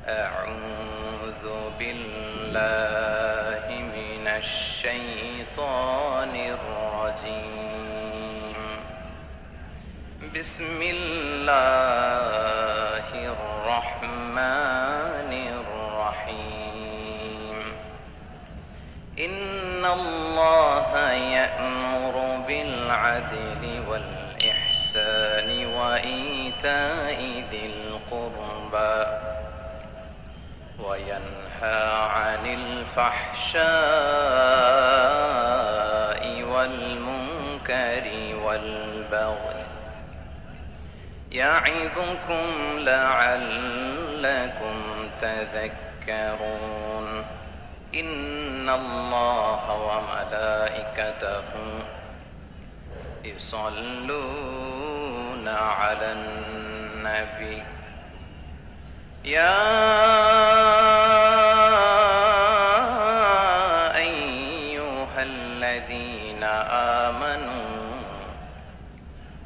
أعوذ بالله من الشيطان الرجيم بسم الله الرحمن الرحيم إن الله يأمر بالعدل والإحسان وإيتاء ذي القربى وينهى عن الفحشاء والمنكر والبغي يعظكم لعلكم تذكرون إن الله وملائكته يصلون على النبي يا أيها الذين آمنوا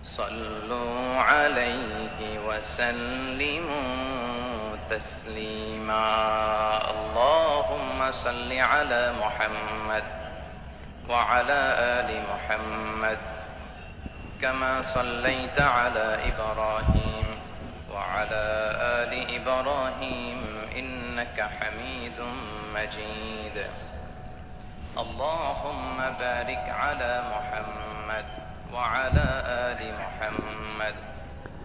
صلوا عليه وسلموا تسليما اللهم صل على محمد وعلى آل محمد كما صليت على إبراهيم وعلى آل إبراهيم إنك حميد مجيد اللهم بارك على محمد وعلى آل محمد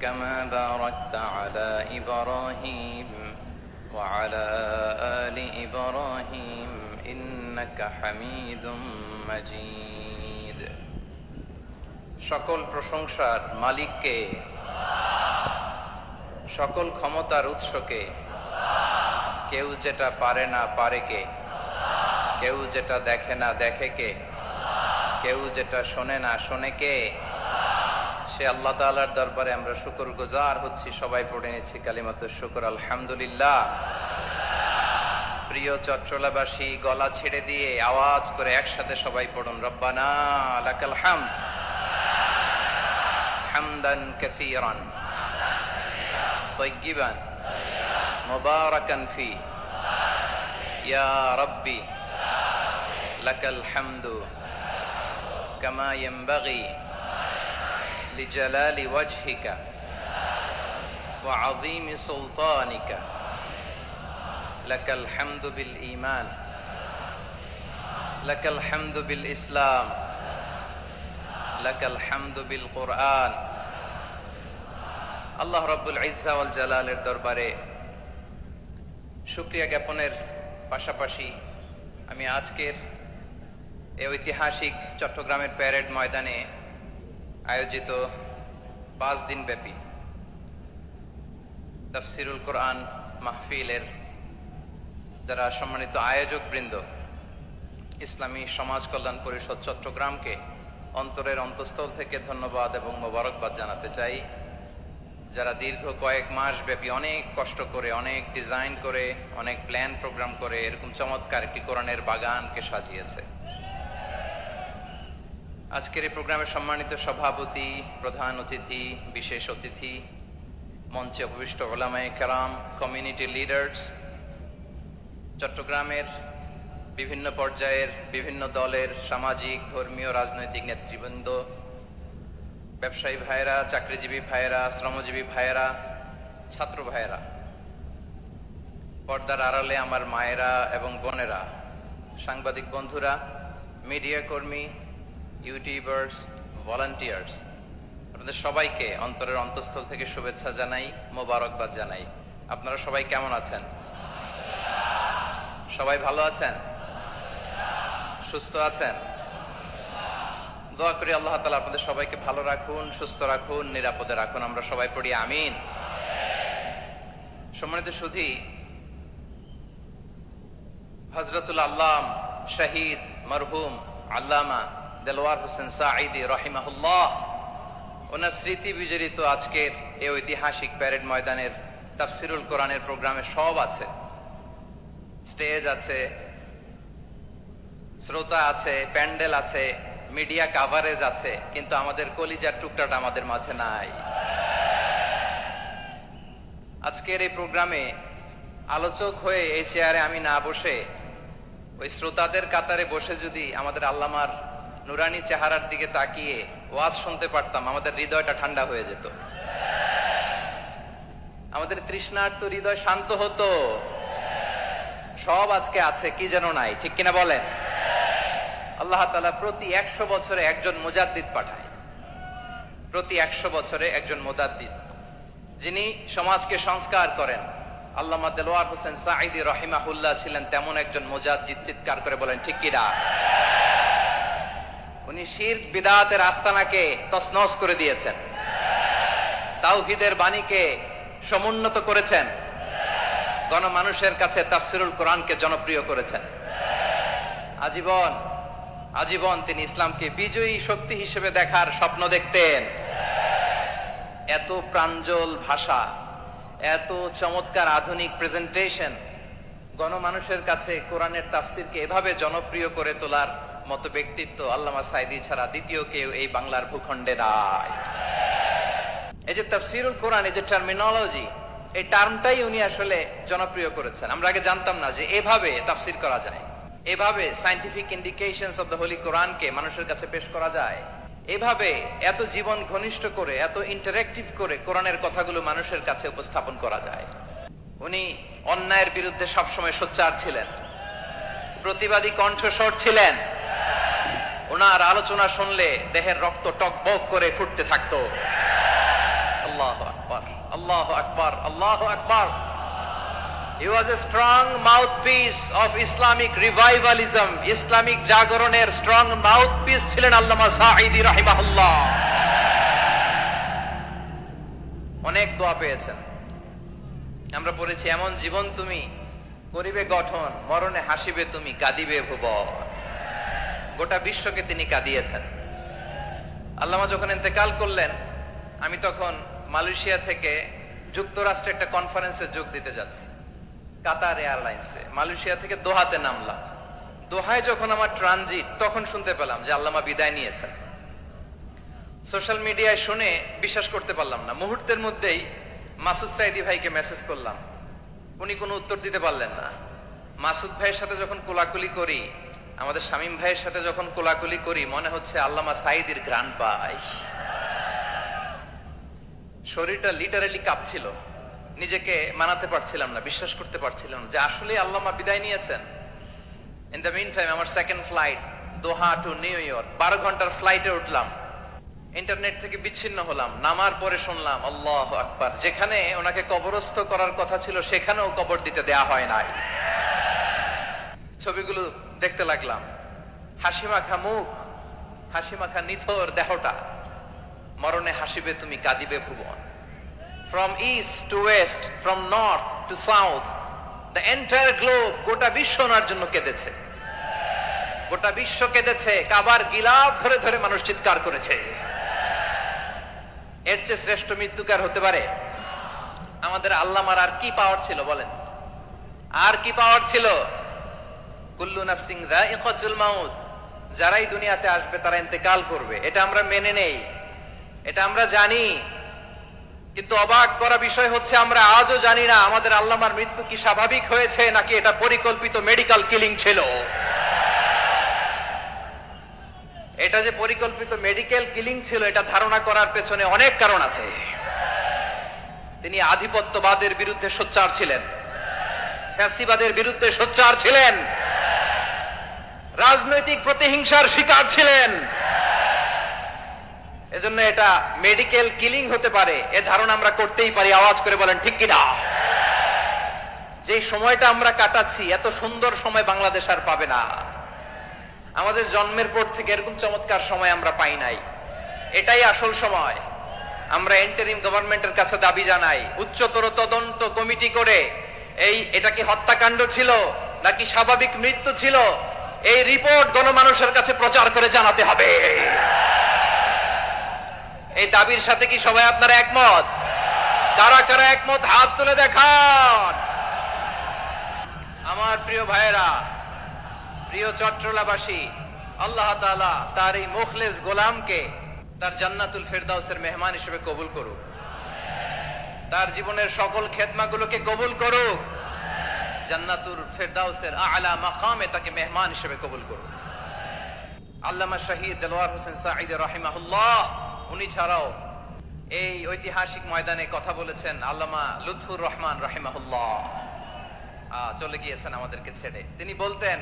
كما باركت على إبراهيم وعلى آل إبراهيم إنك حميد مجيد সকল প্রশংসার মালিককে সকল ক্ষমতার উৎসকে কেউ যেটা পারে না পারে কে কেউ যেটা দেখে না দেখে কে কেউ যেটা শোনে না শোনে কে সে আল্লাহ তাআলার দরবারে আমরা শুকরগুজার হচ্ছি সবাই পড়ে নিচ্ছি কালিমাতুশ শুকর আলহামদুলিল্লাহ প্রিয় চট্টলাবাসী গলা ছেড়ে দিয়ে আওয়াজ করে একসাথে সবাই পড়ুন রব্বানা লাকাল হামদ হামদান কাসীরান طيبا مباركا فيه يا ربي لك الحمد كما ينبغي لجلال وجهك وعظيم سلطانك لك الحمد بالإيمان لك الحمد بالإسلام لك الحمد بالقرآن আল্লাহ রাব্বুল ইজ্জা ওয়াল জালালের দরবারে শুকরিয়া জ্ঞাপনের পাশাপাশি আমি আজকের এই ঐতিহাসিক চট্টগ্রামের প্যারেড ময়দানে আয়োজিত 5 দিন ব্যাপী তাফসিরুল কোরআন মাহফিলের যারা সম্মানিত আয়োজক বৃন্দ ইসলামী সমাজ কল্যাণ পরিষদ চট্টগ্রামকে অন্তরের অন্তঃস্থল থেকে ধন্যবাদ এবং মোবারকবাদ জানাতে চাই যারা দীর্ঘ কয়েক মাস ব্যাপী অনেক কষ্ট করে অনেক ডিজাইন করে অনেক প্ল্যান প্রোগ্রাম করে এরকম চমৎকার একটি কোরআনের বাগানকে সাজিয়েছে আজকের এই প্রোগ্রামের সম্মানিত সভাপতি প্রধান অতিথি বিশেষ অতিথি মঞ্চে উপবিষ্ট উলামায়ে কেরাম কমিউনিটি লিডার্স চট্টগ্রামের বিভিন্ন পর্যায়ের বিভিন্ন দলের সামাজিক ধর্মীয় রাজনৈতিক নেতৃবৃন্দ ব্যবসায়ী ভাইয়েরা চাকরিজীবী ভাইয়েরা শ্রমজীবী ভাইয়েরা ছাত্র ভাইয়েরা পর্দার আড়ালে আমার মায়েরা এবং বোনেরা সাংবাদিক বন্ধুরা মিডিয়া কর্মী ইউটিউবার্স ভলান্টিয়ার্স আপনাদের সবাইকে অন্তরের অন্তঃস্থল থেকে শুভেচ্ছা জানাই মোবারকবাদ জানাই আপনারা সবাই কেমন আছেন সবাই ভালো আছেন সুস্থ আছেন দোয়া করি আল্লাহ তাআলা আপনাদের সবাইকে ভালো রাখুন সুস্থ রাখুন নিরাপদে রাখুন আমরা সবাই পড়ি আমিন সম্মানিত সুধী হযরতুল আল্লাম শহীদ মরহুম আল্লামা দেলওয়ার হোসেন সাঈদী রাহিমাহুল্লাহ ওনার স্মৃতি বিজড়িত আজকের এই ঐতিহাসিক প্যারেড ময়দানের তাফসিরুল কোরআনের প্রোগ্রামে সব আছে স্টেজ আছে শ্রোতা আছে প্যান্ডেল আছে মিডিয়া কভারেজ আছে কিন্তু আমাদের কলিজার টুকটাটা আমাদের মাঝে নাই আজকের এই প্রোগ্রামে আলোচক হয়ে এই চেয়ারে আমি না বসে ওই শ্রোতাদের কাতারে বসে যদি আমাদের আল্লামার নুরানি চেহারার দিকে তাকিয়ে ওয়াজ শুনতে পারতাম, আমাদের হৃদয়টা ঠান্ডা হয়ে যেত, আমাদের তৃষ্ণার্ত হৃদয় শান্ত হতো। সব আজকে আছে, কি যেন নাই, ঠিক কিনা বলেন? আল্লাহ তাআলা প্রতি 100 বছরে একজন মুজাদ্দিদ পাঠায়, প্রতি 100 বছরে একজন মুজাদ্দিদ, যিনি সমাজকে সংস্কার করেন। আল্লামা দেলোয়ার হোসেন সাঈদী রাহিমাহুল্লাহ ছিলেন তেমন একজন মুজাদ্দিদ। চিৎকার করে বলেন ঠিক কিনা? উনি শিরক বিদআতের আস্তানাকে তছনছ করে দিয়েছেন, তাওহীদের বাণীকে সমুন্নত করেছেন, গণমানুষের কাছে তাফসিরুল কোরআনকে জনপ্রিয় করেছেন। আজীবন আজীবন তিনি ইসলামকে বিজয়ী শক্তি হিসেবে দেখার স্বপ্ন দেখতেন। এত প্রাঞ্জল ভাষা, এত চমৎকার আধুনিক প্রেজেন্টেশন, গণমানুষের কাছে কোরআনের তাফসিরকে এভাবে জনপ্রিয় করে তোলার মতো ব্যক্তিত্ব আল্লামা সাঈদী ছাড়া দ্বিতীয় কেউ এই বাংলার ভূখণ্ডে নাই। এই যে তাফসিরুল কোরআন, এই যে টার্মিনোলজি, এই টার্মটাই উনি আসলে জনপ্রিয় করেছেন। আমরা আগে জানতাম না যে এভাবে তাফসির করা যায়, এভাবে scientific indications of the Holi কোরআনকে মানুষের কাছে পেশ করা যায়, এভাবে এত জীবন ঘনিষ্ঠ করে, এত ইন্টারেক্টিভ করে কোরআনের কথাগুলো মানুষের কাছে উপস্থাপন করা যায়। উনি অন্যায়ের বিরুদ্ধে সবসময় সোচ্চার ছিলেন, প্রতিবাদী কণ্ঠস্বর ছিলেন। ওনার আলোচনা শুনলে দেহের রক্ত টকবক করে ফুটতে থাকতো। আল্লাহু আকবার, আল্লাহু আকবার, আল্লাহু আকবার। He was a strong mouthpiece of Islamic revivalism. Islamic জাগরণের স্ট্রং মাউথপিস ছিলেন আল্লামা সাঈদী রাহিমাহুল্লাহ। অনেক দোয়া পেয়েছেন, আমরা পড়েছি, এমন জীবন তুমি করিবে গঠন, মরণে হাসিবে তুমি, কাঁদিবে ভুবন। গোটা বিশ্বকে তিনি কাঁদিয়েছেন। আল্লামা যখন ইন্তেকাল করলেন, আমি তখন মালয়েশিয়া থেকে যুক্তরাষ্ট্রে একটা কনফারেন্সে যোগ দিতে যাচ্ছি, কাতার এয়ারলাইন্সে। মালয়েশিয়া থেকে দোহাতে নামলাম। দোহায় যখন আমার ট্রানজিট, তখন শুনতে পেলাম যে আল্লামা বিদায় নিয়েছেন। সোশ্যাল মিডিয়ায় শুনে বিশ্বাস করতে পারলাম না। মুহূর্তের মধ্যেই মাসুদ সাঈদী ভাইকে মেসেজ করলাম, উনি কোনো উত্তর দিতে পারলেন না। মাসুদ ভাইয়ের সাথে যখন কোলাকুলি করি, আমাদের শামীম ভাইয়ের সাথে যখন কোলাকুলি করি, মনে হচ্ছে আল্লামা সাঈদীর ঘ্রাণ পাই। শরীরটা লিটারালি কাঁপছিল, নিজেকে মানাতে পারছিলাম না, বিশ্বাস করতে পারছিলাম যে আসলে আল্লামা বিদায় নিয়েছেন। ইন দ্য মিন টাইম আমার সেকেন্ড ফ্লাইট, দোহা টু নিউ ইয়র্ক, 12 ঘন্টার ফ্লাইটে উঠলাম। ইন্টারনেট থেকে বিচ্ছিন্ন হলাম। নামার পরে শুনলাম আল্লাহু আকবার, যেখানে ওনাকে কবরস্থ করার কথা ছিল সেখানেও কবর দিতে দেয়া হয় নাই। ছবিগুলো দেখতে লাগলাম, হাসিমাখা মুখ, হাসিমাখা নিথর দেহটা, মরণে হাসিবে তুমি, কাঁদিবে ভুবন। From east to west, from north to south, the entire globe, গোটা বিশ্ব ওনার জন্য কেঁদেছে, গোটা বিশ্ব কেঁদেছে। কাবার গিলাফ ধরে ধরে মানুষ চিৎকার করেছে। এর চেয়ে শ্রেষ্ঠ মৃত্যুকার হতে পারে? আমাদের আল্লামার আর কি পাওয়ার ছিল বলেন? আর কি পাওয়ার ছিল? কুল্লু নাফসিন যায়িকাতুল মাউত, যারাই দুনিয়াতে আসবে তারা ইন্তেকাল করবে, এটা আমরা মেনে নেই, এটা আমরা জানি। কিন্তু অবাক করা বিষয় হচ্ছে, আমরা আজও জানি না আমাদের আল্লামার মৃত্যু কি স্বাভাবিক হয়েছে নাকি এটা পরিকল্পিত মেডিকেল কিলিং ছিল। এটা যে পরিকল্পিত মেডিকেল কিলিং ছিল, এটা ধারণা করার পেছনে অনেক কারণ আছে। তিনি আধিপত্যবাদের বিরুদ্ধে সোচ্চার ছিলেন, ফ্যাসিবাদের বিরুদ্ধে সোচ্চার ছিলেন, রাজনৈতিক প্রতিহিংসার শিকার ছিলেন। এজন্য এটা মেডিকেল কিলিং হতে পারে এ ধারণা আমরা করতেই পারি। আওয়াজ করে বলেন ঠিক কিনা? যে সময়টা আমরা কাটাচ্ছি, এত সুন্দর সময় বাংলাদেশ আর পাবে না। আমাদের জন্মের পর থেকে এরকম চমৎকার সময় আমরা পাই নাই। এটাই আসল সময়। আমরা ইন্টারিম গভর্নমেন্টের কাছে দাবি জানাই, উচ্চতর তদন্ত কমিটি করে এটা কি হত্যাকাণ্ড ছিল নাকি স্বাভাবিক মৃত্যু ছিল, এই রিপোর্ট গণমানুষের কাছে প্রচার করে জানাতে হবে। এই দাবির সাথে কি সবাই আপনারা একমত? কারা কারা একমত হাত তুলে দেখান। আমার প্রিয় ভাইয়েরা, প্রিয় চট্টলাবাসী, আল্লাহ তাআলা তার এই মুখলেস গোলামকে তার জান্নাতুল ফেরদাউসের মেহমান হিসেবে কবুল করুক, তার জীবনের সকল খেদমাগুলোকে কবুল করুক। জান্নাতুল ফেরদাউসের আলা মাকামে তাকে মেহমান হিসেবে কবুল করুন। আল্লামা শহীদ দেলোয়ার হোসেন সাঈদ রাহিমাহুল্লাহ, উনি ছাড়াও এই ঐতিহাসিক ময়দানে কথা বলেছেন আল্লামা লুৎফুর রহমান রাহিমাহুল্লাহ। চলে গিয়েছেন আমাদেরকে ছেড়ে। তিনি বলতেন,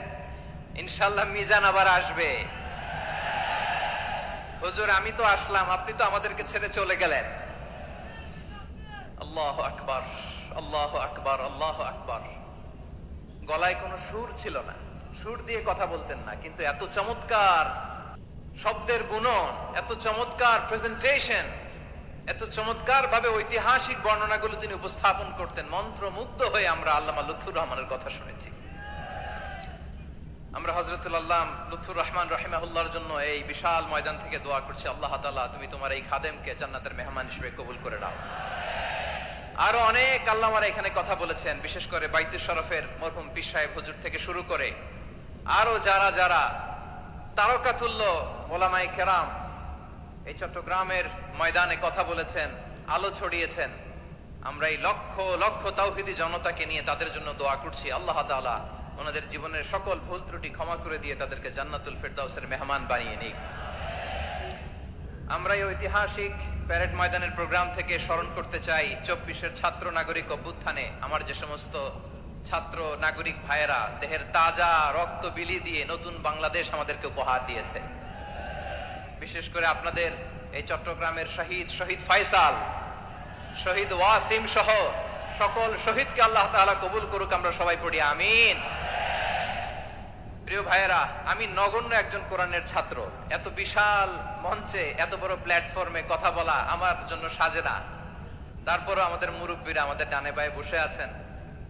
ইনশাআল্লাহ মিজান আবার আসবে। হুজুর, আমি তো আসলাম, আপনি তো আমাদেরকে ছেড়ে চলে গেলেন। আল্লাহু আকবার, আল্লাহু আকবার, আল্লাহু আকবার। গলায় কোনো সুর ছিল না, সুর দিয়ে কথা বলতেন না, কিন্তু এত চমৎকার শব্দের বুনন, এত চমৎকার প্রেজেন্টেশন, এত চমৎকার ভাবে ঐতিহাসিক বর্ণনাগুলো তিনি উপস্থাপন করতেন। মন্ত্রমুগ্ধ হয়ে আমরা আল্লামা লুৎফুর রহমানের কথা শুনেছি। আমরা হযরতুল আল্লাম লুৎফুর রহমান রাহিমাহুল্লাহর জন্য এই বিশাল ময়দান থেকে দোয়া করছি, আল্লাহ তাআলা তুমি তোমার এই খাদেমকে জান্নাতের মেহমান হিসেবে কবুল করে নাও। আরো অনেক আল্লামারা এখানে কথা বলেছেন, বিশেষ করে বাইতুল শরফের মরহুম পীর সাহেব হুজুর থেকে শুরু করে আরো যারা যারা তারকাতুল্য ওলামায়ে কেরাম এই চট্টগ্রামের ময়দানে কথা বলেছেন, আলো ছড়িয়েছেন। আমরা এই লক্ষ লক্ষ তাওহীদি জনতাকে নিয়ে তাদের জন্য দোয়া করছি, আল্লাহ তাআলা ওনাদের জীবনের সকল ভুল ত্রুটি ক্ষমা করে দিয়ে তাদেরকে জান্নাতুল ফেরদাউসের মেহমান বানিয়ে নিক। আমরা এই ঐতিহাসিক প্যারেড ময়দানের প্রোগ্রাম থেকে স্মরণ করতে চাই 24-এর ছাত্র নাগরিক অভ্যুত্থানে আমার যে সমস্ত ছাত্র নাগরিক ভাইয়েরা দেহের তাজা রক্ত বিলি দিয়ে নতুন বাংলাদেশ আমাদেরকে উপহার দিয়েছে। বিশেষ করে আপনাদের এই চট্টগ্রামের শহীদ ফাইসাল, শহীদ ওয়াসিম সহ সকল শহীদকে আল্লাহ তাআলা কবুল করুক। আমরা সবাই পড়ি আমিন। প্রিয় ভাইয়েরা, আমি নগণ্য একজন কোরআনের ছাত্র, এত বিশাল মঞ্চে এত বড় প্ল্যাটফর্মে কথা বলা আমার জন্য সাজে না। তারপরও আমাদের মুরব্বীরা আমাদের ডানে বায়ে বসে আছেন,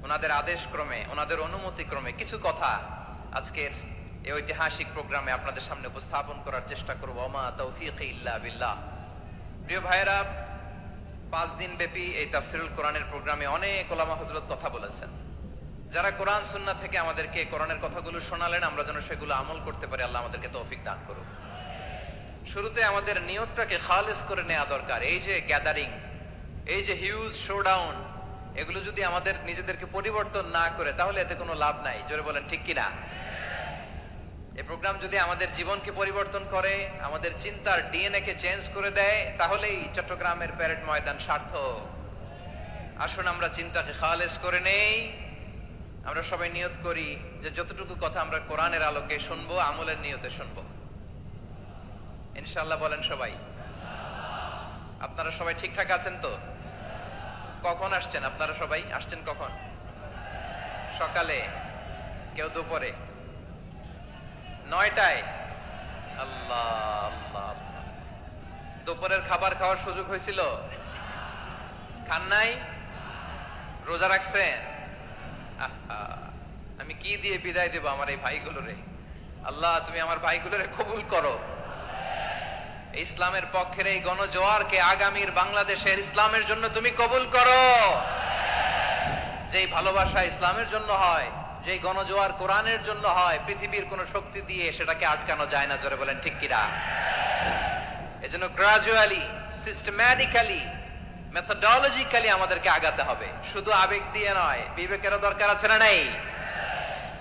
ওনাদের আদেশ ক্রমে, ওনাদের অনুমতি ক্রমে কিছু কথা আজকের এই ঐতিহাসিক প্রোগ্রামে আপনাদের সামনে উপস্থাপন করার চেষ্টা করব। ওমা তাওফীকি ইল্লা বিল্লাহ। প্রিয় ভাইয়েরা, 5 দিন ব্যাপী এই তাফসীরুল কোরআনের প্রোগ্রামে অনেক ওলামা হযরত কথা বলেছেন। যারা কোরআন সুন্নাহ থেকে আমাদেরকে কোরআনের কথাগুলো শোনালেন, আমরা যেন সেগুলো আমল করতে পারি, আল্লাহ আমাদেরকে তৌফিক দান করুন। শুরুতে আমাদের নিয়তটাকে খালেস করে নেওয়া দরকার। এই যে গ্যাদারিং, এই যে হিউজ শোডাউন, এগুলো যদি আমাদের নিজেদেরকে পরিবর্তন না করে তাহলে এতে কোনো লাভ নাই। জোরে বলেন ঠিক কিনা? এই প্রোগ্রাম যদি আমাদের জীবনকে পরিবর্তন করে, আমাদের চিন্তার ডিএনএ কে চেঞ্জ করে দেয়, তাহলেই চট্টগ্রামের প্যারেড ময়দান সার্থক। আসুন আমরা চিন্তাকে খালেস করে নেই। আমরা সবাই নিয়ত করি যে যতটুকু কথা আমরা কোরআনের আলোকে শুনবো, আমলের নিয়তে শুনবো ইনশাআল্লাহ। বলেন সবাই। আপনারা সবাই ঠিকঠাক আছেন তো? কখন আসছেন আপনারা? সবাই আসছেন কখন? সকালে, কেউ দুপুরে, 9টায়? আল্লাহ আল্লাহ। দুপুরের খাবার খাওয়ার সুযোগ হয়েছিল? খান নাই? রোজা রাখছেন? আমি কি দিয়ে বিদায় দেব আমার এই ভাইগুলোরে? আল্লাহ তুমি আমার ভাইগুলোরে কবুল করো। ইসলামের পক্ষের এই গণজোয়ারকে আগামীর বাংলাদেশের ইসলামের জন্য তুমি কবুল করো। যেই ভালোবাসা ইসলামের জন্য হয়, যেই গণজোয়ার কোরআনের জন্য হয়, পৃথিবীর কোন শক্তি দিয়ে সেটাকে আটকানো যায় না। জোরে বলেন ঠিক কিনা? এজন্য গ্রাজুয়ালি, সিস্টেম্যাটিক্যালি, মেথোডোলজিক্যালি আমাদেরকে আগাতে হবে, শুধু আবেগ দিয়ে নয়। বিবেকেরও দরকার আছে না নাই?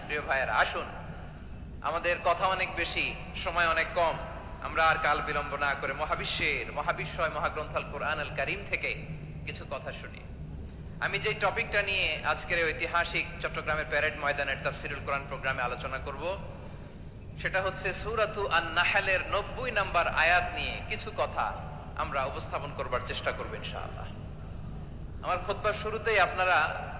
প্রিয় ভাইয়েরা, আসুন, আমাদের কথা অনেক বেশি, সময় অনেক কম। আমরা আর কাল বিলম্ব না করে মহাবিশ্বয় মহাগ্রন্থ আল কোরআন আল কারীম থেকে কিছু কথা শুনি। আমি যে টপিকটা নিয়ে আজকের ঐতিহাসিক চট্টগ্রামের প্যারেড ময়দানের তাফসীরুল কোরআন প্রোগ্রামে আলোচনা করব, সেটা হচ্ছে সূরাতু আন-নাহলের 90 নম্বর আয়াত নিয়ে কিছু কথা আমরা উপস্থাপন করবার চেষ্টা করব ইনশাআল্লাহ। আমার খুতবার শুরুতেই আপনারা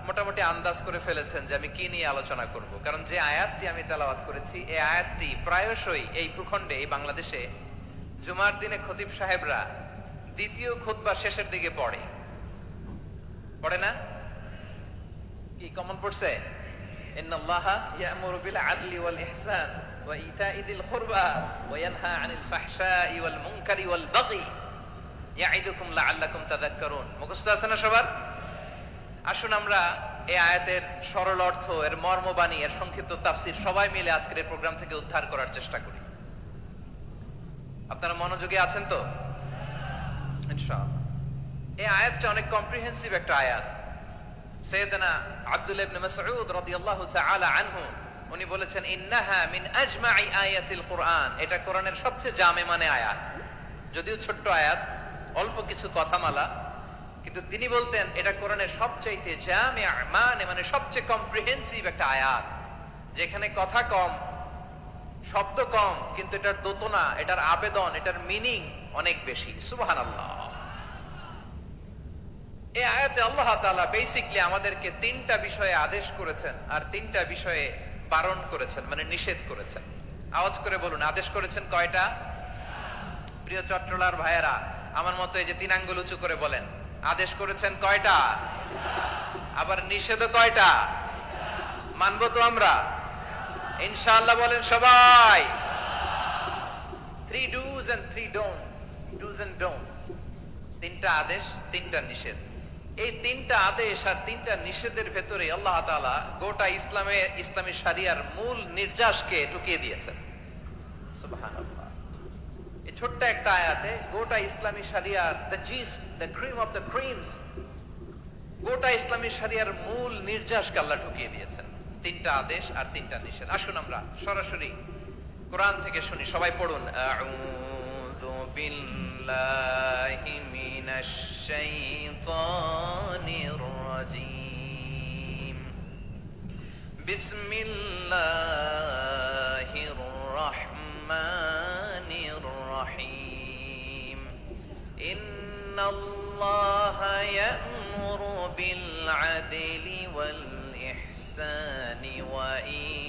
মোটামুটি আন্দাজ করে ফেলেছেন যে আমি কি নিয়ে আলোচনা করব, কারণ যে আয়াতটি আমি তেলাওয়াত করেছি এই আয়াতটি প্রায়শই এই ভূখণ্ডে, এই বাংলাদেশে জুমার দিনে খতিব সাহেবরা দ্বিতীয় খুতবা শেষের দিকে পড়ে না? কি কমন পড়ছে? ইন্নাল্লাহা ইয়া'মুরু বিল আদলি ওয়াল ইহসান ওয়া ইতা'i যিল কুরবা ওয়া ইয়ানহা আনিল ফাহশাই ওয়াল মুনকারি ওয়াল বাগি ইয়া'iদুকুম লা'আল্লাকুম তাযাক্কারুন। মুখস্থ আছে না সবার? আসুন আমরা এই আয়াতের সরল অর্থ, এর মর্মবাণী, এর সংক্ষিপ্ত তাফসীর সবাই মিলে আজকের এই প্রোগ্রাম থেকে উদ্ধার করার চেষ্টা করি। আপনারা মনোযোগী আছেন তো? ইনশাআল্লাহ। এই আয়াতটা অনেক কম্প্রিহেন্সিভ একটা আয়াত। সাইয়েদনা আব্দুল্লাহ ইবনে মাসউদ রাদিয়াল্লাহু তাআলা আনহু উনি বলেছেন, ইন্নাহা মিন আজমাই আয়াতিল কুরআন, এটা কোরআনের সবচেয়ে জামে মানে আয়াত। যদিও ছোট্ট আয়াত, অল্প কিছু কথামালা, কিন্তু তিনি বলতেন এটা কোরআনের সবচাইতে জামে মানে সবচেয়ে কম্প্রিহেন্সিভ একটা আয়াত, যেখানে কথা কম, শব্দ কম, কিন্তু এটার দোতনা, এটার আবেদন, এটার মিনিং অনেক বেশি। সুবহানাল্লাহ। এই আয়াতে আল্লাহ তাআলা বেসিক্যালি আমাদেরকে তিনটা বিষয়ে আদেশ করেছেন আর তিনটা বিষয়ে বারণ করেছেন, মানে নিষেধ করেছেন। আওয়াজ করে বলুন, আদেশ করেছেন কয়টা? প্রিয় চট্টলার ভাইয়েরা, আমার মতো এই যে 3 আঙ্গুল উঁচু করে বলেন, আদেশ করেছেন কয়টা? আবার নিষেধও কয়টা? মানবো তো আমরা ইনশাআল্লাহ? বলেন সবাই। 3 do's and 3 don'ts, do's and don'ts, 3টা আদেশ, 3টা নিষেধ। এই 3টা আদেশ আর 3টা নিষেধের ভেতরে আল্লাহ তাআলা গোটা ইসলামী শরিয়ার মূল নির্যাসকে ঢুকিয়ে দিয়েছেন। সুবহানাল্লাহ। এই ছোট্ট একটা আয়াতে গোটা ইসলামী শরিয়ার, the gist, the cream of the creams, গোটা ইসলামী শরিয়ার মূল নির্যাসকে আল্লাহ ঢুকিয়ে দিয়েছেন। 3টা আদেশ আর 3টা নিষেধ। আসুন আমরা সরাসরি কোরআন থেকে শুনি। সবাই পড়ুন, আউযু বিল্লাহি মিনাশ শাইতানির রাজীম, বিসমিল্লাহির রাহমানির রাহিম, ইন্নাল্লাহা ইয়া'মুরু বিল আদলি ওয়াল ইহসানি ওয়া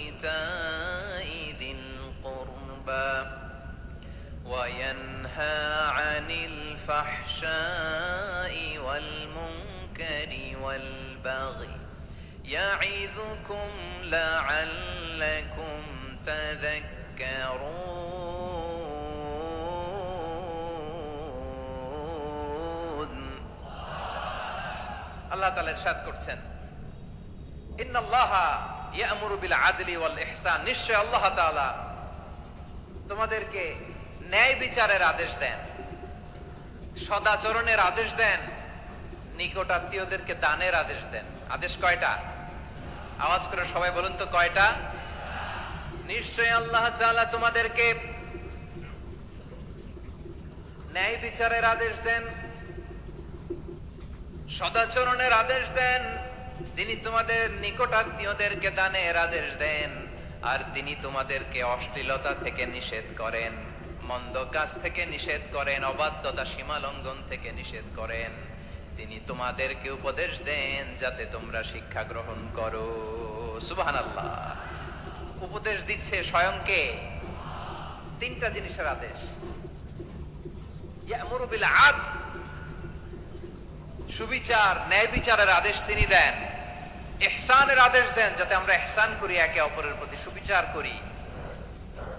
ইতাই যিল কুরবা وينهى عن الفحشاء والمنكر والبغي يعظكم لعلكم تذكرون। আল্লাহ তাআলা ইরশাদ করছেন, ইন্নাল্লাহা ইয়া'মুরু বিল আদলি ওয়াল ইহসান, নিশ্চয় আল্লাহ তাআলা তোমাদেরকে ন্যায় বিচারের আদেশ দেন, সদাচরণের আদেশ দেন, নিকটাত্মীয়দেরকে দানের আদেশ দেন। আদেশ কয়টা? আওয়াজ করে সবাই বলুন তো কয়টা? নিশ্চয় আল্লাহ তাআলা তোমাদেরকে ন্যায় বিচারের আদেশ দেন, সদাচরণের আদেশ দেন, তিনি তোমাদের নিকটাত্মীয়দেরকে দানের আদেশ দেন, আর তিনি তোমাদেরকে অশ্লীলতা থেকে নিষেধ করেন, মন্দ কাজ থেকে নিষেধ করেন, অবাধ্যতা সীমা লঙ্ঘন থেকে নিষেধ করেন। তিনি তোমাদেরকে উপদেশ দেন যাতে তোমরা শিক্ষা গ্রহণ করো। সুবহানাল্লাহ। উপদেশ দিচ্ছে স্বয়ং কে? 3টা জিনিসের আদেশ। ইয়া'মুরু বিল আদল, সুবিচার, ন্যায় বিচারের আদেশ তিনি দেন। ইহসানের আদেশ দেন, যাতে আমরা ইহসান করি, একে অপরের প্রতি সুবিচার করি,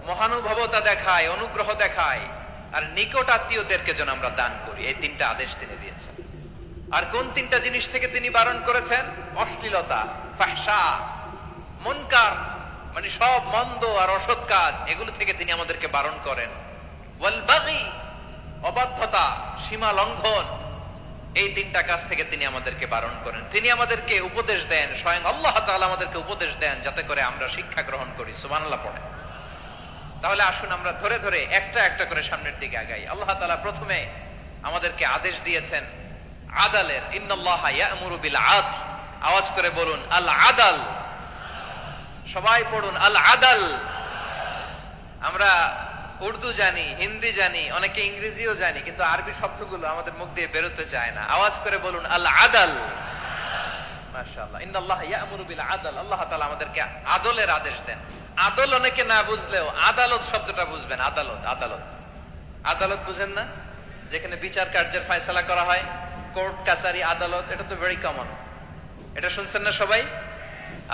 মহানুভবতা দেখায়, অনুগ্রহ দেখায়, আর নিকট আত্মীয়দেরকে যেন আমরা দান করি। এই 3টা আদেশ তিনি দিয়েছেন। আর কোন 3টা জিনিস থেকে তিনি বারণ করেছেন? অশ্লীলতা, ফাহশা, মুনকার, মানে সব মন্দ আর অসৎ কাজ, এগুলো থেকে তিনি আমাদেরকে বারণ করেন। ওয়াল বাগি, অবাধ্যতা, সীমা লঙ্ঘন, এই 3টা কাজ থেকে তিনি আমাদেরকে বারণ করেন। তিনি আমাদেরকে উপদেশ দেন, স্বয়ং আল্লাহ তাআলা আমাদেরকে উপদেশ দেন যাতে করে আমরা শিক্ষা গ্রহণ করি। সুবহানাল্লাহ পড়ে। তাহলে আসুন আমরা ধরে ধরে একটা একটা করে সামনের দিকে আগাই। আল্লাহ তাআলা প্রথমে আমাদেরকে আদেশ দিয়েছেন আদালের, ইন্নাল্লাহা ইয়া'মুরু বিল আদল। আওয়াজ করে বলুন আল আদাল। সবাই পড়ুন আল আদাল। আমরা উর্দু জানি, হিন্দি জানি, অনেকে ইংরেজিও জানি, কিন্তু আরবি শব্দগুলো আমাদের মুখ দিয়ে বেরোতে চায় না। আওয়াজ করে বলুন আল আদাল। মাশাআল্লাহ। ইন্নাল্লাহা ইয়া'মুরু বিল আদল। আল্লাহ তাআলা আমাদেরকে আদলের আদেশ দেন। আদল অনেকে না বুঝলেও আদালত শব্দটা বুঝবেন। আদালত, আদালত, আদালত বুঝেন না? যেখানে বিচার কার্যের ফয়সালা করা হয়, কোর্ট কাচারি, আদালত, এটা তো ভেরি কমন। এটা শুনছেন না সবাই?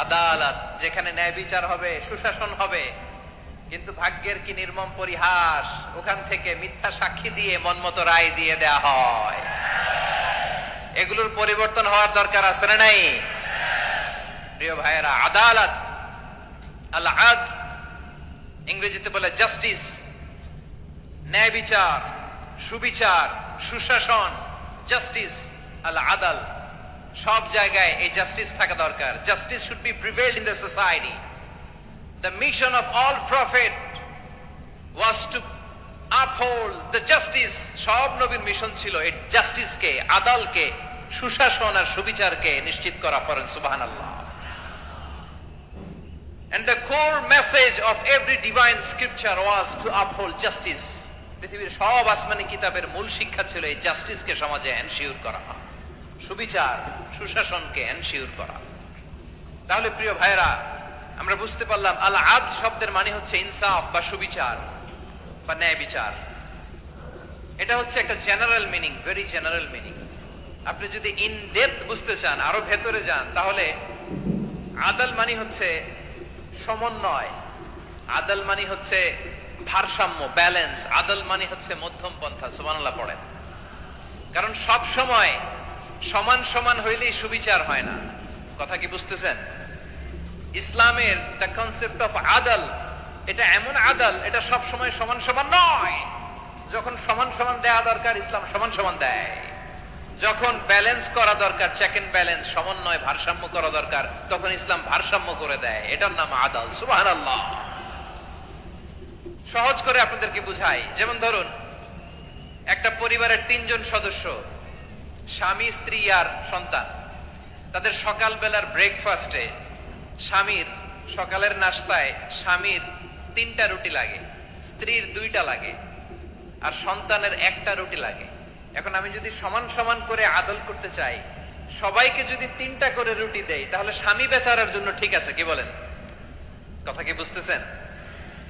আদালত, যেখানে ন্যায় বিচার হবে, সুশাসন হবে। কিন্তু ভাগ্যের কি নির্মম পরিহাস, ওখান থেকে মিথ্যা সাক্ষী দিয়ে মনমতো রায় দিয়ে দেয়া হয়। এগুলোর পরিবর্তন হওয়ার দরকার আছে না নাই? প্রিয় ভাইয়েরা, আদালত, আল আদল, ইংরেজিতে বলে জাস্টিস, ন্যায় বিচার, সুবিচার, সুশাসন, জাস্টিস, আল আদাল। সব জায়গায় এই জাস্টিস থাকা দরকার। Justice should be prevailed in the society. The mission of all prophet was to uphold the justice. সব নবীর মিশন ছিল এই জাস্টিসকে, আদালকে, সুশাসন আর সুবিচারকে নিশ্চিত করা। পড়েন সুবহানাল্লাহ। And the core message of every divine scripture was to uphold justice. পৃথিবীর সব আসমানি কিতাবের মূল শিক্ষা ছিল এই জাস্টিসকে সমাজে এনশিওর করা, সুবিচার সুশাসনকে এনশিওর করা। তাহলে প্রিয় ভাইরা, আমরা বুঝতে পারলাম আল আদ শব্দের মানে হচ্ছে ইনসাফ বা সুবিচার বা ন্যায় বিচার। এটা হচ্ছে একটা general meaning, very general meaning. আপনি যদি ইন ডেপথ বুঝতে চান, আরো ভেতরে যান, তাহলে আদাল মানে হচ্ছে সমন্বয়, আদাল মানে হচ্ছে ভারসাম্য, ব্যালেন্স। আদাল মানে হচ্ছে মধ্যম পন্থা। সুবহানাল্লাহ পড়েন। কারণ সব সময় সমান সমান হইলেই সুবিচার হয় না। কথা কি বুঝতেছেন? ইসলামের দ্য কনসেপ্ট অফ আদাল, এটা এমন আদাল, এটা সব সময় সমান সমান নয়। যখন সমান সমান দেয়া দরকার, ইসলাম সমান সমান দেয়। যখন ব্যালেন্স করা দরকার, চেক এন্ড ব্যালেন্স, সমন্বয়, ভারসাম্য করা দরকার, তখন ইসলাম ভারসাম্য করে দেয়। এটার নাম আদাল। সুবহানাল্লাহ। সহজ করে আপনাদেরকে বুঝাই। যেমন ধরুন, একটা পরিবারের 3 জন সদস্য, স্বামী, স্ত্রী আর সন্তান। তাদের সকালবেলার ব্রেকফাস্টে, স্বামীর সকালের নাস্তায় স্বামীর 3টা রুটি লাগে, স্ত্রীর 2টা লাগে, আর সন্তানের 1টা রুটি লাগে। এখন আমি যদি সমান সমান করে আদল করতে চাই, সবাইকে যদি 3টা করে রুটি দেই, তাহলে স্বামী বেচারার জন্য ঠিক আছে? কি বলেন? কথা কি বুঝতেছেন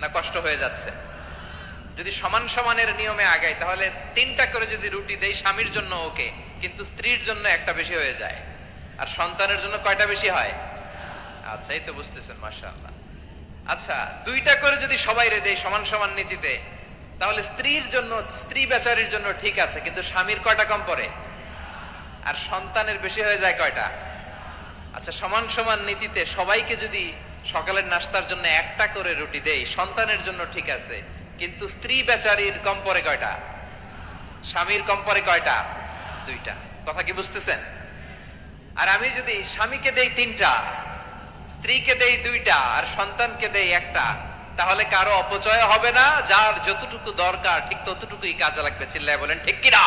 না কষ্ট হয়ে যাচ্ছে? যদি সমান সমানের নিয়মে আগাই, তাহলে 3টা করে যদি রুটি দেই, স্বামীর জন্য ওকে, কিন্তু স্ত্রীর জন্য 1টা বেশি হয়ে যায়। আর সন্তানের জন্য কয়টা বেশি হয়? আচ্ছা, এই তো বুঝতেছেন, মাশাআল্লাহ। আচ্ছা, 2টা করে যদি সবাই দেই সমান সমান নীতিতে, তাহলে স্ত্রীর জন্য, স্ত্রী বেচারির জন্য ঠিক আছে, কিন্তু স্বামীর কয়টা কম পড়ে? আর সন্তানের বেশি হয়ে যায় কয়টা? আচ্ছা, সমান সমান নীতিতে সবাইকে যদি সকালের নাস্তার জন্য 1টা করে রুটি দেই, সন্তানের জন্য ঠিক আছে, কিন্তু স্ত্রী বেচারির কম পড়ে কয়টা? স্বামীর কম পড়ে কয়টা? 2টা। কথা কি বুঝতেছেন? আর আমি যদি স্বামীকে দেই 3টা, স্ত্রীকে দেই 2টা, আর সন্তানকে দেই 1টা, তাহলে কারো অপচয় হবে না। যার যতটুকু দরকার ঠিক ততটুকুই কাজে লাগবে। চিল্লায় বলেন ঠিক কিনা?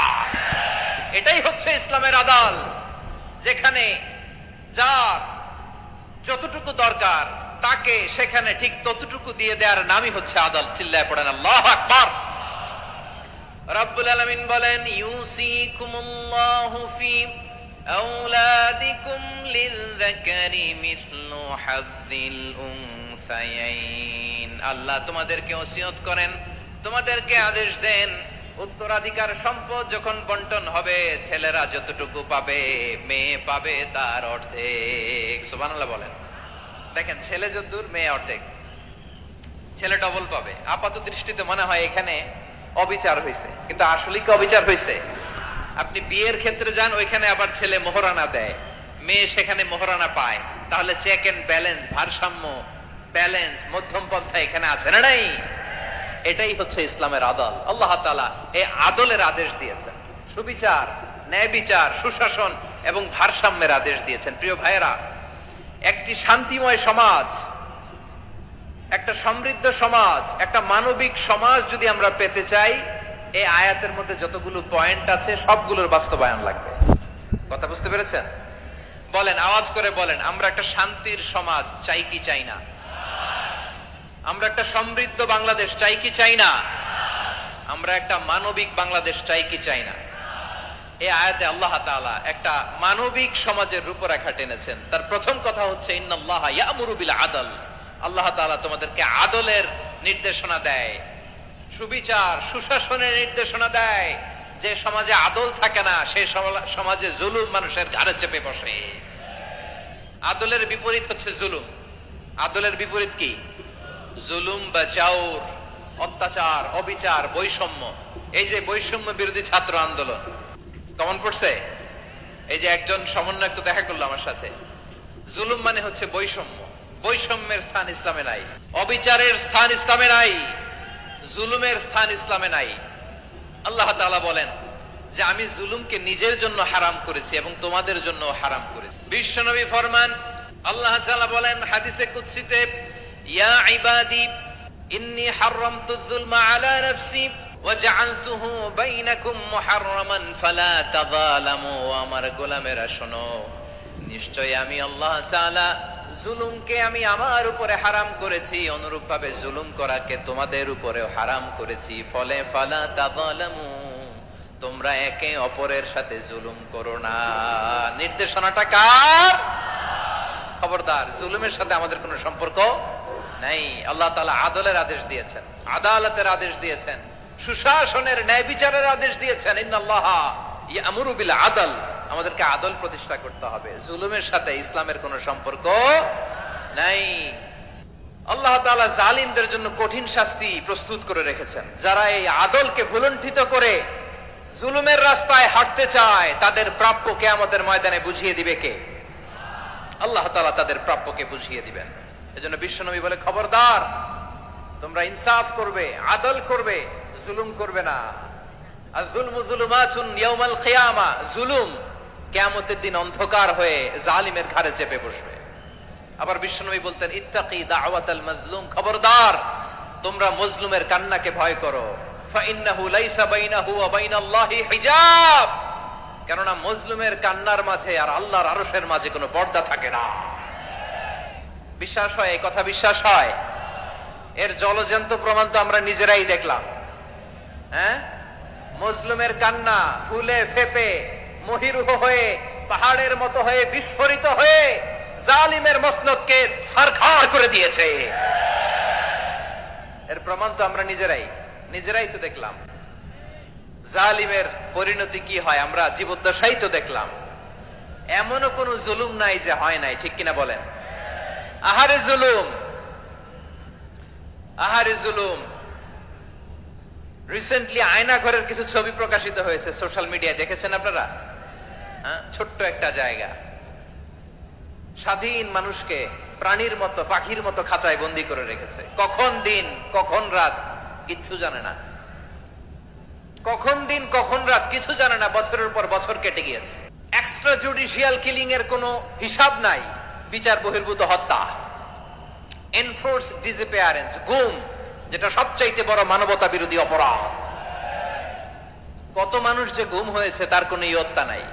এটাই হচ্ছে ইসলামের আদাল, যেখানে যার যতটুকু দরকার তাকে সেখানে ঠিক ততটুকু দিয়ে দেওয়ার নামই হচ্ছে আদাল। চিল্লায় পড়েন আল্লাহু আকবার। রব্বুল আলামিন বলেন, ইউসিকুমুল্লাহু ফি আওলাদিকুম লিযযাকারি মিসলু হাযযিল উনসায়াইন। আল্লাহ তোমাদেরকে ওসিয়ত করেন, তোমাদেরকে আদেশ দেন, উত্তরাধিকার সম্পদ যখন বন্টন হবে, ছেলেরা যতটুকু পাবে, মেয়ে পাবে তার অর্ধেক। সুবহানাল্লাহ বলেন। দেখেন, ছেলে যতদূর, মেয়ে অর্ধেক। ছেলে ডবল পাবে। আপাত দৃষ্টিতে মনে হয় এখানে অবিচার হয়েছে, কিন্তু আসলে কি অবিচার হয়েছে? আপনি বিয়ের ক্ষেত্রে যান, ওইখানে আবার ছেলে মোহরানা দেয়, মেয়ে সেখানে মোহরানা পায়। তাহলে চেক এন্ড ব্যালেন্স, ভারসাম্য, ব্যালেন্স, মধ্যম পন্থা এখানে আছে না নাই? এটাই হচ্ছে ইসলামের আদল। আল্লাহ তাআলা এই আদলের আদেশ দিয়েছেন, সুবিচার, ন্যায় বিচার, সুশাসন এবং ভারসাম্যের আদেশ দিয়েছেন। প্রিয় ভাইয়েরা, একটি শান্তিময় সমাজ, একটা সমৃদ্ধ সমাজ, একটা মানবিক সমাজ যদি আমরা পেতে চাই, এই আয়াতের মধ্যে যতগুলো পয়েন্ট আছে সবগুলোর বাস্তবায়ন লাগবে। কথা বুঝতে পেরেছেন? বলেন, আওয়াজ করে বলেন, আমরা একটা শান্তির সমাজ চাই কি চাই না? আমরা একটা সমৃদ্ধ বাংলাদেশ চাই কি চাই না? আমরা একটা মানবিক বাংলাদেশ চাই কি চাই না? এই আয়াতে আল্লাহ তাআলা একটা মানবিক সমাজের রূপরেখা টেনেছেন। তার প্রথম কথা হচ্ছে, ইন্নাল্লাহা ইয়ামুরু বিল আদল। আল্লাহ তাআলা তোমাদেরকে আদলের নির্দেশনা দেয়, সুবিচার, সুশাসনের নির্দেশনা দেয়। যে সমাজে আদল থাকে না, সেই সমাজে জুলুম মানুষের ঘাড়ে চেপে বসে। আদলের বিপরীত হচ্ছে জুলুম। আদলের বিপরীত কি? জুলুম বা জাওর, অত্যাচার, অবিচার, বৈষম্য। এই যে বৈষম্য বিরোধী ছাত্র আন্দোলন কেমন পড়ছে? এই যে একজন সমন্বয়ক তো দেখা করলো আমার সাথে। জুলুম মানে হচ্ছে বৈষম্য। বৈষম্যের স্থান ইসলামে নাই, অবিচারের স্থান ইসলামে নাই, জুলুমের স্থান ইসলামে নাই। আল্লাহ তাআলা বলেন যে আমি জুলুমকে নিজের জন্য হারাম করেছি এবং তোমাদের জন্য হারাম করেছি। বিশ্বনবী ফরমান, আল্লাহ তাআলা বলেন হাদিসে কুদসিতে, ইয়া ইবাদি ইন্নী হারামতুয যুলমা আলা নাফসি ওয়া জাআলতুহু বাইনাকুম মুহাররামান ফালা তাযালামু। আমার গোলামেরা শোনো, নিশ্চয়ই আমি আল্লাহ তাআলা জুলুমকে আমি আমার উপরে হারাম করেছি, অনুরূপভাবে জুলুম করাকে তোমাদের উপরেও হারাম করেছি। ফলে ফালা তাযালামু, তোমরা একে অপরের সাথে জুলুম করো না। নির্দেশনাটা কার? খবরদার, জুলুমের সাথে আমাদের কোনো সম্পর্ক নাই। আল্লাহ তাআলা আদলের আদেশ দিয়েছেন, আদালতের আদেশ দিয়েছেন, সুশাসনের, ন্যায় বিচারের আদেশ দিয়েছেন। ইন্নাল্লাহা ইয়ামুরু বিল আদল, আমাদেরকে আদল প্রতিষ্ঠা করতে হবে। জুলুমের সাথে ইসলামের কোনো সম্পর্ক নাই। আল্লাহ তাআলা জালিমদের জন্য কঠিন শাস্তি প্রস্তুত করে রেখেছেন। যারা এই আদলকে ভুলুণ্ঠিত করে জুলুমের রাস্তায় হাঁটতে চায়, তাদের প্রাপ্য কিয়ামতের ময়দানে বুঝিয়ে দিবে কে? আল্লাহ তাআলা তাদের প্রাপ্যকে বুঝিয়ে দিবেন। এজন্য বিশ্বনবী বলে, খবরদার, তোমরা ইনসাফ করবে, আদল করবে, জুলুম করবে না। আয-যুলমু যুলুমাতুন ইয়াউমাল কিয়ামা, জুলুম কিয়ামতের দিন অন্ধকার হয়ে জালিমের ঘাড়ে চেপে বসবে। আবার বিশ্বনবী বলতেন, ইত্তাকি দাওয়াতাল মাজলুম, খবরদার, তোমরা মজলুমের কান্নাকে ভয় করো। ফাইন্নাহু লাইসা বাইনাহু ওয়া বাইনাল্লাহি হিজাব, কেননা মজলুমের কান্নার মাঝে আর আল্লাহর আরশের মাঝে কোনো পর্দা থাকে না। বিশ্বাস হয়? এই কথা বিশ্বাস হয়? এর জলজ্যান্ত প্রমাণ তো আমরা নিজেরাই দেখলাম। হ্যাঁ, মজলুমের কান্না ফুলে ফেপে মহিরুহ হয়ে, পাহাড়ের মতো হয়ে, বিস্ফোরিত হয়ে জালিমের মসনদকে ছারখার করে দিয়েছে। এর প্রমাণ তো আমরা নিজেরাই তো দেখলাম। জালিমের পরিণতি কি হয় আমরা জীবদ্দশাই তো দেখলাম। এমনও কোন জুলুম নাই যে হয় নাই, ঠিক কিনা বলেন? আহারে জুলুম, আহারে জুলুম। রিসেন্টলি আয়না ঘরের কিছু ছবি প্রকাশিত হয়েছে সোশ্যাল মিডিয়ায়, দেখেছেন আপনারা? হ্যাঁ, ছোট্ট একটা জায়গা, স্বাধীন মানুষকে প্রাণীর মতো, পাখির মতো খাঁচায় বন্দি করে রেখেছে। কখন দিন কখন রাত কিচ্ছু জানে না, কখন দিন কখন রাত কিছু জানে না। বছরের পর বছর কেটে গিয়েছে। এক্সট্রা জুডিশিয়াল কিলিং এর কোনো হিসাব নাই। বিচার বহির্ভূত হত্যা, এনফোর্স ডিসঅ্যাপিয়ারেন্স, গুম, যেটা সবচাইতে বড় মানবতা বিরোধী অপরাধ। কত মানুষ যে গুম হয়েছে তার কোনো ইয়ত্তা নাই।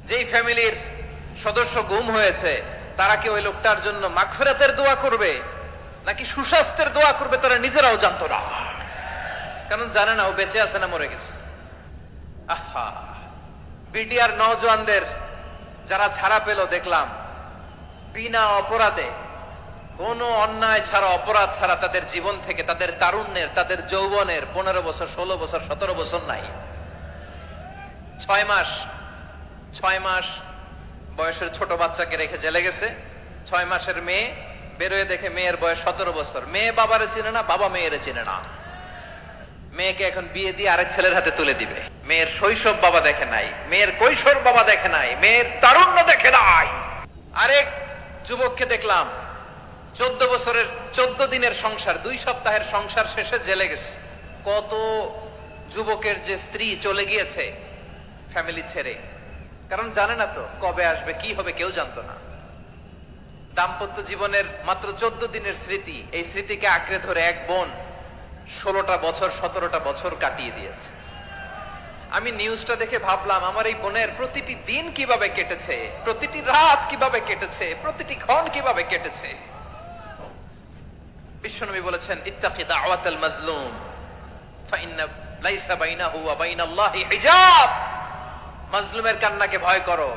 যেই ফ্যামিলির সদস্য গুম হয়েছে, তারা কি ওই লোকটার জন্য মাগফিরাতের দোয়া করবে নাকি সুস্বাস্থ্যের দোয়া করবে তারা নিজেরাও জানতো না। কারণ জানে না ও বেঁচে আছে না মরে গেছে। আহা, বিডিআর নওজওয়ানদের যারা ছাড়া পেল দেখলাম, বিনা অপরাধে, কোনো অন্যায় ছাড়া, অপরাধ ছাড়া তাদের জীবন থেকে, তাদের তারুণ্যের, তাদের যৌবনের 15 বছর, 16 বছর, 17 বছর নাই, 6 মাস বয়সের ছোট বাচ্চাকে রেখে জেলে গেছে। 6 মাসের মেয়ে বেরোয় দেখে মেয়ের বয়স 17 বছর। মেয়ে বাবারে চিনে না, বাবা মেয়েরে চিনে না। মেয়েকে এখন বিয়ে দিয়ে আরেক ছেলের হাতে তুলে দিবে। মেয়ের শৈশব বাবা দেখে নাই, মেয়ের কৈশোর বাবা দেখে নাই, মেয়ের তারুণ্য দেখে নাই। আরেক যুবককে দেখলাম 14 বছরের 14 দিনের সংসার, 2 সপ্তাহের সংসার শেষে জেলে গেছে। কত যুবকের যে স্ত্রী চলে গিয়েছে ফ্যামিলি ছেড়ে, কারণ জানে না তো কবে আসবে, কি হবে, কেউ জানতো না। দাম্পত্য জীবনের মাত্র 14 দিনের স্মৃতি, এই স্মৃতিকে আঁকড়ে ধরে এক বোন 16টা বছর, 17টা বছর কাটিয়ে দিয়েছে। আমি নিউজটা দেখে ভাবলাম, আমার এই বোনের প্রতিটি দিন কিভাবে কেটেছে, প্রতিটি রাত কিভাবে কেটেছে, প্রতিটি ক্ষণ কিভাবে কেটেছে। বিশ্বনবী বলেছেন, ইত্তাকি দাওয়াতাল মাজলুম ফাইন্না লাইসা বাইনাহু ওয়া বাইনাল্লাহি হিজাব। মাজলুমের কান্নাকে ভয় করো,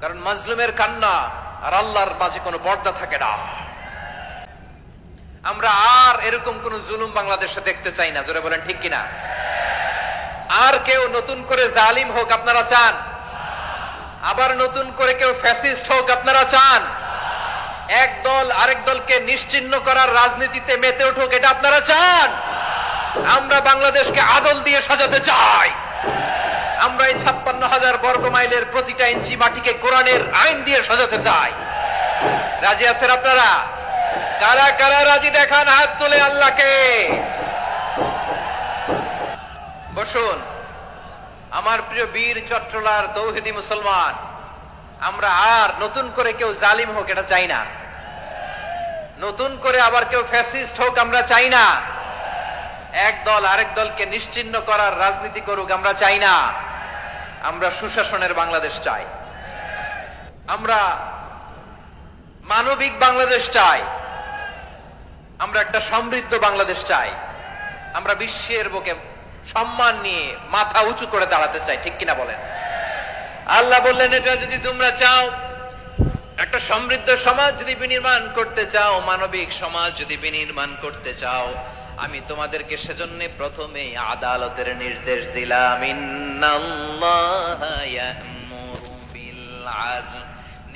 কারণ মাজলুমের কান্না আর আল্লাহর মাঝে কোনো পর্দা থাকে না। আমরা আর এরকম কোন জুলুম বাংলাদেশে দেখতে চাই না। জোরে বলেন ঠিক কিনা? আর কেউ নতুন করে জালিম হোক আপনারা চান? আবার নতুন করে কেউ ফ্যাসিস্ট হোক আপনারা চান? এক দল আরেক দলকে নিশ্চিহ্ন করার রাজনীতিতে মেতে উঠুক এটা আপনারা চান? আমরা বাংলাদেশকে আদল দিয়ে সাজাতে চাই। আমরা এই 56,000 বর্গ মাইলের প্রতিটা ইঞ্চি মাটিকে কোরআনের আইন দিয়ে সাজাতে চাই। রাজি আছেন আপনারা? কারা কারা রাজি দেখান হাত তুলে আল্লাহকে। বসুন। আমার প্রিয় বীর চট্টলার তৌহিদি মুসলমান, আমরা আর নতুন করে কেউ জালিম হোক এটা চাই না, নতুন করে আবার কেউ ফ্যাসিস্ট হোক আমরা চাই না, এক দল আরেক দলকে নিশ্চিহ্ন করার রাজনীতি করুক আমরা চাই না। আমরা সুশাসনের বাংলাদেশ চাই, আমরা মানবিক বাংলাদেশ চাই, আমরা একটা সমৃদ্ধ বাংলাদেশ চাই, আমরা বিশ্বের বুকে সম্মান নিয়ে মাথা উঁচু করে দাঁড়াতে চাই, ঠিক কিনা বলেন? আল্লাহ বললেন, এটা যদি তোমরা চাও, একটা সমৃদ্ধ সমাজ যদি বিনির্মাণ করতে চাও, মানবিক সমাজ যদি বিনির্মাণ করতে চাও, আমি তোমাদেরকে সেজন্য প্রথমেই আদালতের নির্দেশ দিলাম। ইন্নাল্লাহা ইয়া'মুরু বিল আদল,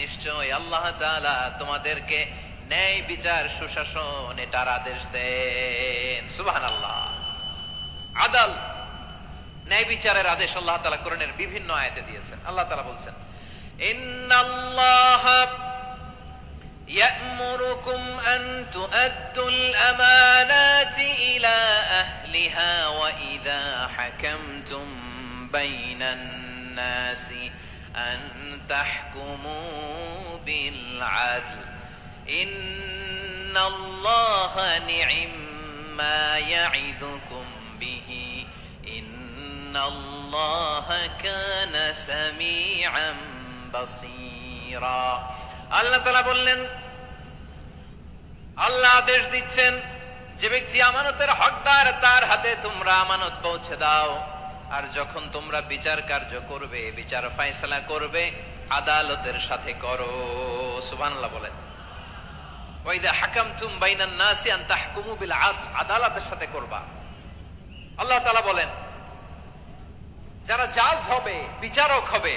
নিশ্চয় আল্লাহ তাআলা তোমাদেরকে ন্যায় বিচার সুশাসন এটার আদেশ দেন। সুবহানাল্লাহ। আদাল, ন্যায় বিচারের আদেশ আল্লাহ তাআলা কোরআনের বিভিন্ন আয়াতে দিয়েছেন। আল্লাহ তাআলা বলছেন, ইন্নাল্লাহা يأمركم أن تؤدوا الأمانات إلى أهلها وإذا حكمتم بين الناس أن تحكموا بالعدل إن الله نعم ما يعظكم به إن الله كان سميعا بصيرا। আল্লাহ তাআলা বললেন, আল্লাহ আদেশ দিচ্ছেন, যে ব্যক্তি আমানতের হকদার তার হাতে তোমরা আমানত পৌঁছে দাও, আর যখন তোমরা বিচার কার্য করবে, বিচার ফয়সালা করবে, আদালতের সাথে করো। সুবহানাল্লাহ বলেন। ওয়া ইযা হাকামতুম বাইনান নাসি আন তাহকুমু বিল আদল, আদালতের সাথে করবা। আল্লাহ তাআলা বলেন, যারা জাজ হবে, বিচারক হবে,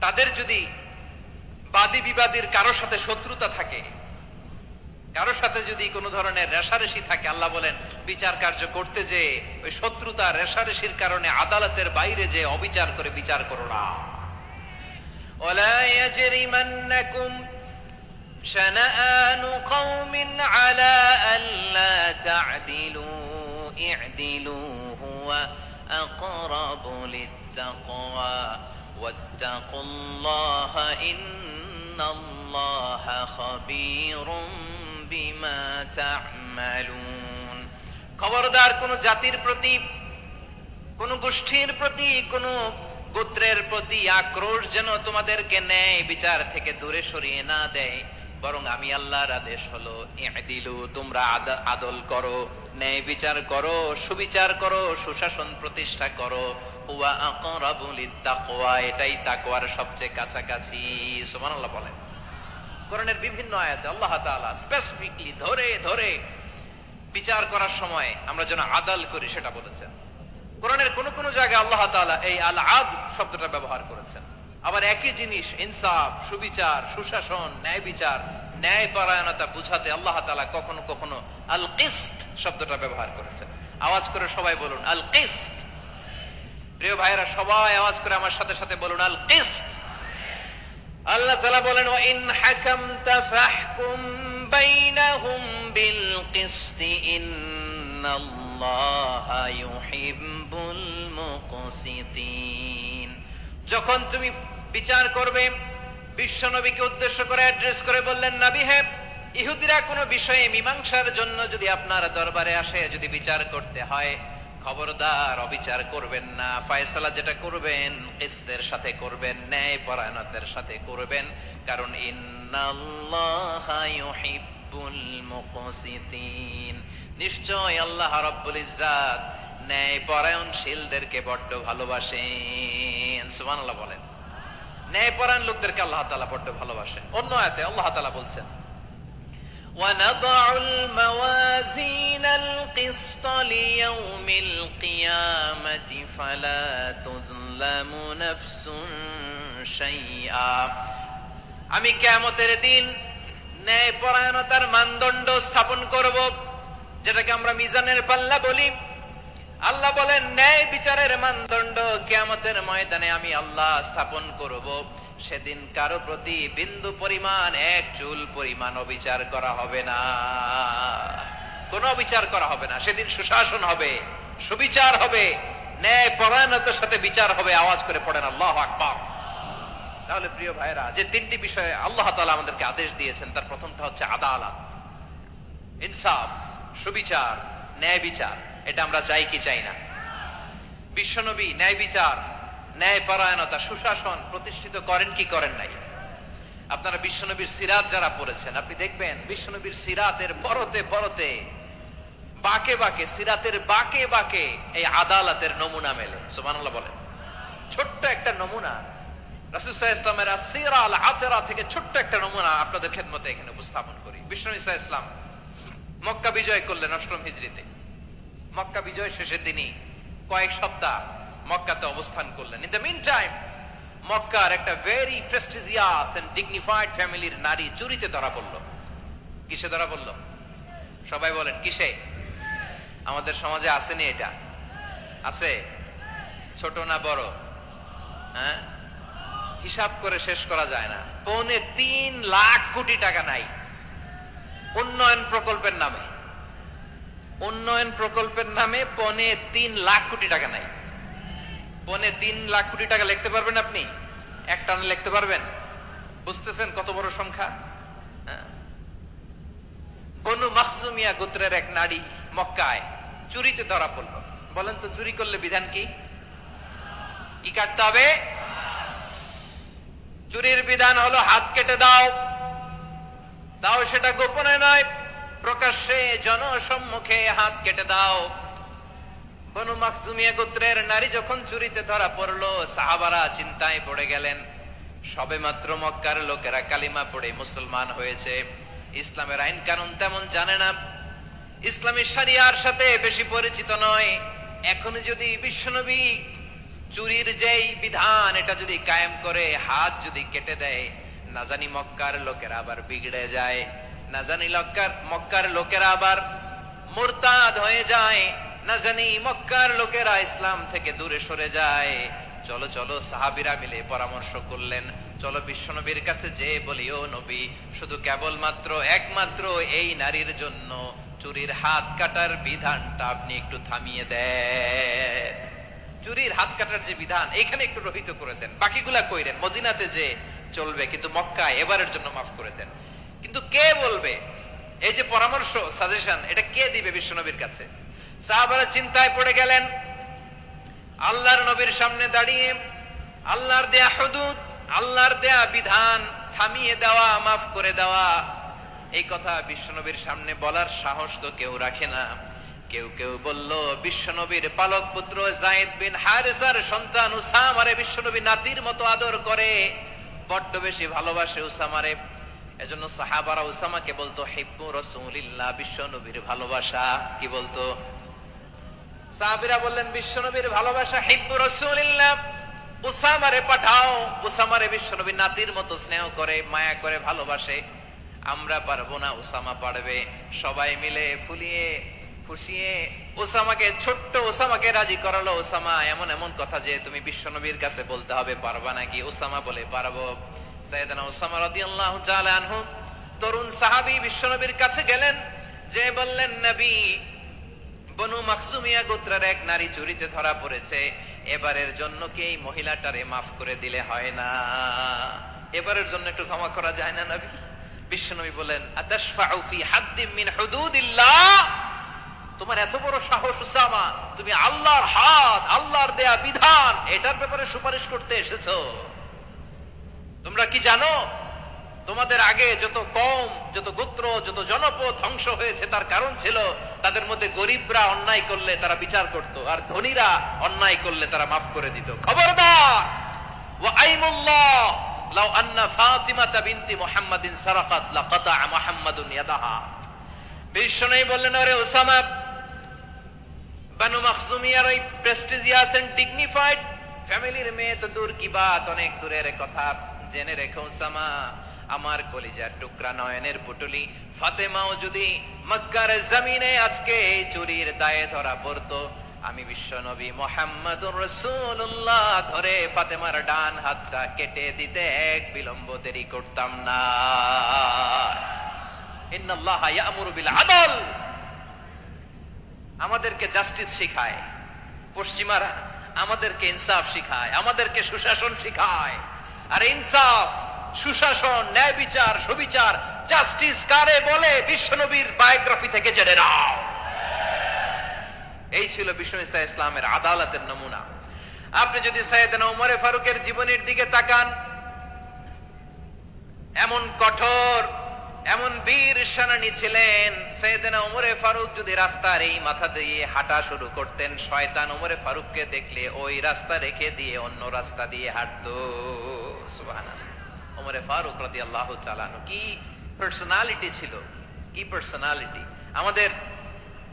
তাদের যদি বাদী বিবাদীর কারোর সাথে শত্রুতা থাকে, কারোর সাথে যদি কোনো ধরনের রেষারেষি থাকে, আল্লাহ বলেন বিচার কার্য করতে যে ওই শত্রুতা রেষারেষির কারণে আদালতের বাইরে যে অবিচার করে বিচার করো না। ওয়ালা ইয়াজরিমান্নাকুম শানাআনু কওমিন আলা আল্লা তা'দিলু ই'দিলু হুয়া আকরাবু লিত-তাকওয়া ওয়াত্তাকুল্লাহা ইন্নাল্লাহা খাবীরুম বিমা তা'মালুন। খবরদার, কোন জাতির প্রতি, কোন গোষ্ঠীর প্রতি, কোন গোত্রের প্রতি আক্রোশ যেন তোমাদেরকে ন্যায় বিচার থেকে দূরে সরিয়ে না দেয়, বরং আমি আল্লাহর আদেশ হলো ই'দিলু, তোমরা আদল করো, ন্যায় বিচার করো, সুবিচার করো, সুশাসন প্রতিষ্ঠা করো। হুয়া আকরাবু লিত-তাকওয়া, এটাই তাকওয়ার সবচেয়ে কাছাকাছি। সুবহানাল্লাহ বলেন। কোরআনের বিভিন্ন আয়াতে আল্লাহ তাআলা স্পেসিফিকলি ধরে ধরে বিচার করার সময় আমরা যেন আদাল করি সেটা বলেছেন। কোরআনের কোন কোন জায়গায় আল্লাহ তাআলা এই আল আদল শব্দটা ব্যবহার করেছেন। আবার একই জিনিস ইনসাফ, সুবিচার, সুশাসন, ন্যায় বিচার, ন্যায় পরায়ণতা বুঝাতে আল্লাহ তাআলা কখনো কখনো আল কিসত শব্দটা ব্যবহার করেছেন। আওয়াজ করে সবাই বলুন আল কিসত। প্রিয় ভাইরা, সবাই আওয়াজ করে আমার সাথে সাথে বলুন আল কিসত। আল্লাহ তাআলা বলেন, ওয়া ইন হাকামতা ফাহকুম বাইনাহুম বিল কিসত ইন্নাল্লাহা ইউহিব্বুল মুকসিতিন। যখন তুমি বিচার করবে, বিশ্বনবীকে উদ্দেশ্য করে অ্যাড্রেস করে বললেন, নবী হে, ইহুদিরা কোনো বিষয়ে মীমাংসার জন্য যদি আপনার দরবারে আসে, যদি বিচার করতে হয়, খবরদার অবিচার করবেন না। ফয়সালা যেটা করবেন কিসতের সাথে করবেন, ন্যায় পরায়ণতার সাথে করবেন, কারণ ইন্নাল্লাহা ইউহিব্বুল মুকসিতিন, নিশ্চয় আল্লাহ রাব্বুল ইজ্জাত ন্যায় পরায়ণশীলদেরকে বড্ড ভালোবাসেন। সুবহানাল্লাহ বলেন। ন্যায় পরায়ণ লোকদেরকে আল্লাহ তাআলা বড্ড ভালোবাসেন। অন্য আয়াতে আল্লাহ তাআলা বলছেন, وَنَضَعُ الْمَوَازِينَ الْقِسْطَ لِيَوْمِ الْقِيَامَةِ فَلَا تُظْلَمُ نَفْسٌ شَيْئًا। আমি কিয়ামতের দিন ন্যায় পরায়ণতার মানদণ্ড স্থাপন করব, যেটাকে আমরা মিজানের পাল্লা বলি। আল্লাহ বলেন, ন্যায় বিচারের মানদণ্ড কিয়ামতের ময়দানে আমি আল্লাহ স্থাপন করব। সেদিন কারো প্রতি বিন্দু পরিমাণ, এক চুল পরিমাণ অবিচার করা হবে না, কোনো অবিচার করা হবে না। সেদিন সুশাসন হবে, সুবিচার হবে, ন্যায় পরায়ণতার সাথে বিচার হবে। আওয়াজ করে পড়েন আল্লাহু আকবার। তাহলে প্রিয় ভাইরা, যে তিনটি বিষয়ে আল্লাহ তাআলা আমাদেরকে আদেশ দিয়েছেন, তার প্রথমটা হচ্ছে আদালত, ইনসাফ, সুবিচার, ন্যায় বিচার। এটা আমরা চাই কি চাই না? বিশ্বনবী ন্যায় বিচার, ন্যায় পরায়ণতা, সুশাসন প্রতিষ্ঠিত করেন কি করেন নাই? আপনারা বিশ্বনবীর সিরাত যারা পড়েছেন, আপনি দেখবেন বিশ্বনবীর সিরাতের পরতে পরতে, বাঁকে বাঁকে, সিরাতের বাঁকে বাঁকে এই আদালতের নমুনা মেলে। সুবহানাল্লাহ বলেন। ছোট্ট একটা নমুনা রাসূল সাল্লাল্লাহু আলাইহি ওয়াসাল্লামের আসসিরা আল আতরা থেকে ছোট্ট একটা নমুনা আপনাদের খেদমতে এখানে উপস্থাপন করি। বিশ্বনবী সাল্লাল্লাহু আলাইহি ওয়াসাল্লাম মক্কা বিজয় করলেন ৮ম হিজরিতে। মক্কা বিজয় শেষে তিনি কয়েক সপ্তাহ মক্কাতে অবস্থান করলেন। ইন দ্য মিন টাইম মক্কার একটা ভেরি প্রেস্টিজিয়াস এন্ড ডিগনিফাইড ফ্যামিলির নারী চুরিতে ধরা পড়ল। কিসে ধরা পড়ল? সবাই বলেন কিসে? আমাদের সমাজে আসেনি এটা? আছে? ছোট না বড়? হ্যাঁ, হিসাব করে শেষ করা যায় না। ৩.৫ লাখ কোটি টাকা নাই উন্নয়ন প্রকল্পের নামে। উন্নয়ন প্রকল্পের নামে ৩.৫ লাখ কোটি টাকা নাই। ৩.৫ লাখ কোটি টাকা লিখতে পারবেন আপনি? এক টানে লিখতে পারবেন? বুঝতেছেন কত বড় সংখ্যা? বনু মাখজুমিয়া গোত্রের এক নারী মক্কায় চুরিতে ধরা পড়ল। বলেন তো চুরি করলে বিধান কি? কি কাটতে হবে? চুরির বিধান হলো হাত কেটে দাও। তাও সেটা গোপনে নয়, প্রকাশ্যে জনসম্মুখে হাত কেটে দাও। বনু মাখজুমিয়া গোত্রের নারী যখন চুরিতে ধরা পড়লো, সাহাবারা চিন্তায় পড়ে গেলেন। সবেমাত্র মক্কার লোকেরা কালিমা পড়ে মুসলমান হয়েছে, ইসলামের আইন কানুন তেমন জানে না, ইসলামী শরিয়ার সাথে বেশি পরিচিত নয়। এখন যদি বিশ্বনবী চুরির যেই বিধান এটা যদি কায়েম করে হাত যদি কেটে দেয়, না জানি মক্কার লোকেরা আবার বিগড়ে যায়, না জানি মক্কার লোকেরা আবার মুরতাদ হয়ে যায়, না জানি মক্কার লোকেরা ইসলাম থেকে দূরে সরে যায়। চলো চলো, সাহাবীরা মিলে পরামর্শ করলেন, চলো বিশ্বনবীর কাছে যে বলি, ও নবী, শুধু কেবলমাত্র একমাত্র এই নারীর জন্য চুরির হাত কাটার বিধানটা আপনি একটু থামিয়ে দেন। চুরির হাত কাটার যে বিধান এখানে একটু রহিত করে দেন, বাকিগুলা কইরেন মদিনাতে যে চলবে, কিন্তু মক্কায় এবারের জন্য মাফ করে দেন। কিন্তু কে বলবে? এই যে পরামর্শ, সাজেশন, এটা কে দিবে বিশ্বনবীর কাছে? সাহাবারা চিন্তায় পড়ে গেলেন। আল্লাহর নবীর সামনে দাঁড়িয়ে আল্লাহর দেয়া হুদুদ, আল্লাহর দেয়া বিধান থামিয়ে দেওয়া, মাফ করে দেওয়া, এই কথা বিশ্বনবীর সামনে বলার সাহস তো কেউ রাখে না। কেউ কেউ বলল, বিশ্বনবীর পালক পুত্র যায়েদ বিন হারেসার সন্তান উসামারে বিশ্বনবী নাতির মতো আদর করে, বড্ড বেশি ভালোবাসে উসামারে। এজন্য সাহাবারা উসামাকে বলতো হিব্বু রাসূলিল্লাহ, বিশ্বনবীর ভালোবাসা। কি বলতো? সাহাবীরা বললেন, বিশ্বনবীর ভালোবাসা হিব্বু রাসূলিল্লাহ, উসামারে পাঠাও। উসামারে বিশ্বনবী নাতির মতো স্নেহ করে, মায়া করে, ভালোবাসে। আমরা পারবো না, উসামা পারবে। সবাই মিলে ফুলিয়ে ফুসিয়ে ওসামাকে, ছোট্ট ওসামাকে রাজি করালো। ওসামা, এমন এমন কথা যে তুমি বিশ্বনবীর কাছে বলতে হবে, পারবা নাকি? ওসামা বলে, পারবো। সাইয়েদনা ওসামা রাদিয়াল্লাহু তাআলা আনহু তরুণ সাহাবী বিশ্বনবীর কাছে গেলেন, যে বললেন, নবী, বনু মাখজুমিয়া গোত্রের এক নারী চুরিতে ধরা পড়েছে, এবারের জন্য কি এই মহিলাটারে মাফ করে দিলে হয় না? এবারের জন্য একটু ক্ষমা করা যায় না নবী? বিশ্বনবী বলেন, আতাশফাউ ফি হাদ্দিম মিন হুদুদিল্লাহ, তোমার এত বড় সাহস উসামা, তুমি আল্লাহর হাত, আল্লাহর দেয়া বিধান, এটার ব্যাপারে সুপারিশ করতে এসেছো? তোমরা কি জানো তোমাদের আগে যত কওম, যত গোত্র, যত জনপদ ধ্বংস হয়েছে, তার কারণ ছিল তাদের মধ্যে গরিবরা অন্যায় করলে তারা বিচার করত, আর ধনীরা অন্যায় করলে তারা মাফ করে দিত। খবরদার! ওয়া আইমুল্লাহ লাউ আন্না ফাতিমাতা বিনতি মুহাম্মাদিন সারাকাত লাকাতা মুহাম্মাদুন ইয়াদাহা। বিশ্বনবী বললেন, আরে ওসামা, বানু মাখজুমিয়ার ওই প্রেস্টিজিয়াস এন্ড ডিগনিফাইড ফ্যামিলির মেয়ে তো দূর কি বাত, অনেক দূরের কথা। জেনে রেখো ওসামা, আমার কলিজার টুকরা, নয়নের পুটুলি ফাতেমাও যদি মক্কার জমিনে আজকে এই চুরির দায়ে ধরা পড়তো, আমি বিশ্বনবী মুহাম্মাদুর রাসূলুল্লাহ ধরে ফাতেমার ডান হাতটা কেটে দিতে এক বিলম্ব দেরি করতাম না। ইন্নাল্লাহা ইয়া'মুরু বিল আদল, আমাদেরকে জাস্টিস শেখায়। পশ্চিমারা আমাদেরকে ইনসাফ শিখায়, আমাদেরকে সুশাসন শিখায়। আর ইনসাফ, সুশাসন, ন্যায় বিচার, সুবিচার, জাস্টিস কারে বলে বিশ্বনবীর বায়োগ্রাফি থেকে জেনে নাও। এই ছিল বিশ্ব ইসলামের আদালতের নমুনা। আপনি যদি সাইয়েদনা ওমর ফারুকের জীবনের দিকে তাকান, এমন কঠোর, এমন বীর সেনানী ছিলেন। সাইয়েদনা ওমর ফারুক যদি রাস্তার এই মাথা দিয়ে হাঁটা শুরু করতেন, শয়তান ওমর ফারুককে দেখলে ওই রাস্তা রেখে দিয়ে অন্য রাস্তা দিয়ে হাঁটতো। সুবহানাল্লাহ। ওমর ফারুক রাদিয়াল্লাহু তাআলা আনহু কি পার্সোনালিটি ছিল, কি পার্সোনালিটি। আমাদের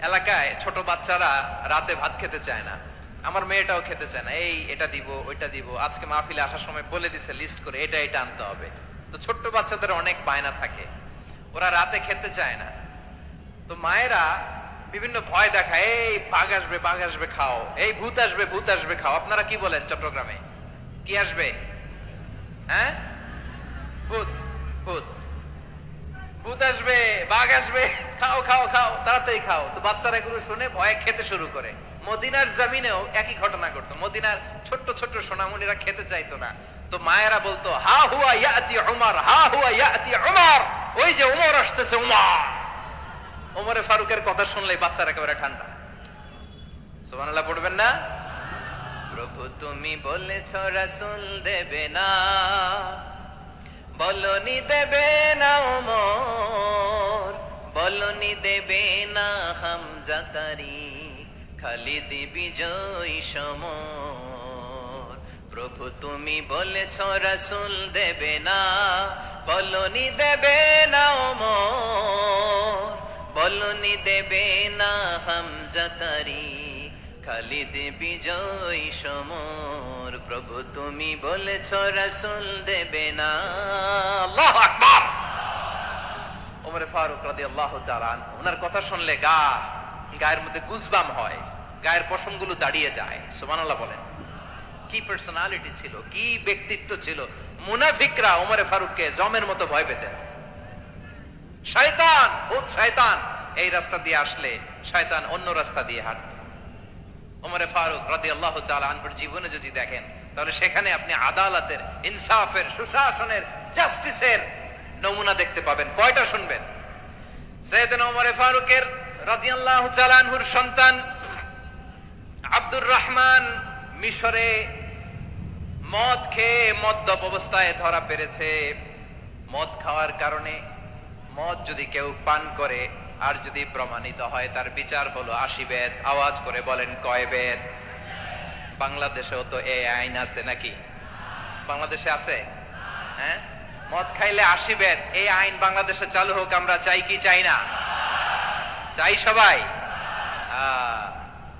এলাকায় ছোট বাচ্চারা রাতে ভাত খেতে চায় না, আমার মেয়েটাও খেতে চায় না। এই এটা দিব, ওইটা দিব, আজকে মাহফিলে আসার সময় বলে দিছে লিস্ট করে এটা এটা আনতে হবে। তো ছোট্ট বাচ্চাদের অনেক বায়না থাকে, ওরা রাতে খেতে চায় না। তো মায়েরা বিভিন্ন ভয় দেখায়, এই বাঘ আসবে, বাঘ আসবে খাও, এই ভূত আসবে, ভূত আসবে খাও। আপনারা কি বলেন চট্টগ্রামে? কি আসবে? হ্যাঁ, ভূত, ভূত, ভূত আসবে, বাঘ আসবে, খাও খাও খাও, তাড়াতাড়ি খাও। তো বাচ্চারা এগুলো শুনে ভয়ে খেতে শুরু করে। মদিনার জমিনেও একই ঘটনা ঘটতো। মদিনার ছোট্ট ছোট্ট সোনামণিরা খেতে চাইতো না। তো মায়েরা বলতো, হা হুয়া ইয়াতি উমর, হা হুয়া ইয়াতি উমর, ওই যে উমর আসতেছে, উমর। ওমরে ফারুকের কথা শুনলেই বাচ্চারা একেবারে ঠান্ডা। সুবহানাল্লাহ পড়বেন না? প্রভু তুমি বলেছ রাসূল দেবে না, বলনি দেবে না ওমর, বলনি দেবে না হামজা তারিক, খালিদ বিজয়ী সমর। প্রভু তুমি বলেছ রাসূল দেবে না, বলনি দেবে না ওমর, বলনি দেবে না হামজা তারিক, খালিদ বিজয়ী সমর। প্রভু তুমি বলেছ রাসূল দেবে না। আল্লাহু আকবার। ওমর ফারুক রাদিয়াল্লাহু তাআলা আনহু, ওনার কথা শুনলে গায়ের মধ্যে গুজবাম হয়, গায়ের পশমগুলো দাঁড়িয়ে যায়। সুবহানাল্লাহ বলেন। কি পার্সোনালিটি ছিল, কি ব্যক্তিত্ব ছিল। মুনাফিকরা ওমর ফারুককে জমের মতো ভয় পেতেন। শয়তান, ভূত শয়তান এই রাস্তা দিয়ে আসলে শয়তান অন্য রাস্তা দিয়ে হাঁটত। ওমর ফারুক রাদিয়াল্লাহু তাআলা আনহুর জীবনে যদি দেখেন, তাহলে সেখানে আপনি আদালতের, ইনসাফের, সুশাসনের, জাস্টিসের নমুনা দেখতে পাবেন। কয়টা শুনবেন? সাইয়েদনা ওমর ফারুকের রাদিয়াল্লাহু তাআলা আনহুর সন্তান আব্দুর রহমান মিশরে মদ খেয়ে মদ্যপ অবস্থায় ধরা পড়েছে। মদ খাওয়ার কারণে, মদ যদি কেউ পান করে আর যদি প্রমাণিত হয়, তার বিচার হলো 80 বেত। আওয়াজ করে বলেন কয় বেত? বাংলাদেশেও তো এই আইন আছে নাকি? বাংলাদেশে আছে? হ্যাঁ, মদ খাইলে 80 বেত, এই আইন বাংলাদেশে চালু হোক। আমরা চাই কি চাই না? চাই সবাই।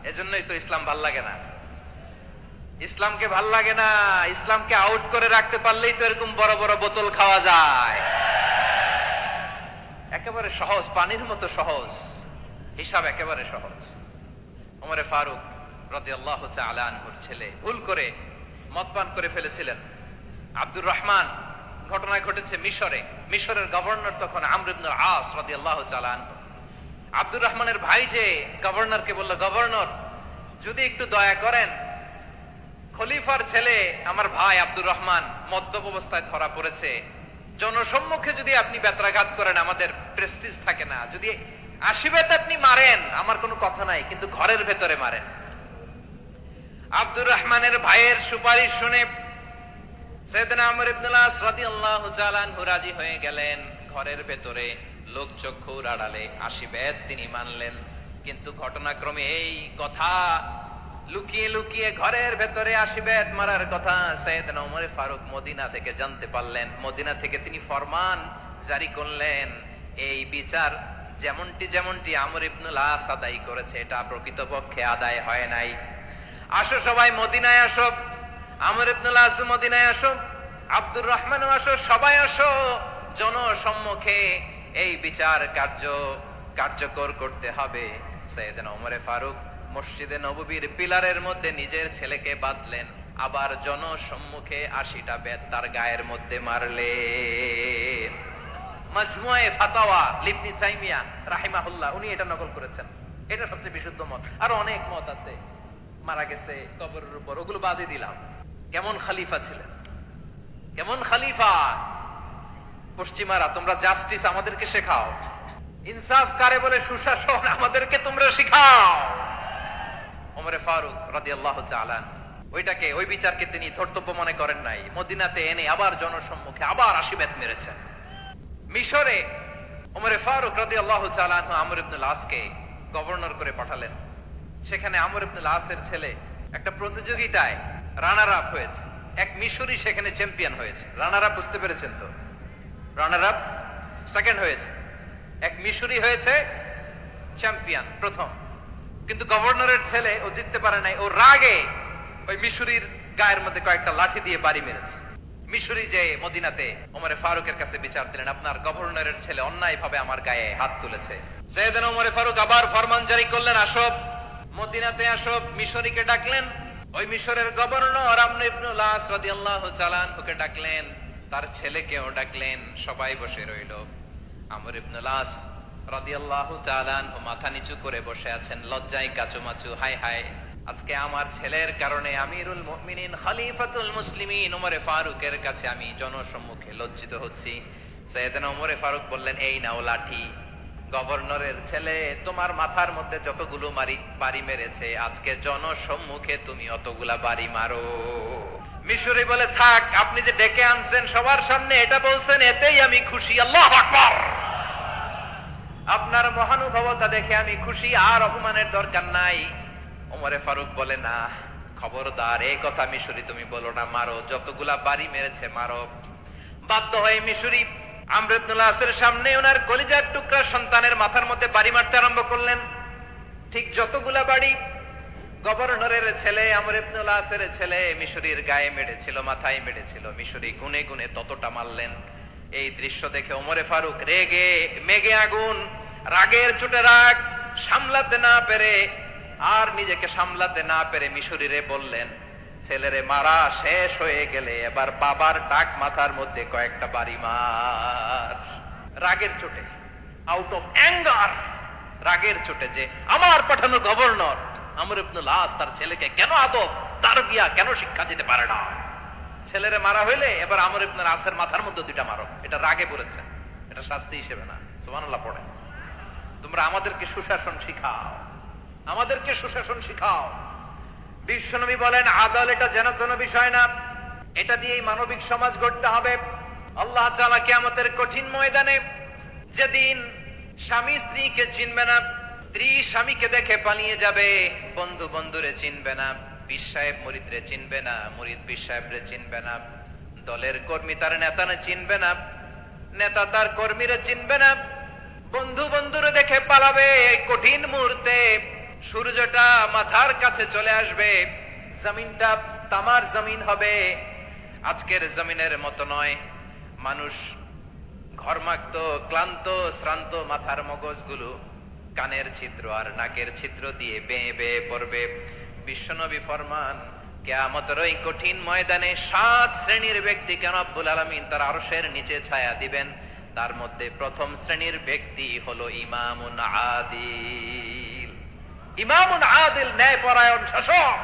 এজন্যই তো ইসলাম ভাল লাগে না। ইসলামকে ভাল লাগে না। ইসলামকে আউট করে রাখতে পারলেই তো এরকম বড় বড় বোতল খাওয়া যায়। একেবারে সহজ, পানির মতো সহজ, হিসাব একেবারে সহজ। ওমর ফারুক রাদিয়াল্লাহু তাআলা আনহুর ছেলে ভুল করে মদ পান করে ফেলেছিলেন। আব্দুর রহমান, ঘটনা ঘটেছে মিশরে। মিশরের গভর্নর তখন আমর ইবনে আস রাদিয়াল্লাহু তাআলা আনহু। আব্দুর রহমানের ভাই যে গভর্নরকে বলল, গভর্নর যদি একটু দয়া করেন, খলিফার ছেলে আমার ভাই আব্দুর রহমান মদ্যপ অবস্থায় ধরা পড়েছে, জনসম্মুখে যদি আপনি বেত্রাঘাত করেন আমাদের প্রেস্টিজ থাকে না। যদি 80 বেত আপনি মারেন আমার কোনো কথা নাই, কিন্তু ঘরের ভেতরে মারেন। আব্দুর রহমানের ভাইয়ের সুপারিশ শুনে সাইয়েদনা আমর ইবনে আস রাদিয়াল্লাহু তাআলা আনহু রাজি হয়ে গেলেন। ঘরের ভেতরে লোক চক্ষুর আড়ালে 80 বেত তিনি মানলেন। কিন্তু ঘটনাক্রমে এই কথা লুকিয়ে লুকিয়ে ঘরের ভেতরে 80 বেত মারার কথা সাইয়েদনা ওমর ফারুক মদিনা থেকে জানতে পারলেন। মদিনা থেকে তিনি ফরমান জারি করলেন, এই বিচার যেমনটি আমর ইবনে আস আদায় করেছে, এটা প্রকৃতপক্ষে আদায় হয় নাই। আসো সবাই মদিনায় আসো, আমর ইবনে আস মদিনায় আসো, আব্দুর রহমানও আসো, সবাই আসো, জনসম্মুখে এই বিচার কার্যকর করতে হবে। সাইয়েদনা ওমর ফারুক মসজিদে নববীর পিলারের মধ্যে নিজের ছেলেকে বাঁধলেন, আবার জনসম্মুখে 80টা বেত তার গায়ের মধ্যে মারলেন। মাজমুয়ে ফাতাওয়া ইবনে তাইমিয়া রাহিমাহুল্লাহ উনি এটা নকল করেছেন। এটা সবচেয়ে বিশুদ্ধ মত। আর অনেক মত আছে। মারা গেছে কবরের উপর, ওগুলো বাদই দিলাম। কেমন খালিফা ছিলেন, কেমন খালিফা। পশ্চিমারা তোমরা জাস্টিস আমাদেরকে শেখাও, ইনসাফ কারে বলে, সুশাসন আমাদেরকে তোমরা শিখাও। ওমরে ফারুক রাদিয়াল্লাহু তাআলা ওইটাকে, ওই বিচারকে তিনি ধর্তব্য মনে করেন নাই। মদিনাতে এনে আবার জনসম্মুখে আবার আশীর্বাদ মেরেছেন। মিশরে ওমরে ফারুক রাদিয়াল্লাহু তাআলা আমর ইবনুল আসকে গভর্নর করে পাঠালেন। সেখানে আমর ইবনুল আসের ছেলে একটা প্রতিযোগিতায় রানার আপ হয়েছে, এক মিশরি সেখানে চ্যাম্পিয়ন হয়েছে। রানার আপ বুঝতে পেরেছেন তো, রানার আপ সেকেন্ড হয়েছে, এক মিশরি হয়েছে চ্যাম্পিয়ন প্রথম। কিন্তু গভর্নরের ছেলে ও জিততে পারে নাই, ও রাগে ওই মিশরির গায়ের মধ্যে কয়েকটা লাঠি দিয়ে বাড়ি মেরেছে। মিশরি যে মদিনাতে ওমরে ফারুকের কাছে বিচার দিলেন, আপনার গভর্নরের ছেলে অন্যায় ভাবে আমার গায়ে হাত তুলেছে। সাইয়েদনা ওমরে ফারুক আবার ফরমান জারি করলেন, আসো মদিনাতে আসো। মিশরিকে ডাকলেন, ওই মিশরের গভর্নর আমর ইবনুল আস রাদিয়াল্লাহু তাআলা আনহুকে ডাকলেন, তার ছেলেকেও ডাকলেন। সবাই বসে রইল। আমর ইবনুল আস রাদিয়াল্লাহু তাআলা আনহু মাথা নিচু করে বসে আছেন, লজ্জায় কাচুমাচু। হায় হায়, আজকে আমার ছেলের কারণে আমিরুল মুমিনিন খলিফাতুল মুসলিমিন ওমরে ফারুকের কাছে আমি জনসম্মুখে লজ্জিত হচ্ছি। সাইয়েদনা ওমরে ফারুক বললেন, এই নাও লাঠি, গভর্নরের ছেলে তোমার মাথার মধ্যে যতগুলো বাড়ি মেরেছে, আজকে জনসম্মুখে তুমি অতগুলা বাড়ি মারো। মিশরি বলে, থাক, আপনি যে ডেকে আনছেন সবার সামনে এটা বলছেন, এতেই আমি খুশি। আল্লাহু আকবার। আপনার মহানুভবতা দেখে আমি খুশি, আর অপমানের দরকার নাই। ওমরে ফারুক বলে, না, খবরদার, এই কথা মিশরি তুমি বলো না, মারো, যতগুলা বাড়ি মেরেছে মারো। বাধ্য হয়ে মিশরি আমর ইবনুল আসের সামনে ওনার কলিজার টুকরা সন্তানের মাথার মধ্যে বাড়ি মারতে আরম্ভ করলেন। ঠিক যতগুলা বাড়ি গভর্নরের ছেলে আমর ইবনুল আসের ছেলে মিশরির গায়ে মেরেছিল, মাথায় মেরেছিল, মিশরি গুনে গুনে ততটা মারলেন। এই দৃশ্য দেখে ওমরে ফারুক রেগে মেগে আগুন, রাগের চোটে রাগ সামলাতে না পেরে, আর নিজেকে সামলাতে না পেরে মিশরিরে বললেন, ছেলেরে মারা শেষ হয়ে গেলে এবার বাবার টাক মাথার মধ্যে কয়েকটা বাড়ি মার। রাগের চোটে, আউট অফ অ্যাঙ্গার, রাগের চোটে, যে আমার পাঠানো গভর্নর আমর ইবনুল আস তার ছেলেকে কেন আদব তারবিয়া কেন শিক্ষা দিতে পারে না। ছেলেরে মারা হইলে এবার আমর ইবনুল আসের মাথার মধ্যে দুইটা মারো। এটা রাগে বলেছেন, এটা শাস্তি হিসেবে না। সুবহানাল্লাহ পড়ে। তোমরা আমাদেরকে সুশাসন শিখাও, আমাদেরকে সুশাসন শিখাও। বিশ্বনবী বলেন, আদাল এটা যেন কোনো বিষয় না, এটা দিয়েই মানবিক সমাজ গড়তে হবে। আল্লাহ তাআলা কিয়ামতের কঠিন ময়দানে, যেদিন স্বামী স্ত্রীকে চিনবে না, স্ত্রী স্বামীকে দেখে পালিয়ে যাবে, বন্ধু বন্ধুরে চিনবে না, পীর সাহেব মুরিদরে চিনবে না, মুরিদ পীর সাহেবরে চিনবে না, দলের কর্মী তার নেতারে চিনবে না, নেতা তার কর্মীরে চিনবে না, বন্ধু বন্ধুরে দেখে পালাবে। এই কঠিন মুহূর্তে সূর্যটা মাথার কাছে চলে আসবে, জমিনটা তামার জমিন হবে, আজকের জমিনের মতো নয়। মানুষ ঘর্মাক্ত, ক্লান্ত, শ্রান্ত মাথার মগজগুলো কানের ছিদ্র আর নাকের ছিদ্র দিয়ে বেয়ে বেয়ে পড়বে। বিশ্বনবী ফরমান, কিয়ামতের ওই কঠিন ময়দানে 7 শ্রেণীর ব্যক্তিকে রব্বুল আলামিন তার আরশের নিচে ছায়া দিবেন। তার মধ্যে প্রথম শ্রেণীর ব্যক্তি হলো ইমামুন আদিল। ইমামুন আদিল, ন্যায়পরায়ণ শাসক,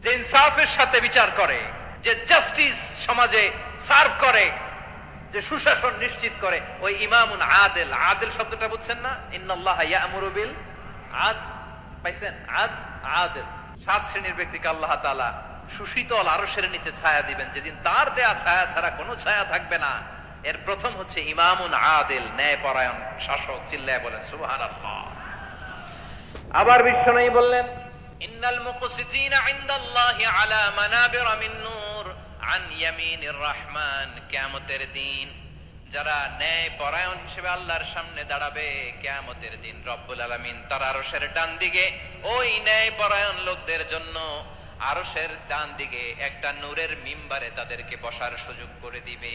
যে ইনসাফের সাথে বিচার করে, যে জাস্টিস সমাজে সার্ভ করে, যে সুশাসন নিশ্চিত করে, ওই ইমামুন আদিল। আদিল শব্দটা বুঝছেন না? ইন্নাল্লাহা ইয়া'মুরু বিল আদল, পাইছেন? আদিল। 7 শ্রেণীর ব্যক্তিকে আল্লাহ তাআলা সুশীতল আরশের নিচে ছায়া দিবেন, যেদিন তার দেয়া ছায়া ছাড়া কোনো ছায়া থাকবে না। এর প্রথম হচ্ছে ইমামুন আদিল, ন্যায়পরায়ণ শাসক। চিল্লায় বলেন সুবহানাল্লাহ। আবার বিশ্বনবী বললেন, ইন্নাল মুকসিতিনা ইনদাল্লাহি আলা মানাবিরা মিন নূর আন ইয়ামিনির রহমান। কিয়ামতের দিন যারা ন্যায়পরায়ণ হিসেবে আল্লাহর সামনে দাঁড়াবে, কিয়ামতের দিন রব্বুল আলামিন তার আরশের ডান দিকে ওই ন্যায়পরায়ণ লোকদের জন্য আরশের ডান দিকে একটা নূরের মিম্বারে তাদেরকে বসার সুযোগ করে দিবে।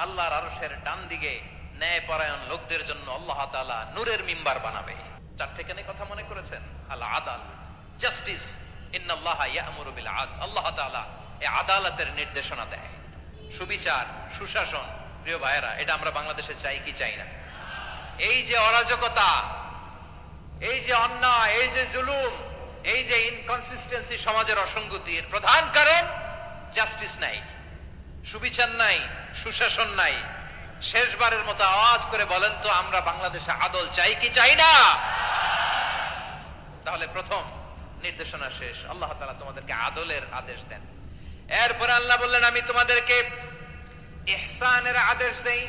আল্লাহর আরশের ডান দিকে ন্যায়পরায়ণ লোকদের জন্য আল্লাহ তাআলা নূরের মিম্বার বানাবে। 4টি কথা মনে করেছেন? আল আদাল, জাস্টিস। ইন্নাল্লাহা ইয়া'মুরু বিল আদল। আল্লাহ তাআলা এই আদালতের নির্দেশনা দেয়, সুবিচার, সুশাসন। প্রিয় ভাইয়েরা, এটা আমরা বাংলাদেশে চাই কি চাই না? এই যে অরাজকতা, এই যে অন্যায়, এই যে জুলুম, এই যে ইনকনসিস্টেন্সি, সমাজের অসঙ্গতির প্রধান কারণ জাস্টিস নাই, সুবিচার নাই, সুশাসন নাই। শেষবারের মতো আওয়াজ করে বলেন তো, আমরা বাংলাদেশে আদল চাই কি চাই না? তাহলে প্রথম নির্দেশনা শেষ। আল্লাহ তাআলা তোমাদেরকে আদলের আদেশ দেন। এরপর আল্লাহ বললেন, আমি তোমাদেরকে ইহসানের আদেশ দেই।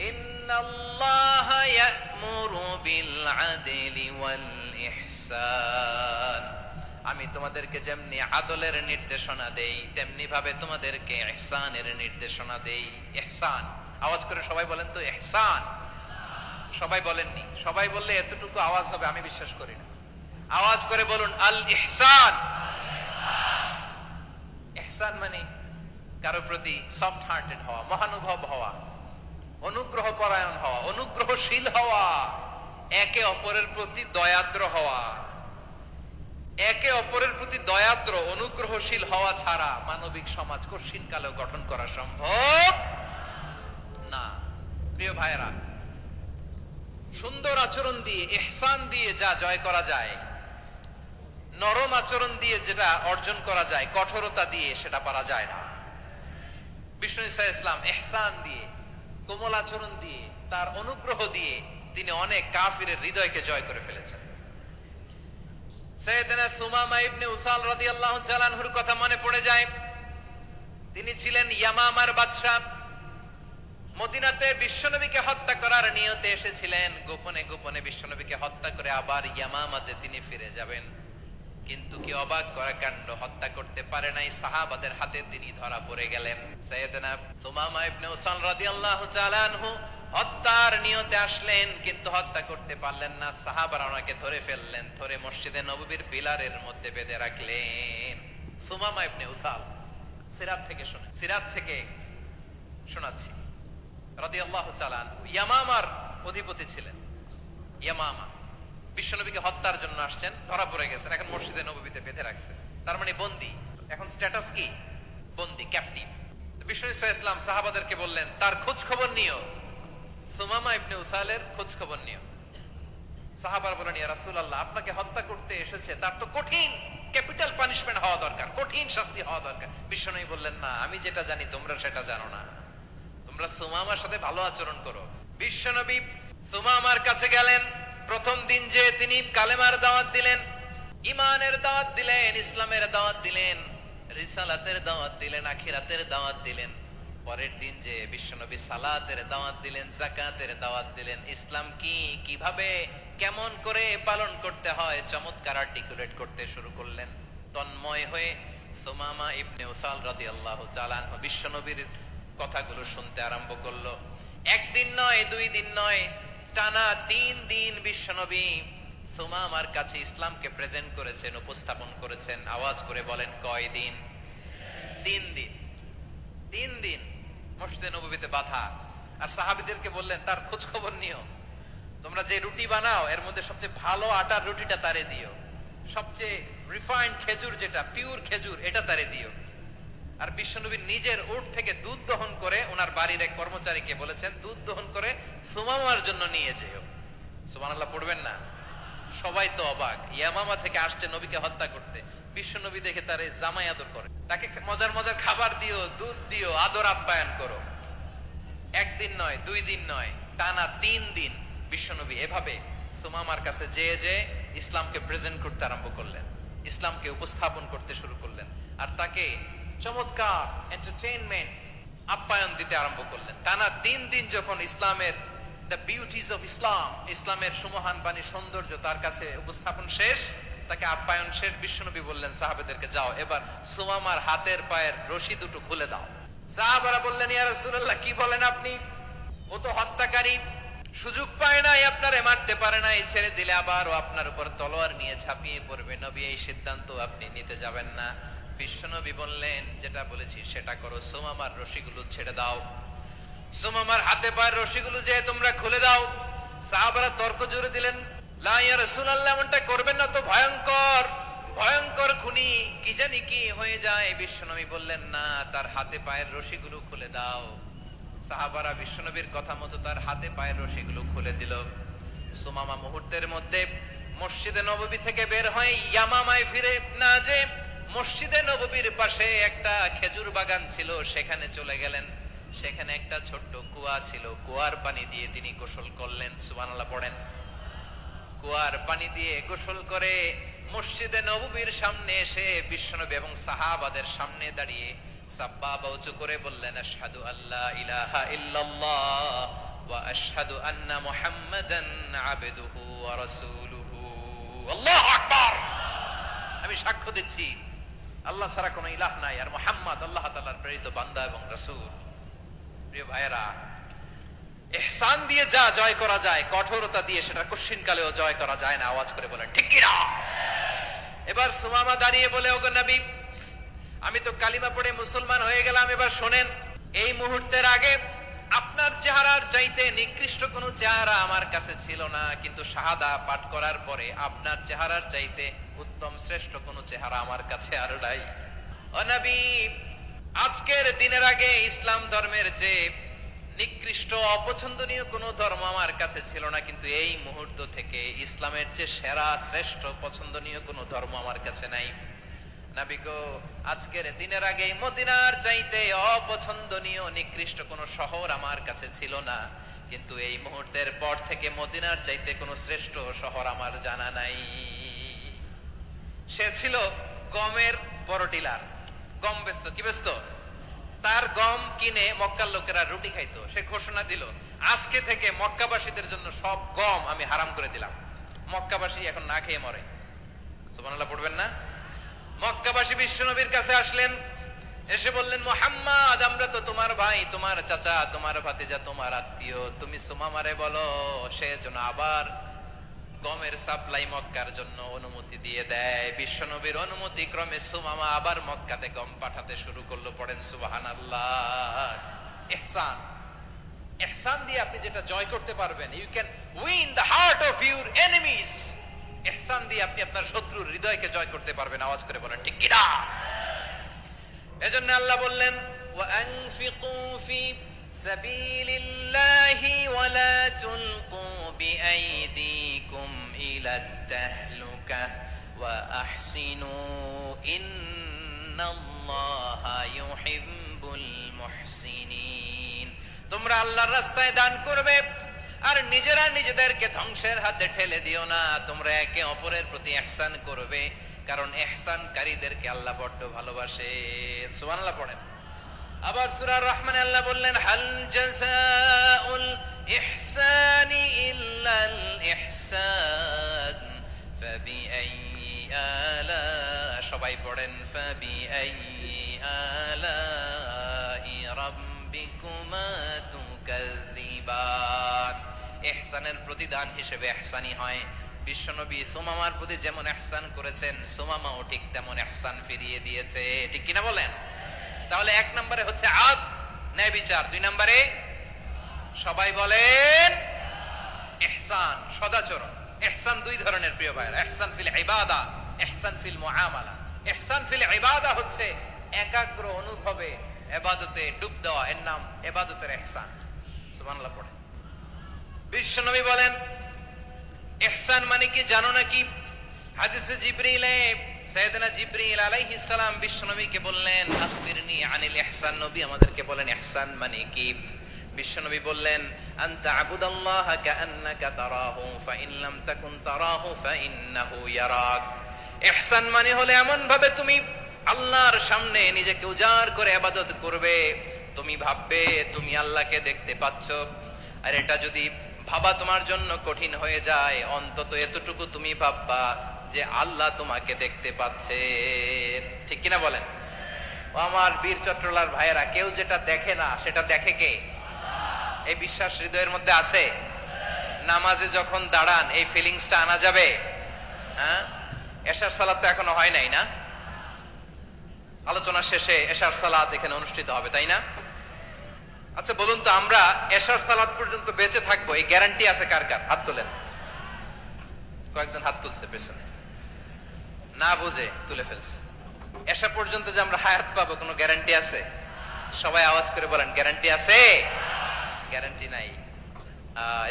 ইন্নাল্লাহা ইয়া'মুরু বিল আদলি ওয়াল ইহসান। আমি তোমাদেরকে যেমনি আদলের নির্দেশনা দেই, তেমনি ভাবে তোমাদেরকে ইহসানের নির্দেশনা দেই। ইহসান, আওয়াজ করে সবাই বলেন তো ইহসান। সবাই বলেননি, সবাই বললে এতটুকু আওয়াজ হবে আমি বিশ্বাস করি না। আওয়াজ করে বলুন আল ইহসান। ইহসান মানে কারো প্রতি সফট হার্টেড হওয়া, মহানুভব হওয়া, অনুগ্রহ পরায়ণ হওয়া, অনুগ্রহশীল হওয়া, একে অপরের প্রতি দয়াদ্র হওয়া। একে অপরের প্রতি দয়াদ্র, অনুগ্রহশীল হওয়া ছাড়া মানবিক সমাজ কঠিন কালেও গঠন করা সম্ভব না। প্রিয় ভাইরা, সুন্দর আচরণ দিয়ে, ইহসান দিয়ে যা জয় করা যায়, নরম আচরণ দিয়ে যেটা অর্জন করা যায়, কঠোরতা দিয়ে সেটা পারা যায় না। বিষ্ণু ঈসা ইসলাম ইহসান দিয়ে, কোমল আচরণ দিয়ে, তার অনুগ্রহ দিয়ে তিনি অনেক কাফিরের হৃদয়কে জয় করে ফেলেছেন। সাইয়েদনা সুমামা ইবনে উসাল রাদিয়াল্লাহু তাআলা আনহুর কথা মনে পড়ে যায়। তিনি ছিলেন ইয়ামামার বাদশা। মদিনাতে বিশ্বনবীকে হত্যা করার নিয়তে এসেছিলেন। গোপনে গোপনে বিশ্বনবীকে হত্যা করে আবার ইয়ামামাতে তিনি ফিরে যাবেন। কিন্তু কি অবাক করা কাণ্ড, হত্যা করতে পারে নাই, সাহাবাদের হাতে তিনি ধরা পড়ে গেলেন। সাইয়েদনা সুমামা ইবনে উসাল রাদিয়াল্লাহু তাআলা আনহু হত্যার নিয়তে আসলেন, কিন্তু হত্যা করতে পারলেন না। সাহাবারা ওনাকে ধরে ফেললেন, ধরে মসজিদে নববীর পিলারের মধ্যে বেঁধে রাখলেন। সুমামা ইবনে উসাল, সিরাত থেকে শুনে, সিরাত থেকে শোনাচ্ছি, রাদিয়াল্লাহু তাআলা আনহু ইয়ামামার অধিপতি ছিলেন। ইয়ামামা বিশ্বনবীকে হত্যার জন্য আসছেন, ধরা পড়ে গেছেন, এখন মসজিদে নববীতে বেঁধে রাখছেন। তার মানে বন্দী। এখন স্ট্যাটাস কি? বন্দী, ক্যাপটিভ। বিষ্ণু ঈসা ইসলাম সাহাবাদেরকে বললেন, তার খোঁজ খবর নিও, সুমামা ইবনে উসালের খোঁজ খবর নিও। সাহাবারা বলেন, ইয়া রাসূলুল্লাহ, আপনাকে হত্যা করতে এসেছে, তার তো কঠিন ক্যাপিটাল পানিশমেন্ট হওয়া দরকার, কঠিন শাস্তি হওয়া দরকার। বিশ্বনবী বললেন, না, আমি যেটা জানি তোমরা সেটা জানো না, তোমরা সুমামার সাথে ভালো আচরণ করো। বিশ্বনবী সুমামার কাছে গেলেন। প্রথম দিন যে তিনি কালেমার দাওয়াত দিলেন, ঈমানের দাওয়াত দিলেন, ইসলামের দাওয়াত দিলেন, রিসালাতের দাওয়াত দিলেন, আখিরাতের দাওয়াত দিলেন। পরের দিন যে বিশ্বনবী সালাতের দাওয়াত দিলেন, যাকাতের দাওয়াত দিলেন, ইসলাম কি, কিভাবে, কেমন করে পালন করতে হয় চমৎকার আর্টিকুলেট করতে শুরু করলেন। তন্ময় হয়ে সুমামা ইবনে উসাল রাদিয়াল্লাহু তাআলা আনহু বিশ্বনবীর কথাগুলো শুনতে আরম্ভ করলো। একদিন নয়, দুই দিন নয়, টানা 3 দিন বিশ্বনবী সুমামার কাছে ইসলামকে প্রেজেন্ট করেছেন, উপস্থাপন করেছেন। আওয়াজ করে বলেন, কয় দিন? 3 দিন। 3 দিন মসজিদে নববীতে বাঁধা। আর সাহাবীদেরকে বললেন, তার খোঁজ খবর নিও, তোমরা যে রুটি বানাও এর মধ্যে সবচেয়ে ভালো আটার রুটিটা তারে দিও, সবচেয়ে রিফাইন্ড খেজুর, যেটা পিওর খেজুর, এটা তারে দিও। আর বিশ্বনবী নিজের উট থেকে দুধ দহন করে ওনার বাড়ির এক কর্মচারীকে বলেছেন, দুধ দহন করে সুমামার জন্য নিয়ে যেও। সুবহানাল্লাহ পড়বেন না? সবাই তো অবাক, ইয়ামামা থেকে আসছে নবীকে হত্যা করতে, বিশ্বনবী দেখে তারে জামাই আদর করে, তাকে মজার মজার খাবার দিও, দুধ দিও, আদর আপ্যায়ন করো। একদিন নয়, 2 দিন নয়, টানা 3 দিন বিশ্বনবী এভাবে সুমামার কাছে যেয়ে যেয়ে ইসলামকে প্রেজেন্ট করতে আরম্ভ করলেন, ইসলামকে উপস্থাপন করতে শুরু করলেন। আর তাকে চমৎকার এন্টারটেইনমেন্ট, আপ্যায়ন দিতে আরম্ভ করলেন। টানা 3 দিন যখন ইসলামের দ্য বিউটিজ অফ ইসলাম, ইসলামের সুমহান বাণী, সৌন্দর্য তার কাছে উপস্থাপন শেষ, তাকে আপ্যায়ন শেষ, বিশ্বনবী বললেন সাহাবাদেরকে, যাও এবার সুমামার হাতের পায়ের রশি দুটো খুলে দাও। সাহাবারা বললেন, ইয়া রাসূলুল্লাহ, কি বলেন আপনি? ও তো হত্যাকারী, সুযোগ পায় নাই, আপনারে মারতে পারে নাই, ছেড়ে দিলে আবার ও আপনার উপর তলোয়ার নিয়ে ঝাঁপিয়ে পড়বে। নবী, এই সিদ্ধান্ত আপনি নিতে যাবেন না। বিশ্বনবী বললেন, যেটা বলেছি সেটা করো, সুমামার রশিগুলো ছেড়ে দাও, সুমামার হাতে পায়ের রশিগুলো যে তোমরা খুলে দাও। সাহাবারা তর্ক জুড়ে দিলেন, লা ইয়া রাসূলুল্লাহ, এমনটা করবেন না তো, ভয়ঙ্কর ভয়ঙ্কর খুনি, কি জানি কি হয়ে যায়। বিশ্বনবী বললেন, না, তার হাতে পায়ের রশিগুলো খুলে দাও। সাহাবারা বিশ্বনবীর কথা মতো তার হাতে পায়ের রশিগুলো খুলে দিল। সুমামা মুহূর্তের মধ্যে মসজিদে নববী থেকে বের হয়ে ইয়ামামায় ফিরে না যে মসজিদে নববীর পাশে একটা খেজুর বাগান ছিল, সেখানে চলে গেলেন। সেখানে একটা ছোট্ট কুয়া ছিল, কুয়ার পানি দিয়ে তিনি গোসল করলেন। সুবহানাল্লাহ পড়েন। কুয়ার পানি দিয়ে গোসল করে মসজিদে নববীর সামনে এসে বিশ্বনবী এবং সাহাবাদের সামনে দাঁড়িয়ে সাব্বাবা উঁচু করে বললেন, আশহাদু আল্লা ইলাহা ইল্লাল্লাহ ওয়া আশহাদু আন্না মুহাম্মাদান আবদুহু ওয়া রাসূলুহু। আল্লাহু আকবার। আমি সাক্ষ্য দিচ্ছি আল্লাহ ছাড়া কোনো ইলাহ নাই, আর মুহাম্মদ আল্লাহ তাআলার প্রেরিত বান্দা এবং রাসূল। প্রিয় ভাইয়েরা, ইহসান দিয়ে যা জয় করা যায়, কঠোরতা দিয়ে সেটা কঠিনকালেও জয় করা যায় না। আওয়াজ করে বলেন ঠিক কি না? এবার সুমামা দাঁড়িয়ে বলে, ওগো নবী, আমি তো কালিমা পড়ে মুসলমান হয়ে গেলাম, এবার শোনেন, এই মুহূর্তের আগে আপনার চেহারার চাইতে নিকৃষ্ট কোনো চেহারা আমার কাছে ছিল না, কিন্তু শাহাদা পাঠ করার পরে আপনার চেহারার চাইতে উত্তম শ্রেষ্ঠ কোনো চেহারা আমার কাছে আর নাই। ও নবী, আজকের দিনের আগে ইসলাম ধর্মের যে নিকৃষ্ট অপছন্দনীয় কোনো ধর্ম আমার কাছে ছিল না, কিন্তু এই মুহূর্ত থেকে ইসলামের যে সেরা শ্রেষ্ঠ পছন্দনীয় কোনো ধর্ম আমার কাছে নাই। নবী গো, আজকের দিনের আগে মদিনার চাইতে অপছন্দনীয় নিকৃষ্ট কোনো শহর আমার কাছে ছিল না, কিন্তু এই মুহূর্তের পর থেকে মদিনার চাইতে কোনো শ্রেষ্ঠ শহর আমার জানা নাই। সে ছিল গমের বড় ডিলার, গম বেচতো। কি বেচতো? তার গম কিনে মক্কার লোকেরা রুটি খাইতো। সে ঘোষণা দিল, আজকে থেকে মক্কাবাসীদের জন্য সব গম আমি হারাম করে দিলাম, মক্কাবাসী এখন না খেয়ে মরে। সুবহানাল্লাহ পড়বেন না? মক্কাবাসী বিশ্বনবীর কাছে আসলেন, এসে বললেন, মুহাম্মদ, আমরা তো তোমার ভাই, তোমার চাচা, তোমার ভাতিজা, তোমার আত্মীয়, তুমি সুমামারে বলো সে যেন আবার গমের সাপ্লাই মক্কার জন্য অনুমতি দিয়ে দেয়। বিশ্বনবীর অনুমতি ক্রমে সুমামা আবার মক্কাতে গম পাঠাতে শুরু করলো। পড়েন সুবহানাল্লাহ। ইহসান, ইহসান দিয়ে আপনি যেটা জয় করতে পারবেন, you can win the heart of your enemies. ইহসান দিয়ে আপনি আপনার শত্রুর হৃদয়কে জয় করতে পারবেন। আওয়াজ করে বলেন ঠিক কি না? এজন্য আল্লাহ বললেন, ওয়া আনফিকু ফি সাবিলিল্লাহি ওয়া লা তুলকু বিআইদিকুম ইলাত তাহলুকা ওয়া আহসিনু ইন্নাল্লাহা ইউহিব্বুল মুহসিনিন। তোমরা আল্লাহর রাস্তায় দান করবে আর নিজেরা নিজেদেরকে ধ্বংসের হাতে ঠেলে দিও না। তোমরা একে অপরের প্রতি ইহসান করবে, কারণ ইহসানকারীদেরকে আল্লাহ বড্ড ভালোবাসেন। সুবহানাল্লাহ পড়েন। আবার সূরা রহমানে আল্লাহ বললেন, হাল জাযাউল ইহসানি ইল্লাল ইহসান ফাবিআইয়ি আলা, সবাই পড়েন, ফাবিআইয়ি আলাই রাব্বিকুমা তুকাযযিবান। ইহসানের প্রতিদান হিসেবে ইহসানি হয়। বিশ্বনবী সুমামার প্রতি যেমন ইহসান করেছেন, সুমামাও ঠিক তেমন ইহসান ফিরিয়ে দিয়েছে। ঠিক কিনা বলেন? তাহলে এক নম্বরে হচ্ছে আদ, ন্যায় বিচার। দুই নম্বরে সবাই বলেন ইহসান, সদাচরণ। ইহসান দুই ধরনের প্রিয় ভাইরা, ইহসান ফিল ইবাদা, ইহসান ফিল মুআমালা। ইহসান ফিল ইবাদা হচ্ছে একাগ্র অনুভবে ইবাদতে ডুব দেওয়া, এর নাম ইবাদতের ইহসান। সুবহানাল্লাহ পড়ে। বিশ্বনবী বলেন, ইহসান মানে কি জানো নাকি? হাদিসে জিবরিলে সাইয়েদনা জিবরিল আলাইহিস সালাম বিশ্বনবীকে বললেন, আখবিরনি আনিল ইহসান। নবী আমাদেরকে বলেন ইহসান মানে কি? বিশ্বনবী বললেন, আনতা আবুদাল্লাহা কাআন্নাকা তারাহু ফাইন লাম তাকুন তারাহু ফাইন্নাহু ইয়ারাক। ইহসান মানে হলো এমন ভাবে তুমি আল্লাহর সামনে নিজেকে উজাড় করে ইবাদত করবে, তুমি ভাববে তুমি আল্লাহকে দেখতে পাচ্ছ। আর এটা যদি ভাবা তোমার জন্য কঠিন হয়ে যায়, অন্তত এতটুকু তুমি ভাববা যে আল্লাহ তোমাকে দেখতে পাচ্ছেন। ঠিক কিনা বলেন? ও আমার বীর চট্টলার ভাইয়েরা, কেউ যেটা দেখে না সেটা দেখে কে? এই বিশ্বাস হৃদয়ের মধ্যে আছে? নামাজে যখন দাঁড়ান এই ফিলিংসটা আনা যাবে? হ্যাঁ, এশার সালাত তো এখনো হয় নাই না? আলোচনা শেষে এশার সালাত এখানে অনুষ্ঠিত হবে, তাই না? আচ্ছা বলুন তো, আমরা এশার সালাত পর্যন্ত বেঁচে থাকবো এই গ্যারান্টি আছে কার কার? হাত তোলেন। কয়েকজন হাত তুলছে পেছনে, না বুঝে তুলে ফেলছে। এশা পর্যন্ত যে আমরা হায়াত পাবো কোনো গ্যারান্টি আছে? সবাই আওয়াজ করে বলেন, গ্যারান্টি আছে? গ্যারান্টি নাই।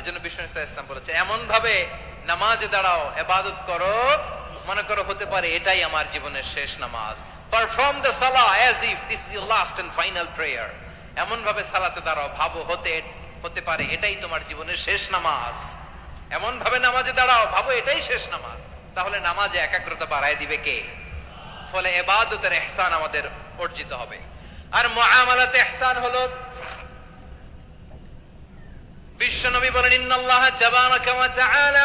এজন্য বিষ্ণু ইসলাম বলেছে, এমন ভাবে নামাজে দাঁড়াও, ইবাদত করো, মনে করো হতে পারে এটাই আমার জীবনের শেষ নামাজ। পারফর্ম দ্য সালাহ as if this is your last and final prayer. এমন ভাবে সালাতে দাঁড়াও, ভাবো হতে পারে এটাই তোমার জীবনের শেষ নামাজ। এমন ভাবে নামাজে দাঁড়াও, ভাবো এটাই শেষ নামাজ। তাহলে নামাজে একাগ্রতা বাড়ায় দিবে কে? ফলে ইবাদতের ইহসান আমাদের অর্জিত হবে। আর মুআমালাতে ইহসান হলো, বিশ্বনবী বলেন, ইন্নাল্লাহা তাবারাকা ওয়া তাআলা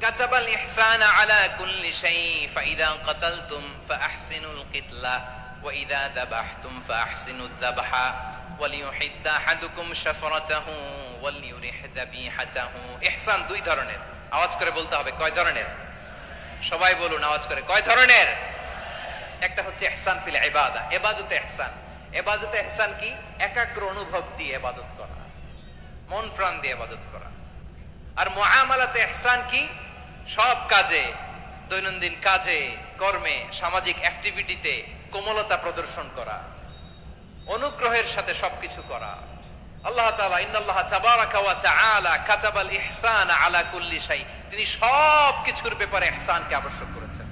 কাতাবাল ইহসানা আলা কুল্লি শাই, ফাইযা কাতালতুম ফাআহসিনুল কিতলা ওয়া ইযা যাবাহতুম ফাআহসিনুদ যাবহা ওয়ালিয়ুহিদ্দা আহাদুকুম শাফরাতাহু ওয়ালিয়ুরিহ যাবিহাতাহু। ইহসান দুই ধরনের, আওয়াজ করে বলতে হবে। কয় ধরনের? সবাই বলুন আওয়াজ করে, কয় ধরনের? একটা হচ্ছে ইহসান ফিল ইবাদা, ইবাদতে ইহসান। ইবাদতে ইহসান কি? একাগ্র অনুভব দিয়ে ইবাদত করা, মন প্রাণ দিয়ে ইবাদত করা। আর মুআমালাতে ইহসান কি? সব কাজে, দৈনন্দিন কাজে, কর্মে, সামাজিক অ্যাক্টিভিটিতে কোমলতা প্রদর্শন করা, অনুগ্রহের সাথে সবকিছু করা। আল্লাহ তাআলা ইন্নাল্লাহা তাবারাকা ওয়া তাআলা কাতাবাল ইহসানা আলা কুল্লি শাই, তিনি সবকিছুর ব্যাপারে ইহসানকে আবশ্যক করেছেন।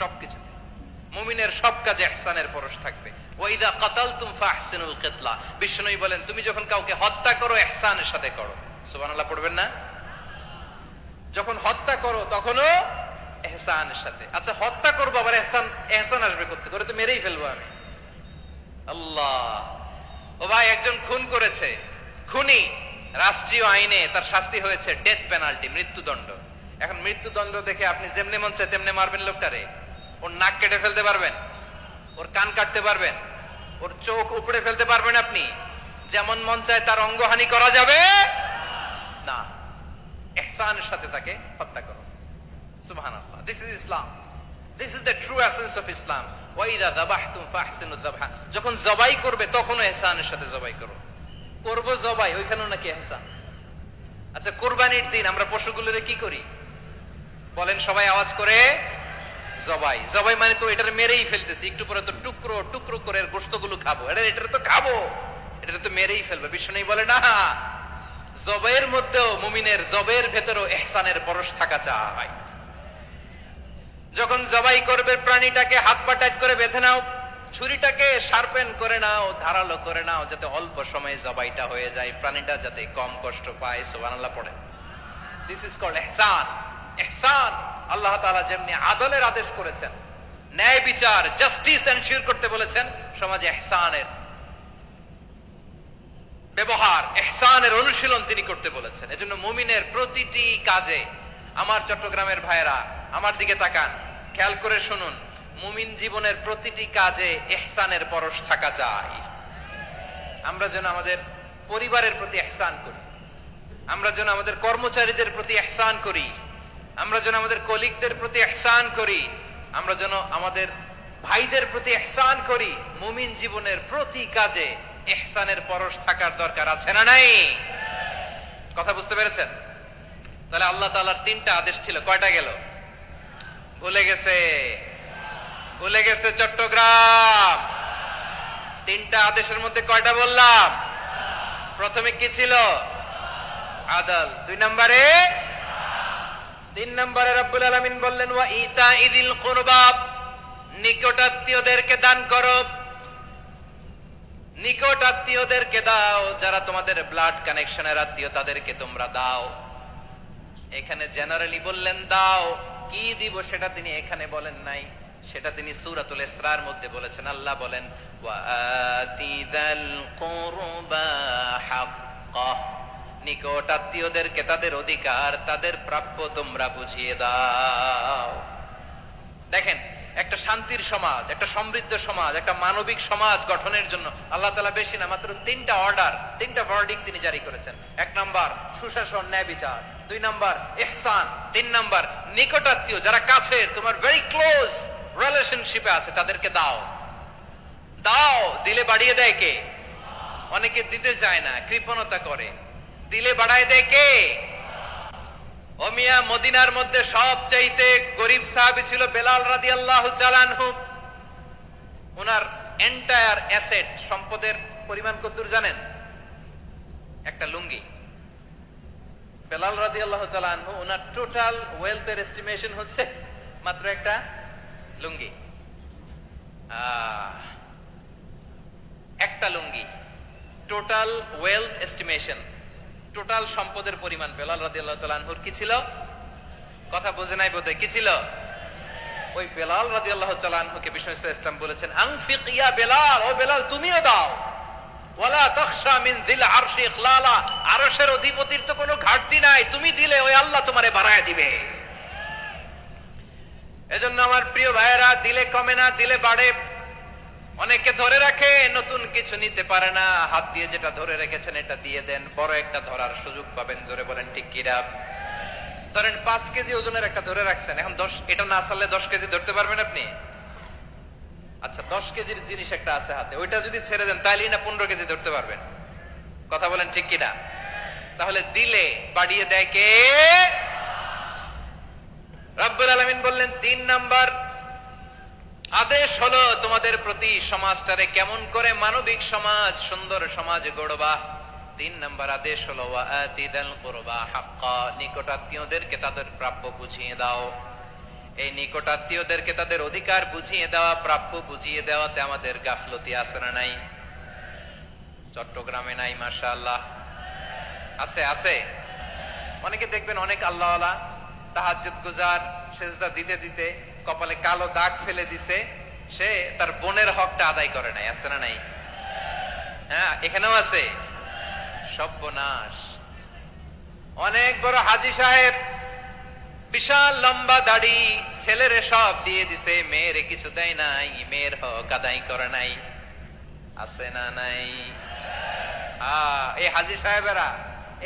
সবকিছু, মুমিনের সব কাজে ইহসানের পরশ থাকবে। ওয়া ইযা কাতালতুম ফাহসিনুল কিতলা, বিষ্ণুই বলেন তুমি যখন কাউকে হত্যা করো ইহসানের সাথে করো। সুবহানাল্লাহ পড়বেন না? যখন হত্যা করো তখনও ইহসানের সাথে। আচ্ছা, হত্যা করবো আবার ইহসান আসবে করতে করে, তো মেরেই ফেলবো আমি। আল্লাহ, ও ভাই একজন খুন করেছে, খুনি, রাষ্ট্রীয় আইনে তার শাস্তি হয়েছে ডেথ পেনাল্টি, মৃত্যুদণ্ড। এখন মৃত্যুদণ্ড দেখে আপনি যেমনি মন চায় তেমনি মারবেন লোকটারে? ওর নাক কেটে ফেলতে পারবেন? ওর কান কাটতে পারবেন? ওর চোখ উপড়ে ফেলতে পারবেন আপনি? যেমন মন চায় তার অঙ্গহানি করা যাবে না। ইহসানের সাথে তাকে হত্যা করো। সুবহানাল্লাহ, this is Islam, this is the true essence of Islam. ওয়া ইযা যাবাহতুম ফাহসিনুয যাবহা, যখন জবাই করবে তখনও ইহসানের সাথে জবাই করো। করব জবাই, ওইখানেও নাকি ইহসান। আচ্ছা, কুরবানির দিন আমরা পশুগুলোরে কি করি বলেন সবাই আওয়াজ করে? জবাই। জবাই মানে তো এটারে মেরেই ফেলতেছি, একটু পরে তো টুকরো টুকরো করে গোশতগুলো খাবো, এটা তো খাবো, এটা তো মেরেই ফেলবে। বিষ্ণু বলে না, জবাইয়ের মধ্যেও, মুমিনের জবাইয়ের ভেতরেও ইহসানের পরশ থাকা চাই। যখন জবাই করবে প্রাণীটাকে হাত পা টাইট করে বেঁধে নাও, ছুরিটাকে শার্পেন করে নাও, ধারালো করে নাও, যাতে অল্প সময়ে জবাইটা হয়ে যায়, প্রাণীটা যাতে কম কষ্ট পায়। সুবহানাল্লাহ পড়ে। দিস ইজ কল্ড ইহসান। ইহসান, আল্লাহ তাআলা যেমনি আদলের আদেশ করেছেন, ন্যায় বিচার, জাস্টিস এনশিওর করতে বলেছেন, সমাজে ইহসানের ব্যবহার, ইহসানের অনুশীলন তিনি করতে বলেছেন। এজন্য মুমিনের প্রতিটি কাজে, আমার চট্টগ্রামের ভাইরা আমার দিকে তাকান, খেয়াল করে শুনুন, মুমিন জীবনের প্রতিটি কাজে ইহসানের পরশ থাকা চাই। আমরা যেন আমাদের পরিবারের প্রতি ইহসান করি, আমরা যেন আমাদের কর্মচারীদের প্রতি ইহসান করি, আমরা যেন আমাদের কলিগদের প্রতি ইহসান করি, আমরা যেন আমাদের ভাইদের প্রতি ইহসান করি। মুমিন জীবনের প্রতি কাজে ইহসানের পরশ থাকার দরকার আছে না নাই? কথা বুঝতে পেরেছেন? তাহলে আল্লাহ তাআলার তিনটা আদেশ ছিল, কয়টা গেল? ভুলে গেছে, ভুলে গেছে চট্টগ্রাম। তিনটা আদেশের মধ্যে কয়টা বললাম? প্রথমে কি ছিল? আদল। 2 নম্বরে, 3 নম্বরে রব্বুল আলামিন বললেন ওয়া ইতাইযিল কুরবা, নিকট আত্মীয়দেরকে দান করো। নিকট আত্মীয়দেরকে দাও, যারা তোমাদের ব্লাড কানেকশনের আত্মীয় তাদেরকে তোমরা দাও। এখানে জেনারেলি বললেন দাও, কি দিব সেটা তিনি এখানে বলেন নাই, সেটা তিনি সূরাতুল ইসরার মধ্যে বলেছেন। আল্লাহ বলেন ওয়া আতিযাল কুরবা হাক্কাহ, নিকট আত্মীয়দেরকে তাদের অধিকার, তাদের প্রাপ্য তোমরা বুঝিয়ে দাও। দেখেন, একটা শান্তির সমাজ, একটা সমৃদ্ধ সমাজ, একটা মানবিক সমাজ গঠনের জন্য আল্লাহ তাআলা বেশি না, মাত্র 3টা অর্ডার, 3টা ভার্ডিক্ট তিনি জারি করেছেন। 1 নাম্বার সুশাসন, ন্যায় বিচার। 2 নাম্বার ইহসান। 3 নাম্বার নিকট আত্মীয়, যারা কাছের, তোমার ভেরি ক্লোজ রিলেশনশিপে আছে, তাদেরকে দাও। দাও, দিলে বাড়িয়ে দেয় কে? অনেকে দিতে চায় না, কৃপণতা করে। দিলে বাড়ায় দেয় কে? ও মিয়া, মদিনার মধ্যে সবচাইতে গরিব সাহাবী ছিল বেলাল রাদিয়াল্লাহু তাআলা আনহু। ওনার এন্টায়ার অ্যাসেট, সম্পদের পরিমাণ কতদূর জানেন? একটা লুঙ্গি। বেলাল রাদিয়াল্লাহু তাআলা আনহু ওনার টোটাল ওয়েলথের এস্টিমেশন হচ্ছে মাত্র একটা লুঙ্গি, একটা লুঙ্গি। টোটাল ওয়েলথ এস্টিমেশন, টোটাল সম্পদের পরিমাণ বেলাল রাদিয়াল্লাহু তাআলা আনহুর কি ছিল? কথা বোঝে নাই বোধহয়, কি ছিল? ওই বেলাল রাদিয়াল্লাহু তাআলা আনহুকে বিষ্ণু ইসলাম বলেছেন, আনফিক ইয়া বেলাল, ও বেলাল তুমিও দাও। ওয়ালা তাখশা মিন যিল আরশি ইখলালা, আরশের অধিপতির তো কোনো ঘাটতি নাই, তুমি দিলে ওই আল্লাহ তোমারে বাড়ায় দিবে। এজন্য আমার প্রিয় ভাইয়েরা, দিলে কমে না, দিলে বাড়ে। অনেকে ধরে রাখে, নতুন কিছু নিতে পারে না, হাত দিয়ে যেটা ধরে রেখেছেন এটা দিয়ে দেন, বড় একটা ধরার সুযোগ পাবেন। জোরে বলেন ঠিক কিনা? ধরেন 5 কেজি ওজনের একটা ধরে রাখছেন, এখন 10, এটা না চাললে 10 কেজি ধরতে পারবেন আপনি? আচ্ছা 10 কেজির জিনিস একটা আছে হাতে, ওইটা যদি ছেড়ে দেন তাইলেই না 15 কেজি ধরতে পারবেন। কথা বলেন ঠিক কিনা? তাহলে দিলে বাড়িয়ে দেয় কে? রব্বুল আলামিন বললেন 3 নাম্বার আদেশ হলো তোমাদের প্রতি সমাজটারে কেমন করে মানবিক সমাজ, সুন্দর সমাজ গড়বা। 3 নাম্বার আদেশ হলো ওয়াআতিদাল কুরবা হাক্কা, নিকটাত্মীয়দেরকে তাদের প্রাপ্য বুঝিয়ে দাও। এই নিকটাত্মীয়দেরকে তাদের অধিকার বুঝিয়ে দেওয়া, প্রাপ্য বুঝিয়ে দেওয়াতে আমাদের গাফলতি আছে না নাই? চট্টগ্রামে নাই? মাশাআল্লাহ আছে, আছে। অনেকে দেখবেন অনেক আল্লাহওয়ালা তাহাজ্জুদ গুজার, সেজদা দিতে দিতে কপালে কালো দাগ ফেলে দিছে, সে তার বোনের হকটা আদায় করে নাই। আছে না নাই? হ্যাঁ, এখানেও আছে। সর্বনাশ। অনেক বড় হাজী সাহেব, বিশাল লম্বা দাড়ি, ছেলেরে সব দিয়ে দিছে, মেয়েরে কিছু দেয় নাই, মেয়ের হক আদায় করে নাই। আছে না নাই? এই হাজী সাহেবেরা,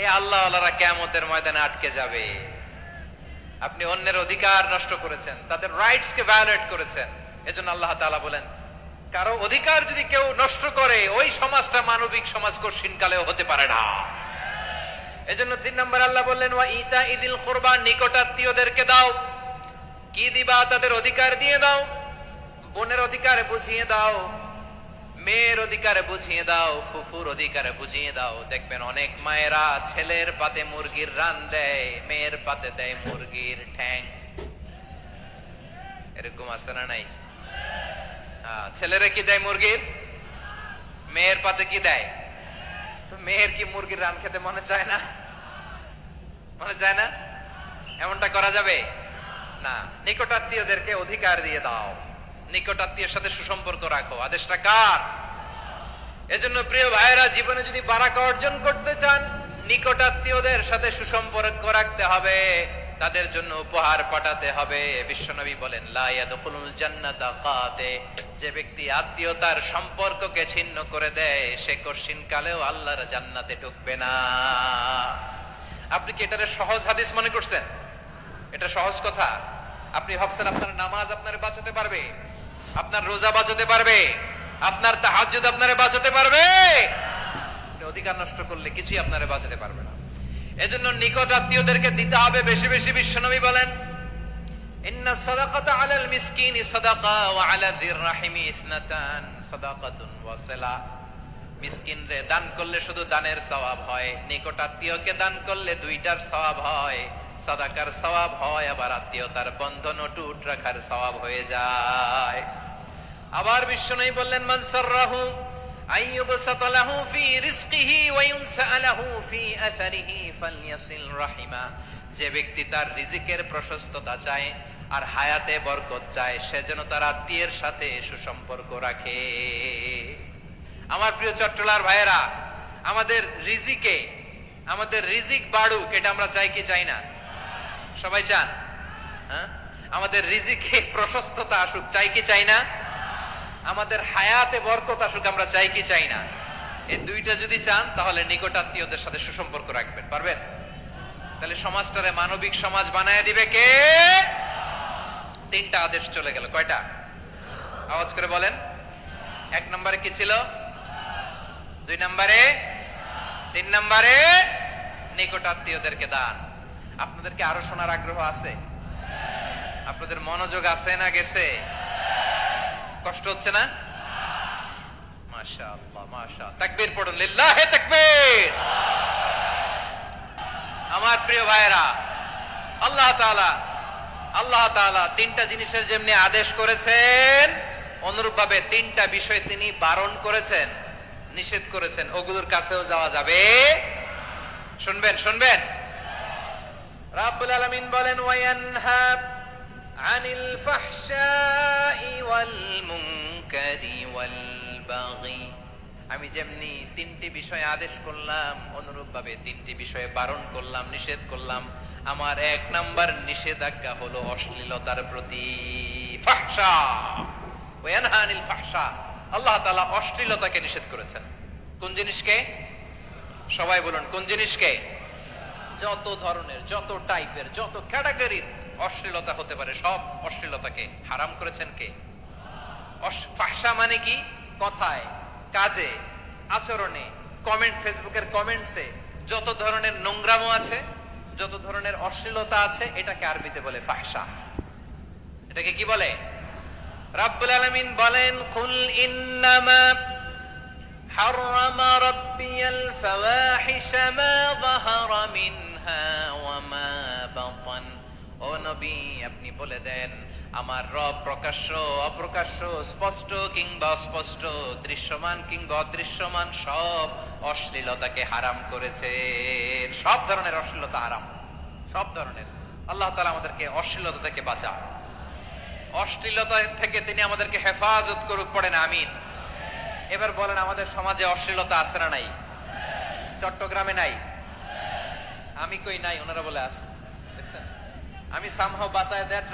এই আল্লাহওয়ালারা কিয়ামতের ময়দানে আটকে যাবে। আপনি অন্যের অধিকার নষ্ট করেছেন, তাদের রাইটস কে ভায়োলেট করেছেন। এজন্য আল্লাহ তাআলা বলেন, কারো অধিকার যদি কেউ নষ্ট করে, ওই সমাজটা মানবিক সমাজ কঠিন কালেও হতে পারে না। এজন্য 3 নম্বর আল্লাহ বললেন ওয়া ইতা ইদিল কুরবা, নিকটাত্মীয়দেরকে দাও। কি দিবা? তাদের অধিকার দিয়ে দাও। বোনের অধিকার বুঝিয়ে দাও, মেয়ের অধিকার বুঝিয়ে দাও, ফুফুর অধিকার বুঝিয়ে দাও। দেখবেন অনেক মায়েরা ছেলের পাতে মুরগির রান দেয়, মেয়ের পাতে দেয় মুরগির ঠ্যাং। এরকম আছে না নাই? ছেলেরা কি দেয়? মুরগির। মেয়ের পাতে কি দেয়? তো মেয়ের কি মুরগির রান খেতে মনে চায় না? মনে চায় না? এমনটা করা যাবে না। নিকটাত্মীয়দেরকে অধিকার দিয়ে দাও, নিকটাত্মীয়ের সাথে সুসম্পর্ক রাখো। আদেশটা কার? এজন্য প্রিয় ভাইয়েরা, জীবনে যদি বারাকা অর্জন করতে চান, নিকটাত্মীয়দের সাথে সুসম্পর্ক রাখতে হবে, তাদের জন্য উপহার পাঠাতে হবে। বিশ্বনবী বলেন লা ইয়াদখুলুল জান্নাতা কাতে, যে ব্যক্তি আত্মীয়তার সম্পর্ককে ছিন্ন করে দেয়, সে কঠিন কালেও আল্লাহর জান্নাতে ঢুকবে না। আপনি কি এটারে সহজ হাদিস মনে করছেন? এটা সহজ কথা? আপনি ভাবছেন আপনার নামাজ আপনারে বাঁচাতে পারবে, আপনার রোজা বাঁচাতে পারবে, আপনার তাহাজ্জুদ আপনারে বাঁচাতে পারবে? অধিকার নষ্ট করলে কিছুই আপনারে বাঁচাতে পারবে না। এজন্য নিকট আত্মীয়দেরকে দিতে হবে বেশি বেশি। বিশ্বনবী বলেন ইন্না সাদাকাতা আলাল মিসকিনি সাদাকা ওয়া আলা যির রাহিমি ইসনাতান সাদাকাতুন ওয়া সিলা। মিসকিনরে দান করলে শুধু দানের সওয়াব হয়, নিকট আত্মীয়কে দান করলে 2টার সওয়াব হয়। সাদাকার সওয়াব হয়, আবার আত্মীয়তার বন্ধন অটুট রাখার সওয়াব হয়ে যায়। আবার বিশ্বনবী বললেন মান সাররাহু আইয়ুবসাতা লাহু ফি রিজকিহি ওয়া ইউনসা লাহু ফি আসারিহি ফালইয়াসিল রাহিমা। যে ব্যক্তি তার রিজিকের প্রশস্ততা চায় আর হায়াতে বরকত চায়, সে যেন তার আত্মীয়ের সাথে সুসম্পর্ক রাখে। আমার প্রিয় চট্টলার ভাইয়েরা, আমাদের রিজিক বাড়ুক, এটা আমরা চাই কি চাই না? সবাই চান? হ্যাঁ, আমাদের রিজিকে প্রশস্ততা আসুক, চাই কি চাই না? আমাদের হায়াতে বরকত আসুক, আমরা চাই কি চাই না? এই 2টা যদি চান, তাহলে নিকটাত্মীয়দের সাথে সুসম্পর্ক রাখবেন। পারবেন? তাহলে সমাজটারে মানবিক সমাজ বানায় দিবে কে? 3টা আদেশ চলে গেল। কয়টা? আওয়াজ করে বলেন। 1 নম্বরে কি ছিল? 2 নম্বরে, 3 নম্বরে নিকটাত্মীয়দেরকে দান। আপনাদেরকে আরো শোনার আগ্রহ আছে? আপনাদের মনোযোগ আছে না গেছে? কষ্ট হচ্ছে না? মাশাআল্লাহ, মাশাআল্লাহ। তাকবীর পড়ুন, লিল্লাহি তাকবীর। আমার প্রিয় ভাইরা, আল্লাহ তাআলা তিনটা জিনিসের যেমনি আদেশ করেছেন, অনুরূপভাবে তিনটা বিষয় তিনি বারণ করেছেন, নিষেধ করেছেন। ওগুলোর কাছেও যাওয়া যাবে। শুনবেন। রাব্বুল আলামিন বলেন, ওয়ায়ানহা আনিল ফাহশাই ওয়াল মুনকারি ওয়াল বাগি। আমি যেমনি তিনটি বিষয়ে আদেশ করলাম, অনুরূপভাবে তিনটি বিষয়ে বারণ করলাম, নিষেধ করলাম। আমার এক নাম্বার নিষেধাজ্ঞা হলো অশ্লীলতার প্রতি। ফাহশা, ওয়ায়ানহা আনিল ফাহশা, আল্লাহ তাআলা অশ্লীলতাকে নিষেধ করেছেন। কোন জিনিসকে? সবাই বলুন, কোন জিনিসকে? যত ধরনের, যত টাইপের, যত ক্যাটাগরির অশ্লীলতা হতে পারে, সব অশ্লীলতাকে হারাম করেছেন কে? ফাহশা মানে কি? কথায়, কাজে, আচরণে, কমেন্ট, ফেসবুকের কমেন্টসে যত ধরনের নোংরামো আছে, যত ধরনের অশ্লীলতা আছে, এটাকে আরবিতে বলে ফাহশা। এটাকে কি বলে? রাব্বুল আলামিন বলেন, কুল ইন্নামা হারামা রাব্বিয়াল ফাওয়াহিশা মা যাহারা মিনহা ওয়া মা বাতান। ও নবী, আপনি বলে দেন, আমার রব প্রকাশ্য, অপ্রকাশ্য, স্পষ্ট কিংবা অস্পষ্ট, দৃশ্যমান কিংবা অদৃশ্যমান সব অশ্লীলতাকে হারাম করেছেন। সব ধরনের অশ্লীলতা হারাম, সব ধরনের। আল্লাহ তাআলা আমাদেরকে অশ্লীলতা থেকে বাঁচান, অশ্লীলতা থেকে তিনি আমাদেরকে হেফাজত করুক। পড়েন আমিন। এবার বলেন, আমাদের সমাজে অশ্লীলতা আছে না নাই? চট্টগ্রামে নাই? আমি কই নাই, ওনারা বলে আছে। দেখছেন, আমি সামহাও বাঁচায় দেওয়ার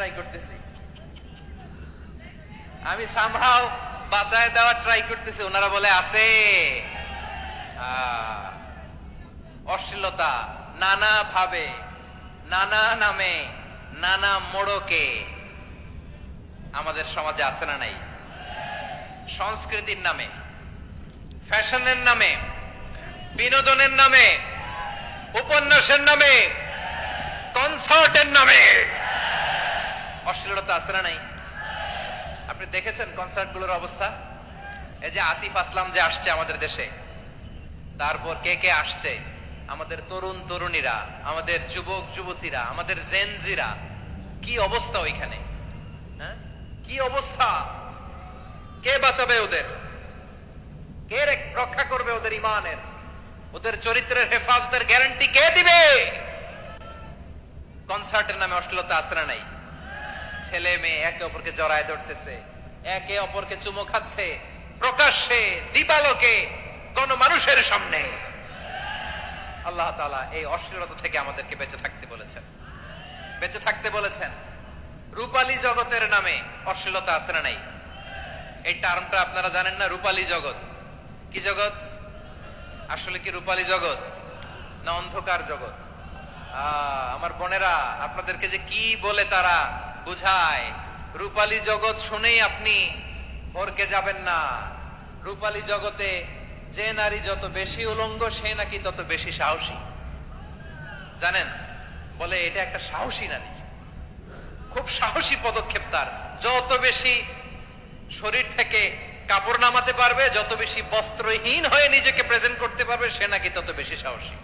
ট্রাই করতেছি, ওনারা বলে আছে। অশ্লীলতা নানা ভাবে, নানা নামে, নানা মোড়কে আমাদের সমাজে আছে না নাই? সংস্কৃতির নামে, ফ্যাশনের নামে, বিনোদনের নামে, উপন্যাসের নামে, কনসার্টের নামে অশ্লীলতা আছে না নাই? আপনি দেখেছেন কনসার্ট গুলোর অবস্থা? এই যে আতিফ আসলাম যে আসছে আমাদের দেশে, তারপর কে কে আসছে, আমাদের তরুণ তরুণীরা, আমাদের যুবক যুবতীরা, আমাদের জেনজিরা, কি অবস্থা ওইখানে? হ্যাঁ, কি অবস্থা? কে বাঁচাবে ওদের? কে রক্ষা করবে ওদের ইমানের, ওদের চরিত্রের হেফাজতের গ্যারান্টি কে দিবে? কনসার্টের নামে অশ্লীলতা আছে না নাই? ছেলে মেয়ে একে অপরকে জড়ায় ধরতেছে, একে অপরকে চুমো খাচ্ছে, প্রকাশ্যে, দিবালোকে, গণমানুষের সামনে। আল্লাহ তাআলা এই অশ্লীলতা থেকে আমাদেরকে বেঁচে থাকতে বলেছেন, বেঁচে থাকতে বলেছেন। রূপালী জগতের নামে অশ্লীলতা আছে না নাই? এই টার্মটা আপনারা জানেন না? রূপালী জগৎ কি জগৎ? আসলে কি রূপালী জগৎ না অন্ধকার জগৎ? আমার বোনেরা, আপনাদেরকে যে কি বলে তারা বুঝায়, রূপালী জগৎ শুনেই আপনি ভরকে যাবেন না। রূপালী জগতে যে নারী যত বেশি উলঙ্গ, সে নাকি তত বেশি সাহসী। জানেন, বলে এটা একটা সাহসী নারী, খুব সাহসী পদক্ষেপ তার। যত বেশি শরীর থেকে কাপড় নামাতে পারবে, যত বেশি বস্ত্রহীন হয়ে নিজেকে প্রেজেন্ট করতে পারবে, সে নাকি তত বেশি সাহসী।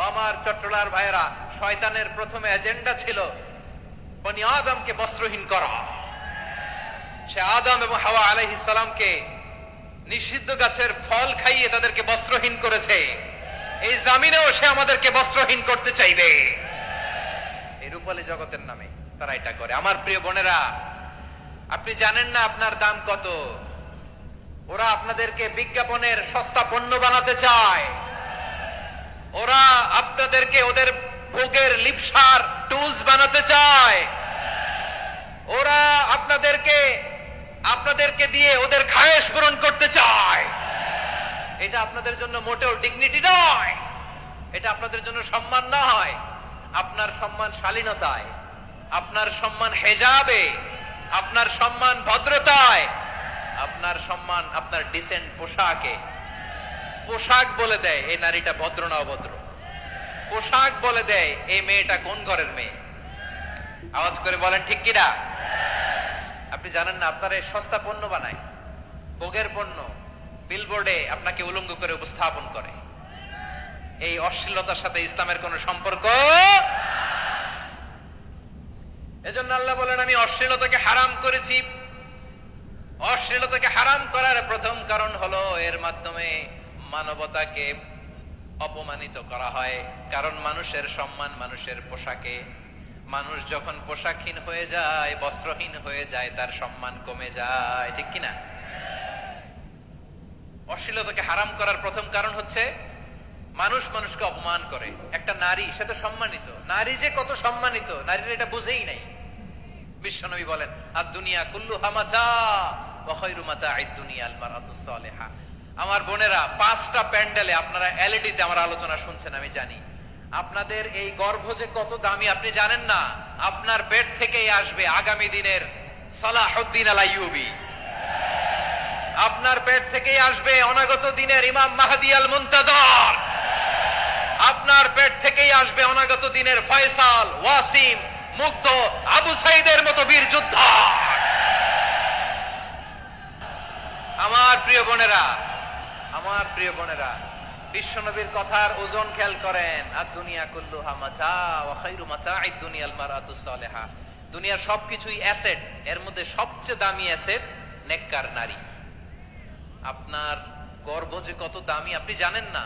আমার চট্টলার ভাইয়েরা, শয়তানের প্রথমে এজেন্ডা ছিল বনি আদমকে বস্ত্রহীন করা। সে আদম এবং হাওয়া আলাইহিস সালামকে নিষিদ্ধ গাছের ফল খাইয়ে তাদেরকে বস্ত্রহীন করেছে। এই জামিনেও সে আমাদেরকে বস্ত্রহীন করতে চাইবে। এই রূপালী জগতের নামে তারা এটা করে। আমার প্রিয় বোনেরা, আপনি জানেন না আপনার দাম কত। ওরা আপনাদেরকে বিজ্ঞাপনের সস্তা পণ্য বানাতে চায়। ওরা আপনাদেরকে ওদের ভোগের লিপসার টুলস বানাতে চায়। ওরা আপনাদেরকে দিয়ে ওদের খায়েশ পূরণ করতে চায়। এটা আপনাদের জন্য মোটেও ডিগনিটি নয়, এটা আপনাদের জন্য সম্মান নয়। আপনার সম্মান শালীনতায়, আপনার সম্মান হেজাবে, আপনার সম্মান ভদ্রতায়, আপনার সম্মান আপনার ডিসেন্ট পোশাকে। পোশাক বলে দেয় এই নারীটা ভদ্র না অভদ্র। পোশাক বলে দেয় এই মেয়েটা কোন ঘরের মেয়ে। আওয়াজ করে বলেন ঠিক কিনা? আপনি জানেন না, আপনার এই সস্তা পণ্য বানায়, ভোগের পণ্য, বিলবোর্ডে আপনাকে উলঙ্গ করে উপস্থাপন করে। এই অশ্লীলতার সাথে ইসলামের কোনো সম্পর্ক। এজন্য আল্লাহ বলেন, আমি অশ্লীলতাকে হারাম করেছি। অশ্লীলতাকে হারাম করার প্রথম কারণ হলো এর মাধ্যমে মানবতাকে অপমানিত করা হয়। কারণ মানুষের সম্মান মানুষের পোশাকে। মানুষ যখন পোশাকহীন হয়ে যায়, বস্ত্রহীন হয়ে যায়, তার সম্মান কমে যায়, ঠিক কিনা? অশ্লীলতাকে হারাম করার প্রথম কারণ হচ্ছে মানুষ মানুষকে অপমান করে। একটা নারী, সে তো সম্মানিত, নারী যে কত সম্মানিত নারীরা এটা বুঝেই নাই। বিশ্বনবী বলেন, আর দুনিয়া কুল্লুহা মাতা ওয়া খায়রু মাতা'আদ দুনিয়া আল মারআতুস সালিহা। আমার বোনেরা, 5টা প্যান্ডেলে আপনারা এলইডিতে আমার আলোচনা শুনছেন, আমি জানি। আপনাদের এই গর্ভ যে কত দামি আপনি জানেন না। আপনার পেট থেকেই আসবে আগামী দিনের সালাহুদ্দিন আল আইয়ুবী। আপনার পেট থেকেই আসবে অনাগত দিনের ইমাম মাহদী আল মুনতাযর। আপনার পেট থেকেই আসবে অনাগত দিনের ফয়সাল, ওয়াসিম, মুগ্ধ, আবু সাইদের মতো বীর যোদ্ধা। আমার প্রিয় বোনেরা, আমার প্রিয় বোনেরা, বিশ্বনবীর কথার ওজন খেয়াল করেন। আর দুনিয়া কুল্লুহা মাতা ওয়া খায়রু মাতা'আদ দুনিয়া আল মারআতুস সালিহা। দুনিয়ার সবকিছুই অ্যাসেট, এর মধ্যে সবচেয়ে দামি অ্যাসেট নেককার নারী। আপনার গর্ভ যে কত দামি আপনি জানেন না।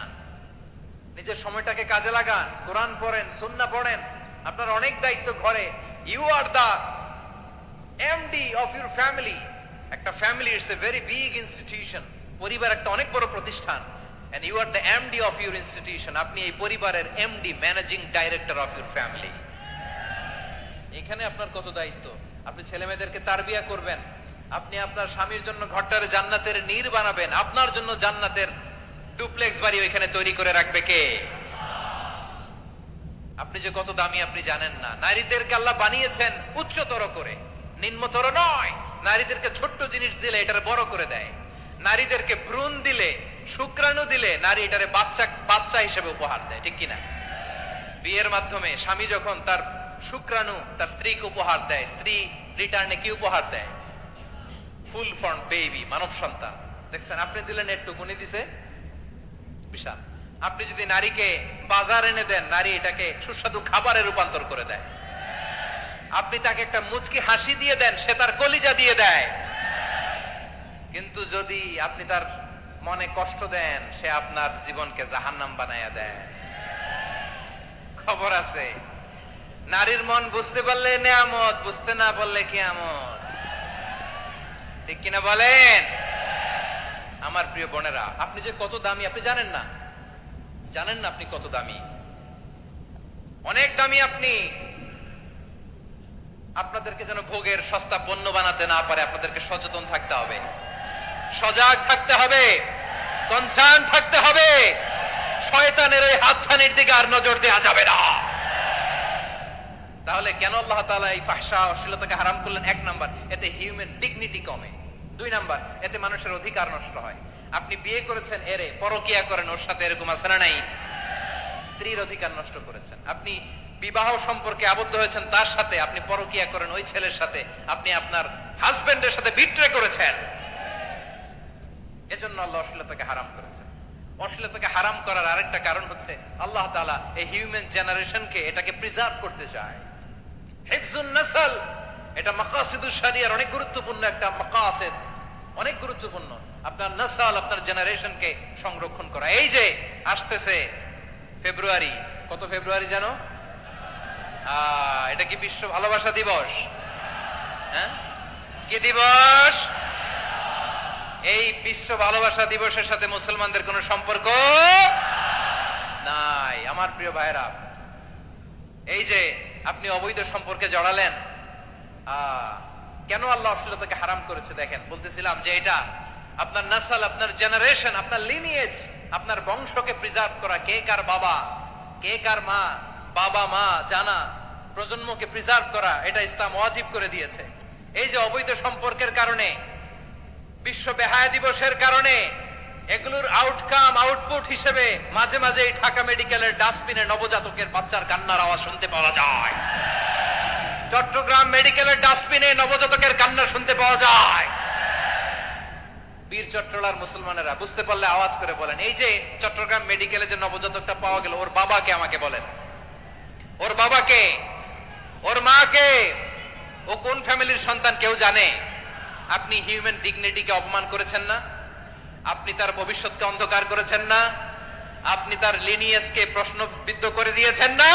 নিজের সময়টাকে কাজে লাগান, কোরআন পড়েন, সুন্নাহ পড়েন। আপনার অনেক দায়িত্ব ঘরে। You are the MD of your family. একটা family it's a very big institution. পরিবার একটা অনেক বড় প্রতিষ্ঠান। And you are the MD of your institution. আপনি এই পরিবারের MD, managing director of your family. এখানে আপনার কত দায়িত্ব। আপনি ছেলে মেয়েদেরকে তারবিয়া করবেন। আপনি আপনার স্বামীর জন্য ঘরটারে জান্নাতের নীর বানাবেন। আপনার জন্য জান্নাতের ডুপ্লেক্স বাড়ি ওইখানে তৈরি করে রাখবে কে? আপনি যে কত দামি আপনি জানেন না। নারীদেরকে আল্লাহ বানিয়েছেন উচ্চতর করে, নিম্নতর নয়। নারীদেরকে ছোট্ট জিনিস দিলে এটারে বড় করে দেয়। নারীদেরকে ভ্রূণ দিলে, শুক্রাণু দিলে নারী এটারে বাচ্চা হিসেবে উপহার দেয়, ঠিক কিনা? বিয়ের মাধ্যমে স্বামী যখন তার শুক্রাণু তার স্ত্রীকে উপহার দেয়, স্ত্রী রিটার্নে কি উপহার দেয়? ফুল ফর্ম বেবি, মানব সন্তান। দেখছেন, আপনি দিলেন একটু, উনি দিছে বিশাল। আপনি যদি নারীকে বাজার এনে দেন, নারী এটাকে সুস্বাদু খাবারে রূপান্তর করে দেয়। আপনি তাকে একটা মুচকি হাসি দিয়ে দেন, সে তার কলিজা দিয়ে দেয়। কিন্তু যদি আপনি তার মনে কষ্ট দেন, সে আপনার জীবনকে জাহান্নাম বানায়া দেয়। খবর আছে, নারীর মন বুঝতে পারলে নেয়ামত, বুঝতে না পারলে কিয়ামত, ঠিক কিনা বলেন? আমার প্রিয় বোনেরা, আপনি যে কত দামি আপনি জানেন না। জানেন না আপনি কত দামি, অনেক দামি আপনি। আপনাদেরকে যেন ভোগের সস্তা পণ্য বানাতে না পারে আপনাদেরকে সচেতন থাকতে হবে, সজাগ থাকতে হবে, কনসার্ন থাকতে হবে। শয়তানের ওই হাতছানির দিকে আর নজর দেওয়া যাবে না। তাহলে কেন আল্লাহ তাআলা এই ফাহশা অশ্লীলতাকে হারাম করলেন? 1 নাম্বার, এতে হিউম্যান ডিগনিটি কমে। 2 নাম্বার, এতে মানুষের অধিকার নষ্ট হয়। আপনি বিয়ে করেছেন, এরে পরকিয়া করেন, ওর সাথে এরকম আছে না নাই? স্ত্রীর অধিকার নষ্ট করেছেন। আপনি বিবাহ সম্পর্কে আবদ্ধ হয়েছেন তার সাথে, আপনি পরকিয়া করেন ওই ছেলের সাথে, আপনি আপনার হাজবেন্ডের সাথে বিট্রে করেছেন। এজন্য আল্লাহ অশ্লীলতাকে হারাম করেছেন। অশ্লীলতাকে হারাম করার আরেকটা কারণ হচ্ছে আল্লাহ তাআলা এই হিউম্যান জেনারেশনকে এটাকে প্রিজার্ভ করতে চায়। হিফজুন নাসল, এটা মাকাসিদুশ শরিয়ার অনেক গুরুত্বপূর্ণ একটা মাকাসিদ, অনেক গুরুত্বপূর্ণ। আপনার নাসল, আপনার জেনারেশনকে সংরক্ষণ করা। এই যে আসতেছে ফেব্রুয়ারি, কত ফেব্রুয়ারি জানো? এটা কি বিশ্ব ভালোবাসা দিবস? হ্যাঁ, কি দিবস? এই বিশ্ব ভালোবাসা দিবসের সাথে মুসলমানদের কোনো সম্পর্ক নাই। আমার প্রিয় ভাইরা, এই যে আপনি অবৈধ সম্পর্কে জড়ালেন, কেন আল্লাহ অশ্লীলতাকে হারাম করেছে দেখেন। বলতেছিলাম যে এটা আপনার নাসল, আপনার জেনারেশন, আপনার লিনিয়েজ, আপনার বংশকে প্রিজার্ভ করা। কে কার বাবা, কে কার মা, বাবা মা জানা, প্রজন্মকে প্রিজার্ভ করা, এটা ইসলাম ওয়াজিব করে দিয়েছে। এই যে অবৈধ সম্পর্কের কারণে, বিশ্ব বেহায়া দিবসের কারণে, এগুলোর আউটকাম, আউটপুট হিসেবে মাঝে মাঝে ঢাকা মেডিকেলের ডাস্টবিনে নবজাতকের বাচ্চার কান্নার আওয়াজ শুনতে পাওয়া যায়। চট্টগ্রাম মেডিকেলের ডাস্টবিনে নবজাতকের কান্না শুনতে পাওয়া যায়। বীর চট্টলার মুসলমানেরা বুঝতে পারলে আওয়াজ করে বলেন, এই যে চট্টগ্রাম মেডিকেলে যে নবজাতকটা পাওয়া গেল, ওর বাবাকে আমাকে বলেন। ওর বাবাকে, ওর মাকে, ও কোন ফ্যামিলির সন্তান কেউ জানে? আপনি হিউম্যান ডিগনিটিকে অপমান করেছেন না? আপনি তার ভবিষ্যৎকে অন্ধকার করেছেন না? আপনি তার লিনিয়েজকে প্রশ্নবিদ্ধ করে দিয়েছেন না?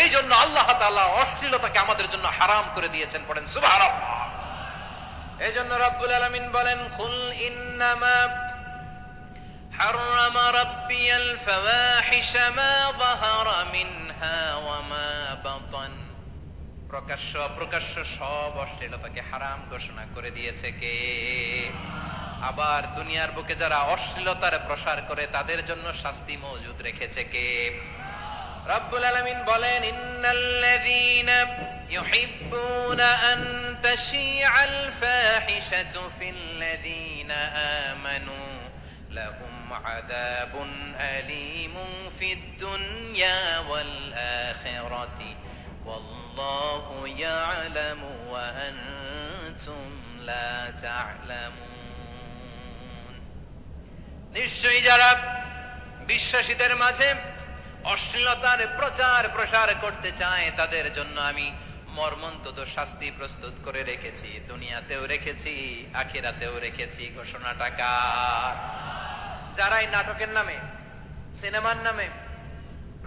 এই জন্য আল্লাহ তাআলা অশ্লীলতাকে আমাদের জন্য হারাম করে দিয়েছেন। পড়েন সুবহানাল্লাহ। এই জন্য রব্বুল আলামিন বলেন, কুল ইন্নামা হারামা রাব্বিয়াল ফাওয়াহিশা মা যাহারা মিনহা ওয়া মা বাতান। প্রকাশ্য অপ্রকাশ্য সব অশ্লীলতাকে হারাম ঘোষণা করে দিয়েছে কে? আবার দুনিয়ার বুকে যারা অশ্লীলতার প্রসার করে তাদের জন্য শাস্তি মজুদ রেখেছে কে? রব্বুল আলামিন বলেন, ইন্নাল্লাযীনা ইউহিব্বুনা আন তাশিআল ফাহিশাতু ফিল্লাযীনা আমানু লাহুম আযাবুন আলীমুন ফিদ দুনিয়া ওয়াল আখিরাতি ওয়াল্লাহু ইয়া'লামু ওয়া আনতুম লা তা'লামুন। নিশ্চয়ই যারা বিশ্বাসীদের মাঝে অশ্লীলতার প্রচার প্রসার করতে চায় তাদের জন্য আমি মর্মন্তুদ শাস্তি প্রস্তুত করে রেখেছি, দুনিয়াতেও রেখেছি, আখিরাতেও রেখেছি। ঘোষণাটা কার? যারাই নাটকের নামে, সিনেমার নামে,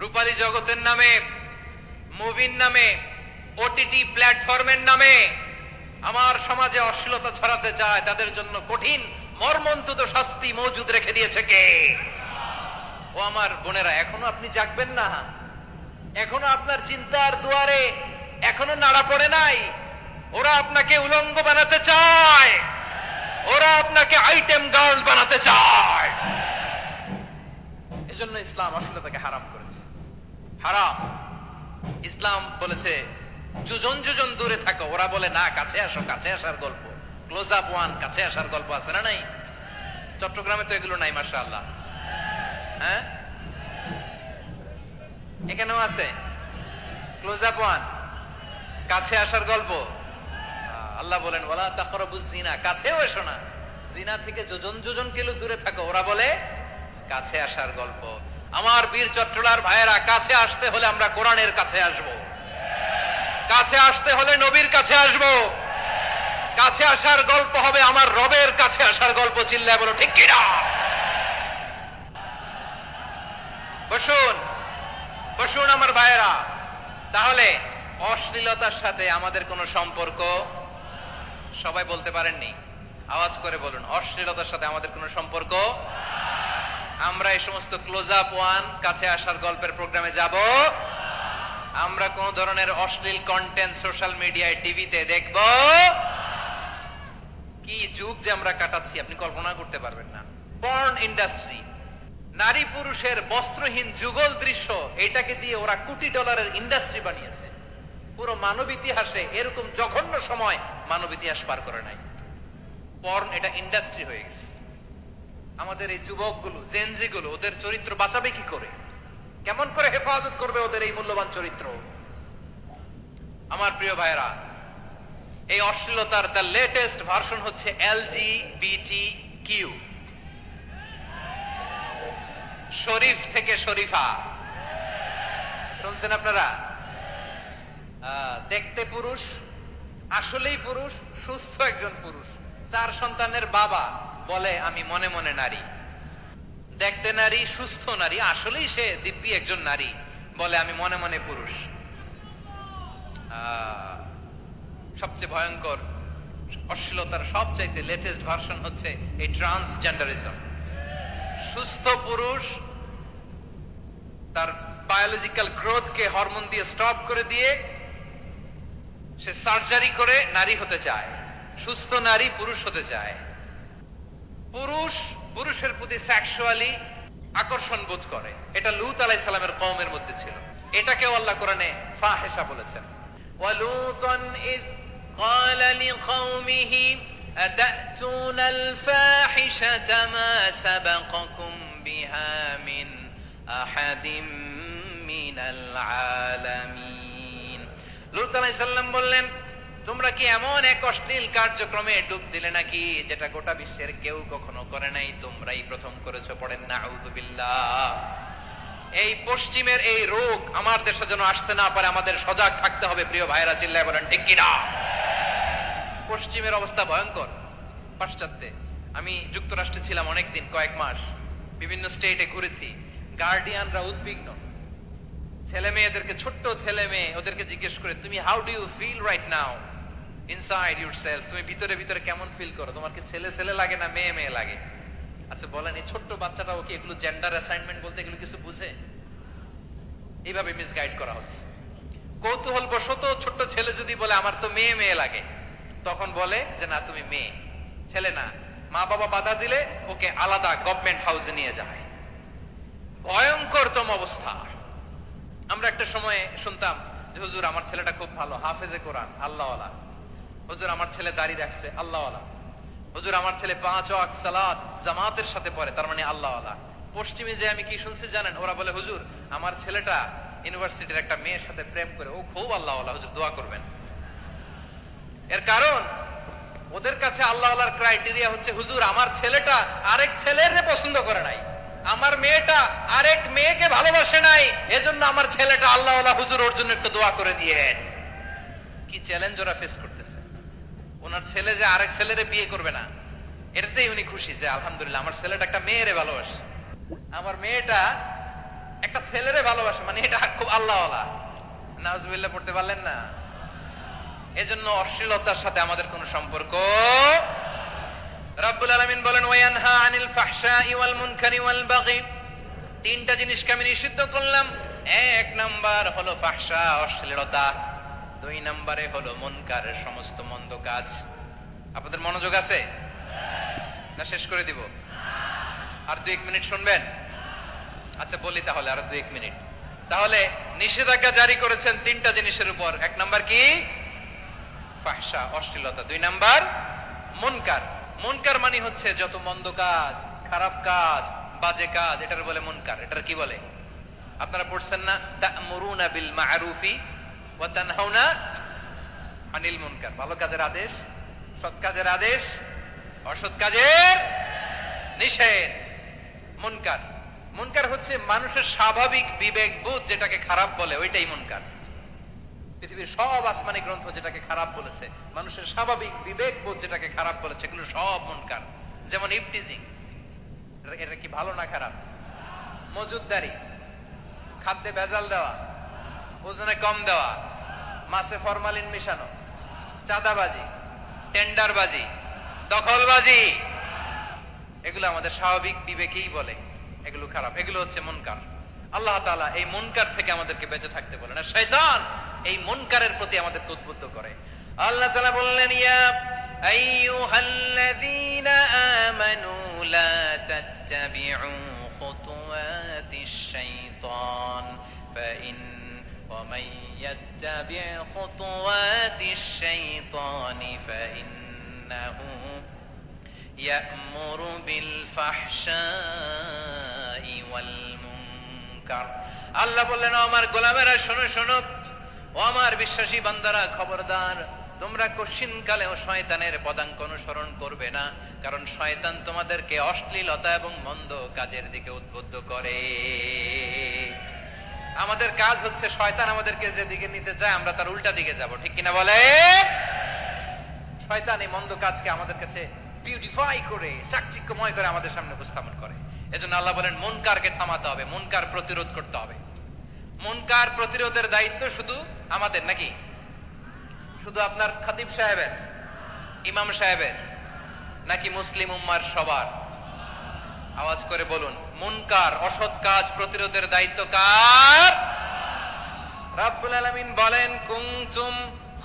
রূপালী জগতের নামে, মুভির নামে, ওটিটি প্ল্যাটফর্মের নামে আমার সমাজে অশ্লীলতা ছড়াতে চায় তাদের জন্য কঠিন মর্মন্তুদ শাস্তি মজুদ রেখে দিয়েছে কে? ও আমার বোনেরা, এখনো আপনি জাগবেন না? এখনো আপনার চিন্তার দুয়ারে এখনো নাড়া পড়ে নাই? ওরা আপনাকে উলঙ্গ বানাতে চায়, ওরা আপনাকে আইটেম গার্ল বানাতে চায়। এজন্য ইসলাম অশ্লীলতাকে হারাম করেছে। হারাম। ইসলাম বলেছে যোজন যোজন দূরে থাকো, ওরা বলে না কাছে আসো, কাছে আসার গল্প, ক্লোজ আপ ওয়ান, কাছে আসার গল্প আছে না নাই? চট্টগ্রামে তো এগুলো নাই মাশাআল্লাহ। হ্যাঁ, এখানেও আছে ক্লোজ আপ ওয়ান, কাছে আসার গল্প। আল্লাহ বলেন ওয়ালা তাকরাবুজ জিনা, কাছেও এসো না, জিনা থেকে যোজন যোজন কিলো দূরে থাকো, ওরা বলে কাছে আসার গল্প। আমার বীর চট্টলার ভাইয়েরা, কাছে আসতে হলে আমরা কোরআনের কাছে আসব, কাছে আসতে হলে নবীর কাছে আসব, কাছে আসার গল্প হবে আমার রবের কাছে আসার গল্প। চিল্লায় বলো ঠিক কিনা? বসুন বসুন আমার ভাইয়েরা। তাহলে অশ্লীলতার সাথে আমাদের কোনো সম্পর্ক? সবাই বলতে পারেননি, আওয়াজ করে বলুন, অশ্লীলতার সাথে আমাদের কোনো সম্পর্ক? আমরা এই সমস্ত ক্লোজ আপ ওয়ান, কাছে আসার গল্পের প্রোগ্রামে যাব? আমরা কোন ধরনের অশ্লীল কন্টেন্ট সোশ্যাল মিডিয়ায়, টিভিতে দেখব? কি যুগ যে আমরা কাটাচ্ছি আপনি কল্পনা করতে পারবেন না। পর্ন ইন্ডাস্ট্রি, নারী পুরুষের বস্ত্রহীন যুগল দৃশ্য, এটাকে দিয়ে ওরা কোটি ডলারের ইন্ডাস্ট্রি বানিয়েছে। পুরো মানব ইতিহাসে এরকম জঘন্য সময় মানব ইতিহাস পার করে নাই। পর্ন এটা ইন্ডাস্ট্রি হয়ে গেছে। আমাদের এই যুবকগুলো, জেনজি গুলো, ওদের চরিত্র বাঁচাবে কি করে? কেমন করে হেফাজত করবে ওদের এই মূল্যবান চরিত্র? আমার প্রিয় ভাইরা, এই অশ্লীলতার দ্য লেটেস্ট ভার্সন হচ্ছে LGBTQ, শরীফ থেকে শরীফা। শুনছেন আপনারা? দেখতে পুরুষ, আসলেই পুরুষ, সুস্থ একজন পুরুষ, 4 সন্তানের বাবা, বলে আমি মনে মনে নারী। দেখতে নারী, সুস্থ নারী, আসলেই সে দিব্যি একজন নারী, বলে আমি মনে মনে পুরুষ। সবচেয়ে ভয়ঙ্কর অশ্লীলতার সবচাইতে লেটেস্ট ভার্সন হচ্ছে এই ট্রান্সজেন্ডারিজম। সুস্থ পুরুষ তার বায়োলজিক্যাল গ্রোথকে হরমোন দিয়ে স্টপ করে দিয়ে সে সার্জারি করে নারী হতে চায়। সুস্থ নারী পুরুষ হতে চায়। পুরুষ পুরুষের প্রতি সেক্সুয়ালি আকর্ষণ বোধ করে। এটা লূত আলাইহিস সালামের কওমের মধ্যে ছিল। এটাকেও আল্লাহ কোরআনে ফাহিশা বলেছেন। ওয়ালুতান ইয ক্বালা লিকাওমিহি আতাতুনাল ফাহিশাতা মা সাবাকাকুম বিহা মিন আহাদিম মিনাল আলামিন। লূত আলাইহিস সালাম বললেন, তোমরা কি এমন এক অশ্লীল কার্যক্রমে ডুব দিলে নাকি যেটা গোটা বিশ্বের কেউ কখনো করে নাই, তোমরাই প্রথম করেছো? পড়েন নাউযুবিল্লাহ। এই পশ্চিমের এই রোগ আমার দেশে যেন আসতে না পারে, আমাদের সজাগ থাকতে হবে। প্রিয় ভাইরা, চিল্লায় বলেন ঠিক কিনা? পশ্চিমের অবস্থা ভয়ঙ্কর। পাশ্চাত্যে আমি যুক্তরাষ্ট্রে ছিলাম অনেকদিন, কয়েক মাস, বিভিন্ন স্টেটে ঘুরেছি। গার্ডিয়ানরা উদ্বিগ্ন, ছেলে মেয়েদেরকে, ছোট্ট ছেলে মেয়ে, ওদেরকে জিজ্ঞেস করে, তুমি how do you feel right now inside yourself? তুমি ভিতরে ভিতরে কেমন ফিল করো? তোমার কি ছেলে ছেলে লাগে না মেয়ে মেয়ে লাগে? আচ্ছা বলেন, এই ছোট্ট বাচ্চাটাও কি এগুলো জেন্ডার অ্যাসাইনমেন্ট বলতে এগুলো কিছু বুঝে? এইভাবে মিসগাইড করা হচ্ছে। কৌতূহল বশত ছোট্ট ছেলে যদি বলে আমার তো মেয়ে মেয়ে লাগে, তখন বলে যে না তুমি মেয়ে, ছেলে না। মা বাবা বাধা দিলে ওকে আলাদা গভর্নমেন্ট হাউসে নিয়ে যায়। ভয়ঙ্করতম অবস্থা। আমরা একটা সময় শুনতাম যে হুজুর আমার ছেলেটা খুব ভালো, হাফেজে কোরআন, আল্লাহওয়ালা। হুজুর আমার ছেলে দাড়ি রাখছে, আল্লাহওয়ালা। হুজুর আমার ছেলে 5 ওয়াক্ত সালাত জামাতের সাথে পড়ে, তার মানে আল্লাহওয়ালা। পশ্চিমে যে আমি কি শুনছি জানেন? ওরা বলে হুজুর আমার ছেলেটা ইউনিভার্সিটির একটা মেয়ের সাথে প্রেম করে, ও খুব আল্লাহওয়ালা, হুজুর দোয়া করবেন। এর কারণ ওদের কাছে আল্লাহওয়ালার ক্রাইটেরিয়া হচ্ছে হুজুর আমার ছেলেটা আরেক ছেলের পছন্দ করে নাই, আমার মেয়েটা আরেক মেয়েকে ভালোবাসে নাই, এজন্য আমার ছেলেটা আল্লাহওয়ালা, হুজুর ওর জন্য একটু দোয়া করে দিয়ে। কি চ্যালেঞ্জ ওরা ফেস করতেছে। ওনার ছেলে যে আরেক ছেলেরে বিয়ে করবে না, এটাতেই উনি খুশি যে আলহামদুলিল্লাহ আমার ছেলেটা একটা মেয়েরে ভালোবাসে, আমার মেয়েটা একটা ছেলেরে ভালোবাসে, মানে এটা খুব আল্লাহওয়ালা। নাউজুবিল্লাহ পড়তে পারলেন না? এজন্য অশ্লীলতার সাথে আমাদের কোনো সম্পর্ক। রাব্বুল আলামিন বলেন ওয়ায়ানহা আনিল ফাহশাই ওয়াল মুনকারি ওয়াল বাগি। তিনটা জিনিসকে আমি নিষিদ্ধ করলাম। এক নাম্বার হলো ফাহশা, অশ্লীলতা। 2 নম্বরে হলো মুনকারের সমস্ত মন্দ কাজ। আপনাদের মনোযোগ আছে না? শেষ করে দিব? আর 2-1 মিনিট শুনবেন? আচ্ছা বলি তাহলে, আর 2-1 মিনিট। তাহলে নিষেধাজ্ঞা জারি করেছেন 3টা জিনিসের উপর। 1 নাম্বার কি? ফাহশা, অশ্লীলতা। 2 নাম্বার মুনকার। মুনকার মানে হচ্ছে যত মন্দ কাজ, খারাপ কাজ, বাজে কাজ, এটার বলে মুনকার। এটার কি বলে? আপনারা পড়ছেন না তা'মুরুনা বিল মা'রুফি ওয়া তানহাউনা আনিল মুনকার। ভালো কাজের আদেশ, সৎ কাজের আদেশ, অসৎ কাজের নিষেধ। মুনকার, মুনকার হচ্ছে মানুষের স্বাভাবিক বিবেক বোধ যেটাকে খারাপ বলে, ওইটাই মুনকার। পৃথিবীর সব আসমানি গ্রন্থ যেটাকে খারাপ বলেছে, মানুষের স্বাভাবিক বিবেক বোধ যেটাকে খারাপ বলেছে, এগুলো সব মুনকার। যেমন ইফটিজিং, এটা কি ভালো না খারাপ? মজুদদারি, খাদ্যে ভেজাল দেওয়া, ওজনে কম দেওয়া, মাছে ফরমালিন মিশানো, চাঁদাবাজি, টেন্ডারবাজি, দখলবাজি, এগুলো আমাদের স্বাভাবিক বিবেকেই বলে এগুলো খারাপ, এগুলো হচ্ছে মুনকার। আল্লাহ তাআলা এই মুনকার থেকে আমাদেরকে বেঁচে থাকতে বলেন। আর শয়তান এই মুনকারের প্রতি আমাদেরকে উদ্বুদ্ধ করে। আল্লাহ তাআলা বললেন ইয়া আইয়ুহাল্লাযীনা আমানু লা তাত্তাবিউ খুতুওয়াতিশ শাইতান ফাইন ওয়া মান ইয়াত্তাবি' খুতুওয়াতিশ শাইতানি ফাইন্নাহু ইয়া'মুরু বিল ফাহশাই ওয়াল মুনকার। আল্লাহ বললেন আমার গোলামেরা শোনো শোনো, ও আমার বিশ্বাসী বান্দারা খবরদার, তোমরা কশিনকালেও শয়তানের পদাঙ্ক অনুসরণ করবে না, কারণ শয়তান তোমাদেরকে অশ্লীলতা এবং মন্দ কাজের দিকে উদ্বুদ্ধ করে। আমাদের কাজ হচ্ছে শয়তান আমাদেরকে যেদিকে নিতে চায় আমরা তার উল্টা দিকে যাব, ঠিক কিনা বলে? শয়তান এই মন্দ কাজকে আমাদের কাছে বিউটিফাই করে, চাকচিক্যময় করে আমাদের সামনে উপস্থাপন করে। এজন্য আল্লাহ বলেন মুনকারকে থামাতে হবে, মুনকার প্রতিরোধ করতে হবে। মুনকার প্রতিরোধের দায়িত্ব শুধু আমাদের নাকি? শুধু আপনার খতিব সাহেবের, ইমাম সাহেবের, নাকি মুসলিম উম্মার সবার? আওয়াজ করে বলুন, মুনকার অসৎ কাজ প্রতিরোধের দায়িত্ব কার? রাব্বুল আলামিন বলেন কুনতুম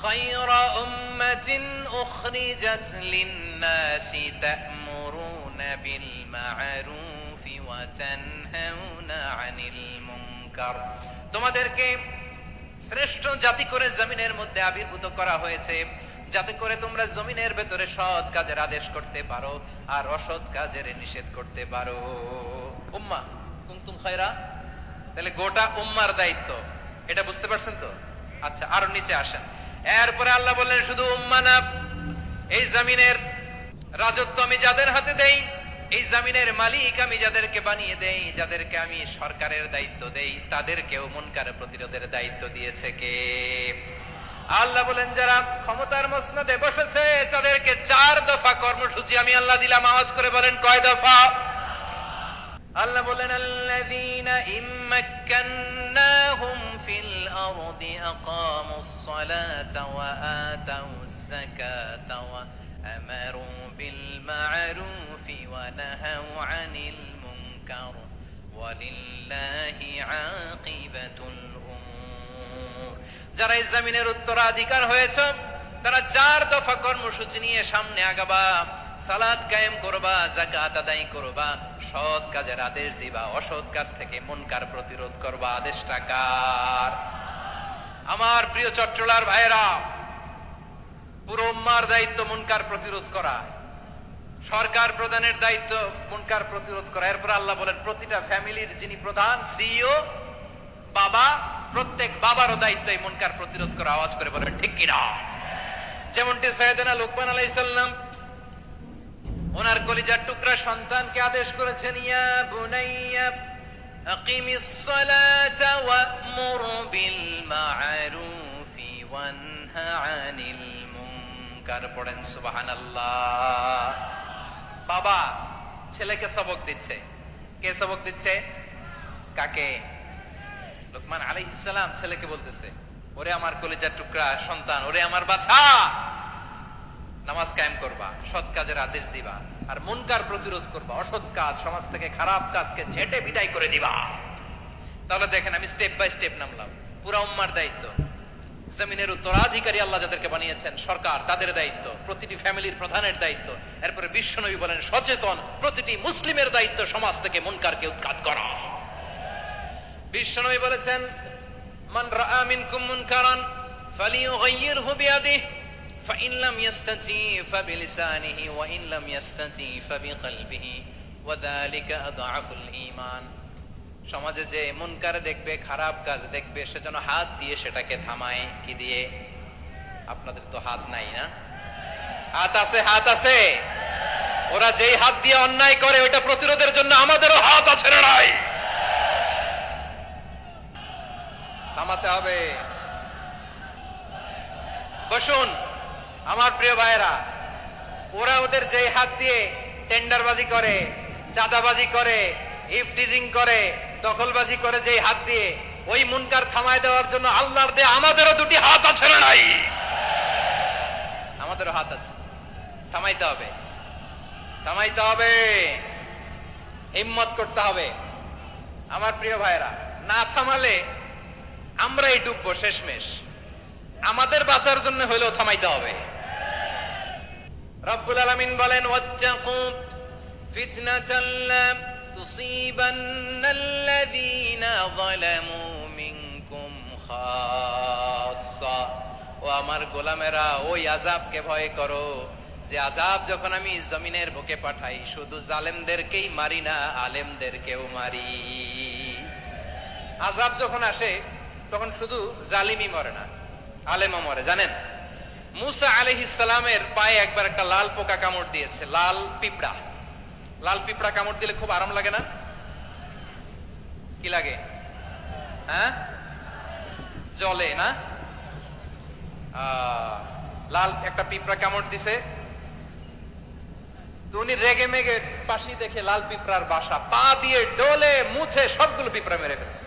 খায়রা উম্মাতিন উখরিজাত লিন-নাসি তা'মুরুনা বিল মা'রুফি ওয়া তানহাউনা আনিল মুনকার। তোমাদেরকে শ্রেষ্ঠ জাতি করে জমিনের মধ্যে আবির্ভূত করা হয়েছে, যাতে করে তোমরা জমিনের ভেতরে সৎ কাজের আদেশ করতে পারো আর অসৎ কাজের নিষেধ করতে পারো। উম্মা কুনতুম খায়রা, তাহলে গোটা উম্মার দায়িত্ব, এটা বুঝতে পারছেন তো? আচ্ছা আরো নিচে আসেন। এরপরে আল্লাহ বললেন শুধু উম্মাহ না, এই জমিনের রাজত্ব আমি যাদের হাতে দেই, এই জমিনের মালিক আমি যাদেরকে বানিয়ে দেই, যাদেরকে আমি সরকারের দায়িত্ব দেই, তাদেরকেও মুনকার প্রতিরোধের দায়িত্ব দিয়েছে কে? আল্লাহ বলেন যারা ক্ষমতার মসনদে বসেছে তাদেরকে 4 দফা কর্মসূচি আমি আল্লাহ দিলাম। আওয়াজ করে বলেন কয় দফা? আল্লাহ বলেন আল্লাযীনা ইম্মাক্কান্নাহুম ফিল আরদি আকামুস সালাতা ওয়া আতাউজ যাকাতা ওয়া আমারু বিল মা'রুফি ওয়া নাহাউ আনিল মুনকার ওয়ালিল্লাহি আকিবাতুল উমুর। যারা এই জমিনের উত্তরাধিকার হয়েছে তারা 4 দফা কর্মসূচি নিয়ে সামনে আগাবা। সালাত কায়েম করবা, যাকাত আদায় করবা, সৎ কাজের আদেশ দিবা, অসৎ কাজ থেকে মুনকার প্রতিরোধ করবা। আদেশটা কার? আমার প্রিয় চট্টলার ভাইরা, পুরো উম্মার দায়িত্ব মুনকার প্রতিরোধ করা, সরকার প্রধানের দায়িত্ব মুনকার প্রতিরোধ করা। এরপর আল্লাহ বলেন প্রতিটা ফ্যামিলির যিনি প্রধান সিইও বাবা, প্রত্যেক বাবারও দায়িত্ব এই মুনকার প্রতিরোধ করা। আওয়াজ করে বলেন ঠিক কিনা? যেমনটি সাইয়েদনা লুকমান আলাইহিস সালাম ওনার কলিজার টুকরা সন্তানকে আদেশ করেছেন, ইয়া বুনাইয়া আকিমিস সালাতা ওয়া'মুর বিল মা'রুফি ওয়ানহা আনিল মুনকার। পড়েন সুবহানাল্লাহ। বাবা ছেলেকে সবক দিচ্ছে। কে সবক দিচ্ছে? কাকে? লুকমান আলাইহিস সালাম ছেলেকে বলতেছে, ওরে আমার কলিজার টুকরা সন্তান, ওরে আমার বাছা, নামাজ কায়েম করবা, সৎ কাজের আদেশ দিবা, আর মুনকার প্রতিরোধ করবা, অসৎ কাজ সমাজ থেকে খারাপ কাজকে ঝেঁটে বিদায় করে দিবা। তাহলে দেখেন আমি স্টেপ বাই স্টেপ নামলাম। পুরা উম্মার দায়িত্ব, জমিনের উত্তরাধিকারী আল্লাহ যাদেরকে বানিয়েছেন সরকার, তাদের দায়িত্ব, প্রতিটি ফ্যামিলির প্রধানের দায়িত্ব। এরপরে বিশ্বনবী বলেন সচেতন প্রতিটি মুসলিমের দায়িত্ব সমাজ থেকে মুনকারকে উৎখাত করা। বিশ্বনবী বলেছেন মান রাআ মিনকুম মুনকারান ফালিয়ুগাইয়িরহু বিয়াদিহি فإن لم يستطع فبلسانه وإن لم يستطع فبقلبه وذلك أضعف الإيمان। সমাজে যে মুনকার দেখবে, খারাপ কাজ দেখবে, সে যেন হাত দিয়ে সেটাকে থামায়। কি দিয়ে? আপনাদের তো হাত নাই না? হাত আছে, হাত আছে। ওরা যেই হাত দিয়ে অন্যায় করে ওটা প্রতিরোধের জন্য আমাদেরও হাত আছে না নাই? থামাতে হবে। বসুন আমার প্রিয় ভাইরা, ওরা ওদের যেই হাত দিয়ে টেন্ডারবাজি করে, চাঁদাবাজি করে, ইফটিজিং করে, দখলবাজি করে, যেই হাত দিয়ে, ওই মুনকার থামায় দেওয়ার জন্য আল্লাহর দেয়া আমাদেরও 2টি হাত আছে না নাই? আমাদেরও হাত আছে। থামাইতে হবে, থামাইতে হবে, হিম্মত করতে হবে। আমার প্রিয় ভাইরা, না থামালে আমরাই ডুববো শেষমেশ। আমাদের বাঁচার জন্য হইলেও থামাইতে হবে। রব্বুল আলামিন বলেন ওয়াত্তাকু ফিতনাতাল লা তুসিবান্নাল্লাযীনা যালামু মিনকুম খাসসা। ও আমার গোলামেরা, ওই আযাবকে ভয় করো যে আযাব যখন আমি জমিনের বুকে পাঠাই শুধু জালেমদেরকেই মারি না, আলেমদেরকেও মারি। আযাব যখন আসে তখন শুধু জালিমই মরে না, আলেমও মরে। জানেন মুসা আলাইহিস সালামের পায়ে একবার একটা লাল পোকা কামড় দিয়েছে, লাল পিঁপড়া। লাল পিঁপড়া কামড় দিলে খুব আরাম লাগে না? কি লাগে? হ্যাঁ, জ্বলে না? লাল একটা পিঁপড়া কামড় দিছে, তো উনি রেগে মেগে পাশি দেখে লাল পিঁপড়ার বাসা, পা দিয়ে ডলে মুছে সবগুলো পিঁপড়া মেরে ফেলছে।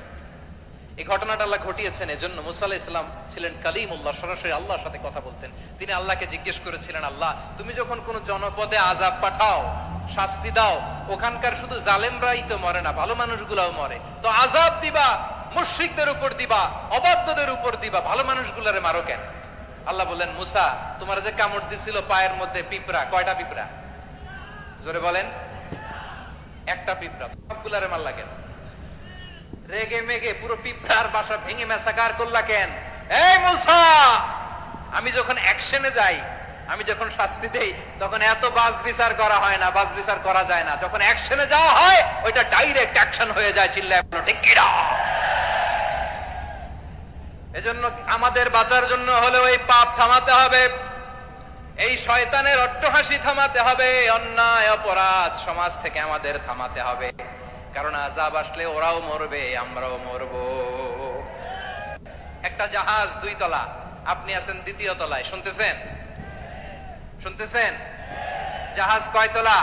এই ঘটনাটা আল্লাহ ঘটিয়েছেন এজন্য মুসা আলাইহিস সালাম ছিলেন কালিমুল্লাহ, সরাসরি আল্লাহর সাথে কথা বলতেন। তিনি আল্লাহকে জিজ্ঞেস করেছিলেন, আল্লাহ তুমি যখন কোন জনপদে আযাব পাঠাও, শাস্তি দাও, ওখানকার শুধু জালেমরাই তো মরে না, ভালো মানুষগুলাও মরে, তো আযাব দিবা মুশরিকদের উপর দিবা, অবাধ্যদের উপর দিবা, ভালো মানুষগুলারে মারো কেন? আল্লাহ বললেন মুসা তোমার যে কামড় দিছিল পায়ের মধ্যে পিঁপড়া, কয়টা পিঁপড়া? জোরে বলেন। একটা পিঁপড়া, সবগুলারে মারলা কেন? রেগে মেগে পুরো পিঁপড়ার বাসা ভেঙে মেসাকার করলা কেন? এই মুসা, আমি যখন অ্যাকশনে যাই, আমি যখন শাস্তি দেই, তখন এত বাস বিচার করা হয় না, বাস বিচার করা যায় না। যখন অ্যাকশনে যাওয়া হয় ওইটা ডাইরেক্ট অ্যাকশন হয়ে যায়। চিল্লায় বলো ঠিক কি না? এজন্য আমাদের আমাদের বাঁচার জন্য হলে ওই পাপ থামাতে হবে, এই শয়তানের অট্টহাসি থামাতে হবে, অন্যায় অপরাধ সমাজ থেকে আমাদের থামাতে হবে। কারণ আযাব আসলে ওরাও মরবে, আমরাও মরবো। একটা জাহাজ 2 তলা, আপনি আছেন 2য় তলায়। শুনতেছেন? শুনতেছেন? জাহাজ কয় তলা?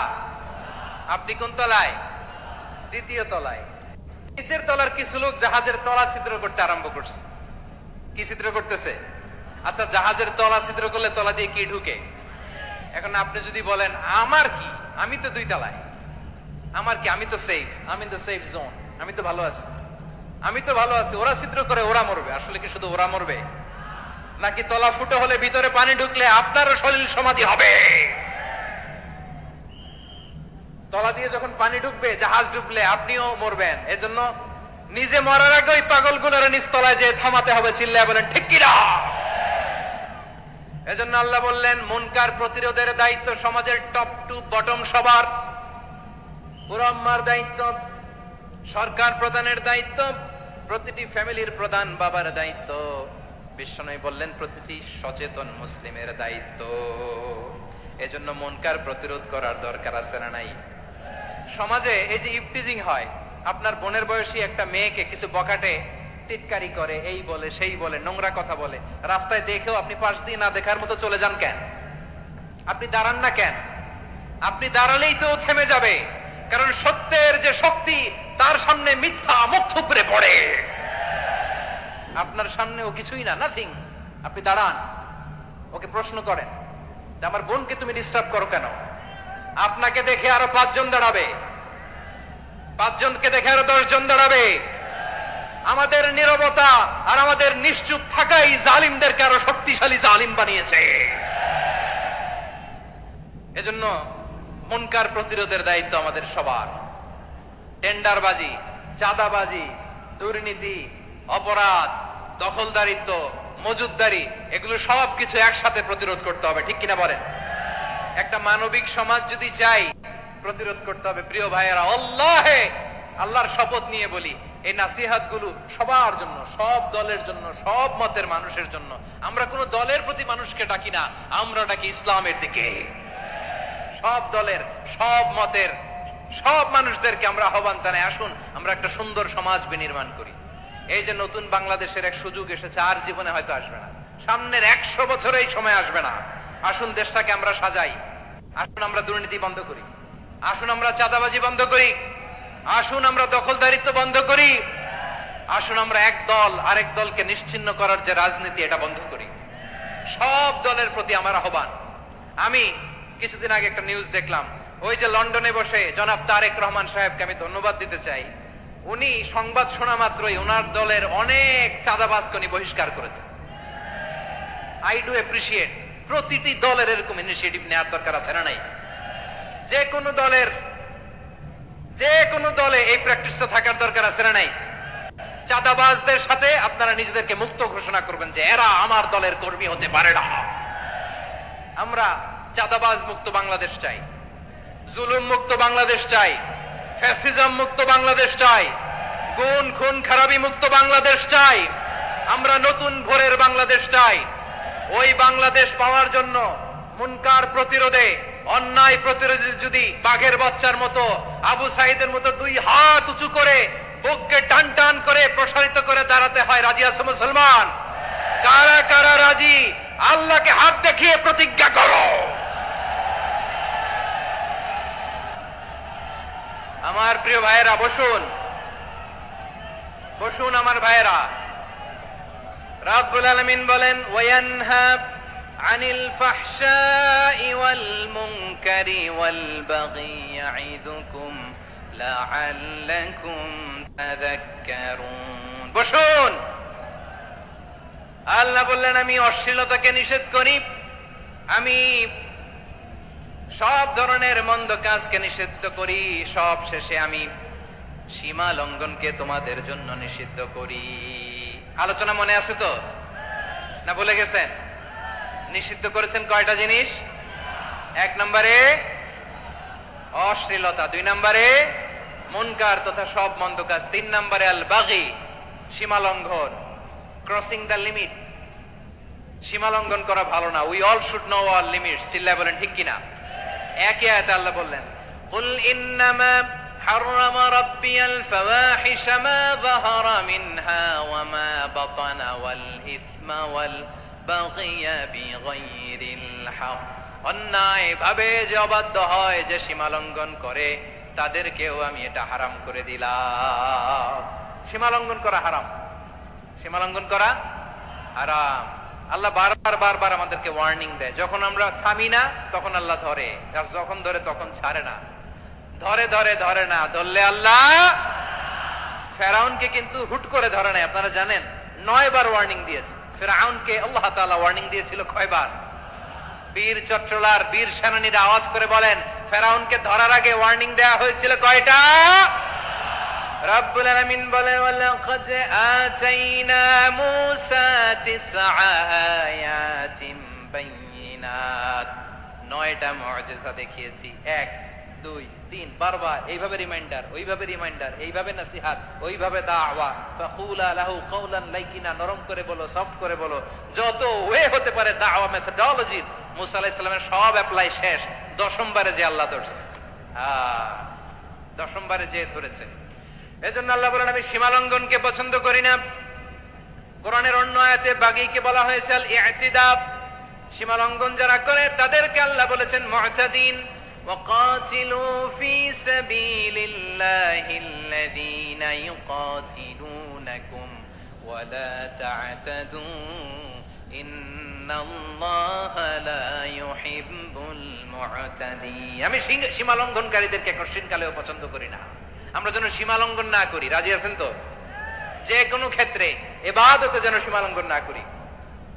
আপনি কোন তলায়? 2য় তলায়। নিচের তলার কিছু লোক জাহাজের তলা ছিদ্র করতে আরম্ভ করছে। কি ছিদ্র করতেছে? আচ্ছা, জাহাজের তলা ছিদ্র করলে তলা দিয়ে কি ঢুকে? এখন আপনি যদি বলেন আমার কি, আমি তো 2 তলায়, আমার কি, আমি তো সেফ, আমি ইন দ্য সেফ জোন, আমি তো ভালো আছি, আমি তো ভালো আছি, ওরা ছিদ্র করে ওরা মরবে। আসলে কি শুধু ওরা মরবে, নাকি তলা ফুটো হলে ভিতরে পানি ঢুকলে আপনারও শরীর সমাধি হবে? তলা দিয়ে যখন পানি ঢুকবে, জাহাজ ঢুকলে আপনিও মরবেন। এজন্য নিজে মরার আগে ওই পাগলগুলোর নিচতলায় যে থামাতে হবে। চিল্লায় বলেন ঠিক কিনা? এজন্য আল্লাহ বললেন মুনকার প্রতিরোধের দায়িত্ব সমাজের টপ টু বটম সবার। পুরো আম্মার দায়িত্ব, সরকার প্রধানের দায়িত্ব, প্রতিটি ফ্যামিলির প্রধান বাবার দায়িত্ব, বিশ্বনবী বললেন প্রতিটি সচেতন মুসলিমের দায়িত্ব। এজন্য মুনকার প্রতিরোধ করার দরকার আছে না নাই? সমাজে এই যে ইফটিজিং হয়, আপনার বোনের বয়সী একটা মেয়েকে কিছু বকাটে টিটকারি করে, এই বলে সেই বলে, নোংরা কথা বলে, রাস্তায় দেখেও আপনি পাশ দিয়ে না দেখার মতো চলে যান কেন? আপনি দাঁড়ান না কেন? আপনি দাঁড়ালেই তো থেমে যাবে। কারণ সত্যের যে শক্তি, তার সামনে মিথ্যা মুখ থুবড়ে পড়ে। আপনার সামনে ও কিছুই না, নাথিং। আপনি দাঁড়ান, ওকে প্রশ্ন করেন যে আমার বোনকে তুমি ডিস্টার্ব করো কেন? আপনাকে দেখে আরো 5 জন দাঁড়াবে, 5 জনকে দেখে আরো 10 জন দাঁড়াবে। আমাদের নীরবতা আর আমাদের নিশ্চুপ থাকাই জালিমদেরকে আরো শক্তিশালী জালিম বানিয়েছে। এজন্য মুনকার প্রতিরোধের দায়িত্ব আমাদের সবার। টেন্ডারবাজি, চাঁদাবাজি, দুর্নীতি, অপরাধ, দখলদারিত্ব, মজুদদারি, এগুলো সবকিছু একসাথে প্রতিরোধ করতে হবে। ঠিক কিনা বলেন? একটা মানবিক সমাজ যদি চাই, প্রতিরোধ করতে হবে। প্রিয় ভাইয়েরা, আল্লাহর শপথ নিয়ে বলি, এই নাসিহাত গুলো সবার জন্য, সব দলের জন্য, সব মতের মানুষের জন্য। আমরা কোন দলের প্রতি মানুষকে ডাকি না, আমরা ডাকি ইসলামের দিকে। সব দলের, সব মতের, সব মানুষদেরকে আমরা আহ্বান জানাই, আসুন আমরা একটা সুন্দর সমাজ বিনির্মাণ করি। এই যে নতুন বাংলাদেশের এক সুযোগ এসেছে, আর জীবনে হয়তো আসবে না, সামনের 100 বছর এই সময় আসবে না। আসুন দেশটাকে আমরা সাজাই, আসুন আমরা দুর্নীতি বন্ধ করি, আসুন আমরা চাঁদাবাজি বন্ধ করি, আসুন আমরা দখলদারিত্ব বন্ধ করি, আসুন আমরা এক দল আরেক দলকে নিশ্চিহ্ন করার যে রাজনীতি, এটা বন্ধ করি। সব দলের প্রতি আমার আহ্বান। আমি কিছুদিন আগে একটা নিউজ দেখলাম, ওই যে লন্ডনে বসে জনাব তারেক রহমান সাহেবকে আমি ধন্যবাদ দিতে চাই। উনি সংবাদ শোনা মাত্রই ওনার দলের অনেক চাঁদাবাজকে উনি বহিষ্কার করেছেন। I do appreciate. প্রতিটি দলের এরকম ইনিশিয়েটিভ নেওয়ার দরকার আছে না নাই? যে কোনো দলে এই প্র্যাকটিসটা থাকার দরকার আছে না নাই? চাঁদাবাজদের সাথে আপনারা নিজেদেরকে মুক্ত ঘোষণা করবেন যে এরা আমার দলের কর্মী হতে পারে না। আমরা চাঁদাবাজ মুক্ত বাংলাদেশ চাই, জুলুম মুক্ত বাংলাদেশ চাই, ফ্যাসিজম মুক্ত বাংলাদেশ চাই, গুণ খুন খারাপি মুক্ত বাংলাদেশ চাই। আমরা নতুন ভোরের বাংলাদেশ চাই। ওই বাংলাদেশ পাওয়ার জন্য মুনকার প্রতিরোধে, অন্যায় প্রতিরোধে যদি বাঘের বাচ্চার মতো, আবু সাইদের মতো 2 হাত উঁচু করে, বুককে টান টান করে প্রসারিত করে দাঁড়াতে হয়, রাজি আছে মুসলমান? কারা কারা রাজি? আল্লাহকে হাত দেখিয়ে প্রতিজ্ঞা করো। আমার প্রিয় ভাইয়েরা, বসুন বসুন আমার ভাইয়েরা। রাব্বুল আলামিন বলেন, ওয়ায়ানহা আনিল ফাহশাই ওয়াল মুনকারি ওয়াল বাগি ইয়াইদুকুম লাআল্লাকুম তাযাক্কারুন। বসুন। আল্লাহ বললেন, আমি অশ্লীলতাকে নিষেধ করি, আমি সব ধরনের মন্দ কাজকে নিষিদ্ধ করি, সব শেষে আমি সীমা লঙ্ঘনকে তোমাদের জন্য নিষিদ্ধ করি। আলোচনা মনে আছে তো, না ভুলে গেছেন? নিষিদ্ধ করেছেন কয়টা জিনিস? 1 নম্বরে অশ্লীলতা, 2 নম্বরে মুনকার তথা সব মন্দ কাজ, 3 নম্বরে আল বাগি, সীমা লঙ্ঘন, ক্রসিং দ্য লিমিট। সীমা লঙ্ঘন করা ভালো না। We all should know our limits. চিল্লায় বলেন ঠিক কিনা? একই আয়াতে আল্লাহ বললেন, কুল ইন্নামা حرم ربي الفواحش ما ظهر منها وما بطن والإثم والبغي بغير الحق। অন্যায় ভাবে যে অবাধ্য হয়, যে সীমা লঙ্ঘন করে, তাদেরকেও আমি এটা হারাম করে দিলাম। সীমা লঙ্ঘন করা হারাম, সীমা লঙ্ঘন করা হারাম। আল্লাহ বারবার আমাদেরকে ওয়ার্নিং দেয়। যখন আমরা থামি না তখন আল্লাহ ধরে, আর যখন ধরে তখন ছাড়ে না। ধরে না, ধরলে আল্লাহ ফেরাউনকে কিন্তু হুট করে ধরে নাই। আপনারা জানেন 9 বার ওয়ার্নিং দিয়েছে ফেরাউনকে। আল্লাহ তাআলা ওয়ার্নিং দিয়েছিল কয়বার? বীর চট্টলার বীর সেনানীরা আওয়াজ করে বলেন, ফেরাউনকে ধরার আগে ওয়ার্নিং দেয়া হয়েছিল কয়টা? রব্বুল আলামিন বলেন, ওয়ালাকাদ আতাইনা মূসা 9 আয়াতিন বাইয়িনাত। 9টা মুআজিজা দেখিয়েছি। 1 2 3 বারবার এইভাবে রিমাইন্ডার, ওইভাবে রিমাইন্ডার, এইভাবে নসিহত, ওইভাবে দাওয়া। ফাকুলা লাহু কাওলান লাইকিনা, নরম করে বলো, সফট করে বলো, যত ওয়ে হতে পারে দাওয়া মেথডোলজি। মুসা আলাইহিস সালামের সব অ্যাপ্লাই শেষ। 10ম বারে যে আল্লাহ ধরছে, 10ম বারে যে ধরেছে। এজন্য আল্লাহ বলেন, আমি সীমা লঙ্ঘনকে পছন্দ করি না। কোরআনের অন্য আয়াতে বাগীকে বলা হয়েছে আল ইতিদাব। সীমা লঙ্ঘন যারা করে তাদেরকে আল্লাহ বলেছেন মুতাদিন। وقاتلوا في سبيل الله الذين يقاتلونكم ولا تعتدوا إن الله لا يحب المعتدين। আমি সীমা লঙ্ঘনকারীদেরকে কোশ্চেন কালেও পছন্দ করি না। আমরা যেন সীমা লঙ্ঘন না করি। রাজি আছেন তো? যে কোনো ক্ষেত্রে ইবাদতে যেন সীমা লঙ্ঘন না করি।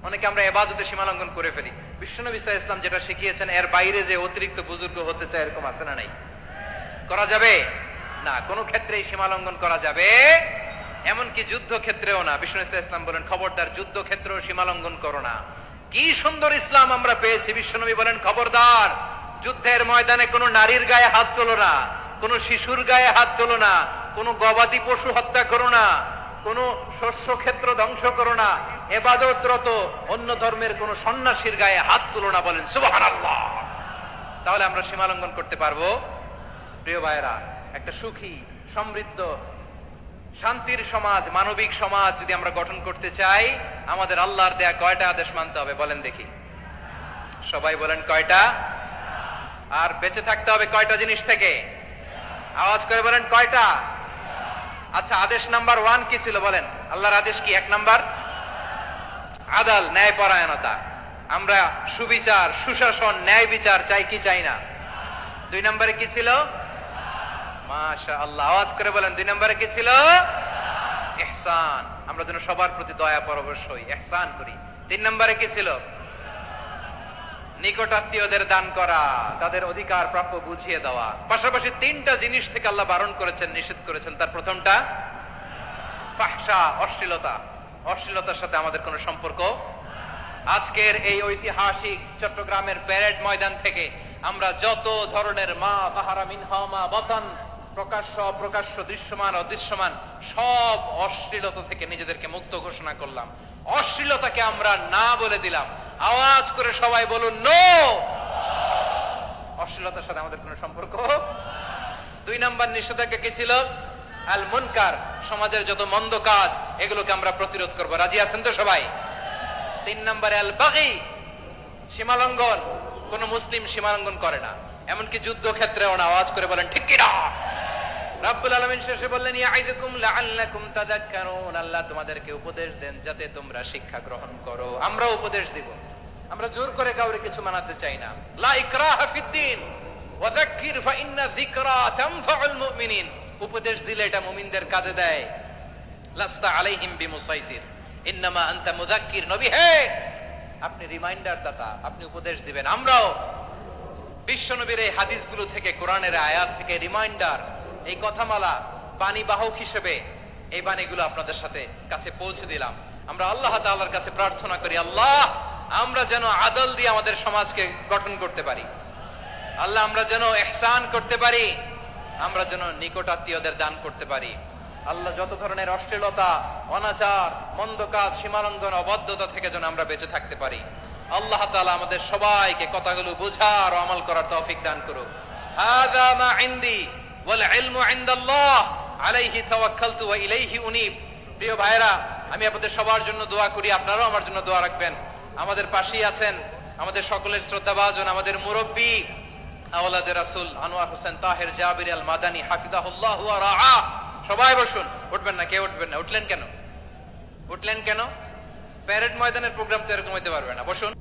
অনেকে আমরা ইবাদতে সীমা লঙ্ঘন করে ফেলি। বিশ্বনবী সাল্লাল্লাহু আলাইহি ওয়াসাল্লাম যেটা শিখিয়েছেন এর বাইরে যে অতিরিক্ত বুজুর্গ হতে চায়, এরকম আছে না নাই? করা যাবে না, কোনো ক্ষেত্রেই সীমা লঙ্ঘন করা যাবে, এমনকি যুদ্ধ ক্ষেত্রেও না। বিশ্বনবী সাল্লাল্লাহু আলাইহি ওয়াসাল্লাম বলেন, খবরদার যুদ্ধ ক্ষেত্রেও সীমা লঙ্ঘন করো না। কি সুন্দর ইসলাম আমরা পেয়েছি। বিশ্বনবী বলেন, খবরদার যুদ্ধের ময়দানে কোনো নারীর গায়ে হাত তোলো না, কোনো শিশুর গায়ে হাত তোলো না, কোনো গবাদি পশু হত্যা করো না, কোন শস্য ক্ষেত্র ধ্বংস করো না, ইবাদতরত অন্য ধর্মের কোন সন্ন্যাসীর গায়ে হাত তুলো না। বলেন সুবহানাল্লাহ। তাহলে আমরা সীমা লঙ্ঘন করতে পারবো? প্রিয় ভাইরা, একটা সুখী, সমৃদ্ধ, শান্তির সমাজ, মানবিক সমাজ যদি আমরা গঠন করতে চাই, আমাদের আল্লাহর দেয়া কয়টা আদেশ মানতে হবে বলেন দেখি? সবাই বলেন কয়টা? আর বেঁচে থাকতে হবে কয়টা জিনিস থেকে? আওয়াজ করে বলেন কয়টা? আচ্ছা, আদেশ নাম্বার 1 কি ছিল বলেন? আল্লাহর আদেশ কি? 1 নাম্বার আদাল, ন্যায়পরায়ণতা। আমরা সুবিচার, সুশাসন, ন্যায় বিচার চাই কি চাই না? 2 নম্বরে কি ছিল? মাশাআল্লাহ, আওয়াজ করে বলেন 2 নম্বরে কি ছিল? ইহসান। আমরা যেন সবার প্রতি দয়া পরবশ হই, ইহসান করি। 3 নম্বরে কি ছিল? নিকটাত্মীয়দের দান করা, তাদের অধিকার প্রাপ্য বুঝিয়ে দেওয়া। পাশাপাশি 3টা জিনিস থেকে আল্লাহ বারণ করেছেন, নিষেধ করেছেন। তার প্রথমটা ফাহশা, অশ্লীলতা। অশ্লীলতার সাথে আমাদের কোনো সম্পর্ক। আজকের এই ঐতিহাসিক চট্টগ্রামের প্যারেড ময়দান থেকে আমরা যত ধরনের মা তাহারা মিনহা মা বাতান, প্রকাশ্য অপ্রকাশ্য, দৃশ্যমান অদৃশ্যমান সব অশ্লীলতা থেকে নিজেদেরকে মুক্ত ঘোষণা করলাম। অশ্লীলতাকে আমরা না বলে দিলাম। আওয়াজ করে সবাই বলুন নো। অশ্লীলতার সাথে আমাদের কোনো সম্পর্ক। 2 নম্বর নিষেধাজ্ঞা কি ছিল? আল মুনকার, সমাজের যত মন্দ কাজ এগুলোকে আমরা প্রতিরোধ করব। রাজি আছেন তো সবাই? 3 নম্বরে আল বাগী, সীমালঙ্ঘন। কোন মুসলিম সীমালঙ্ঘন করে না, এমনকি যুদ্ধ ক্ষেত্রেও না। আওয়াজ করে বলেন ঠিক কি না? রব্বুল আলামিন শেষে বললেন, ইয়াইদুকুম লাআল্লাকুম তাযাক্কারুন। আল্লাহ তোমাদেরকে উপদেশ দেন যাতে তোমরা শিক্ষা গ্রহণ করো। আমরা উপদেশ দিব, আমরা জোর করে কাউরে কিছু মানাতে চাই না। লা ইকরাহা ফিদ্দিন ওয়া যাক্কির ফাইন্না যিকরা তানফাউল মুমিনিন। উপদেশ দিলে এটা মুমিনদের কাজে দেয়। লাস্তা আলাইহিম বিমুসাইতির ইন্নামা আনতা মুযাক্কির। নবী হে, আপনি রিমাইন্ডার দাতা, আপনি উপদেশ দিবেন। আমরাও বিশ্বনবীর এই হাদিসগুলো থেকে, কোরআনের আয়াত থেকে রিমাইন্ডার, এই কথামালা, বাণী বাহক হিসেবে এই বাণীগুলো আপনাদের সাথে কাছে পৌঁছে দিলাম। আমরা আল্লাহ তাআলার কাছে প্রার্থনা করি, আল্লাহ আমরা যেন আদল দিয়ে আমাদের সমাজকে গঠন করতে পারি। আল্লাহ আমরা যেন ইহসান করতে পারি, আমরা যেন নিকটাত্মীয়দের দান করতে পারি। আল্লাহ যত ধরনের অশ্লীলতা, অনাচার, মন্দ কাজ, সীমালঙ্ঘন, অবাধ্যতা থেকে যেন আমরা বেঁচে থাকতে পারি। আল্লাহ তাআলা আমাদের সবাইকে কথাগুলো বোঝার ও আমল করার তৌফিক দান করুক। হাযা মা ইনদি ওয়াল ইলমু ইনদাল্লাহ আলাইহি তাওয়াক্কালতু ওয়া ইলাইহি উনীব। প্রিয় ভাইরা, আমি আপনাদের সবার জন্য দোয়া করি, আপনারাও আমার জন্য দোয়া রাখবেন। আমাদের পাশেই আছেন আমাদের সকলের শ্রদ্ধাভাজন আমাদের মুরব্বী আওলাদে রাসূল আনোয়ার হোসেন তাহের জাবির আল মাদানী হাফিজাহুল্লাহ ওয়া রাআ। সবাই বসুন। উঠবেন না, কেউ উঠবেন না। উঠলেন কেন? প্যারেড ময়দানের প্রোগ্রাম তো এরকম হইতে পারবে না। বসুন।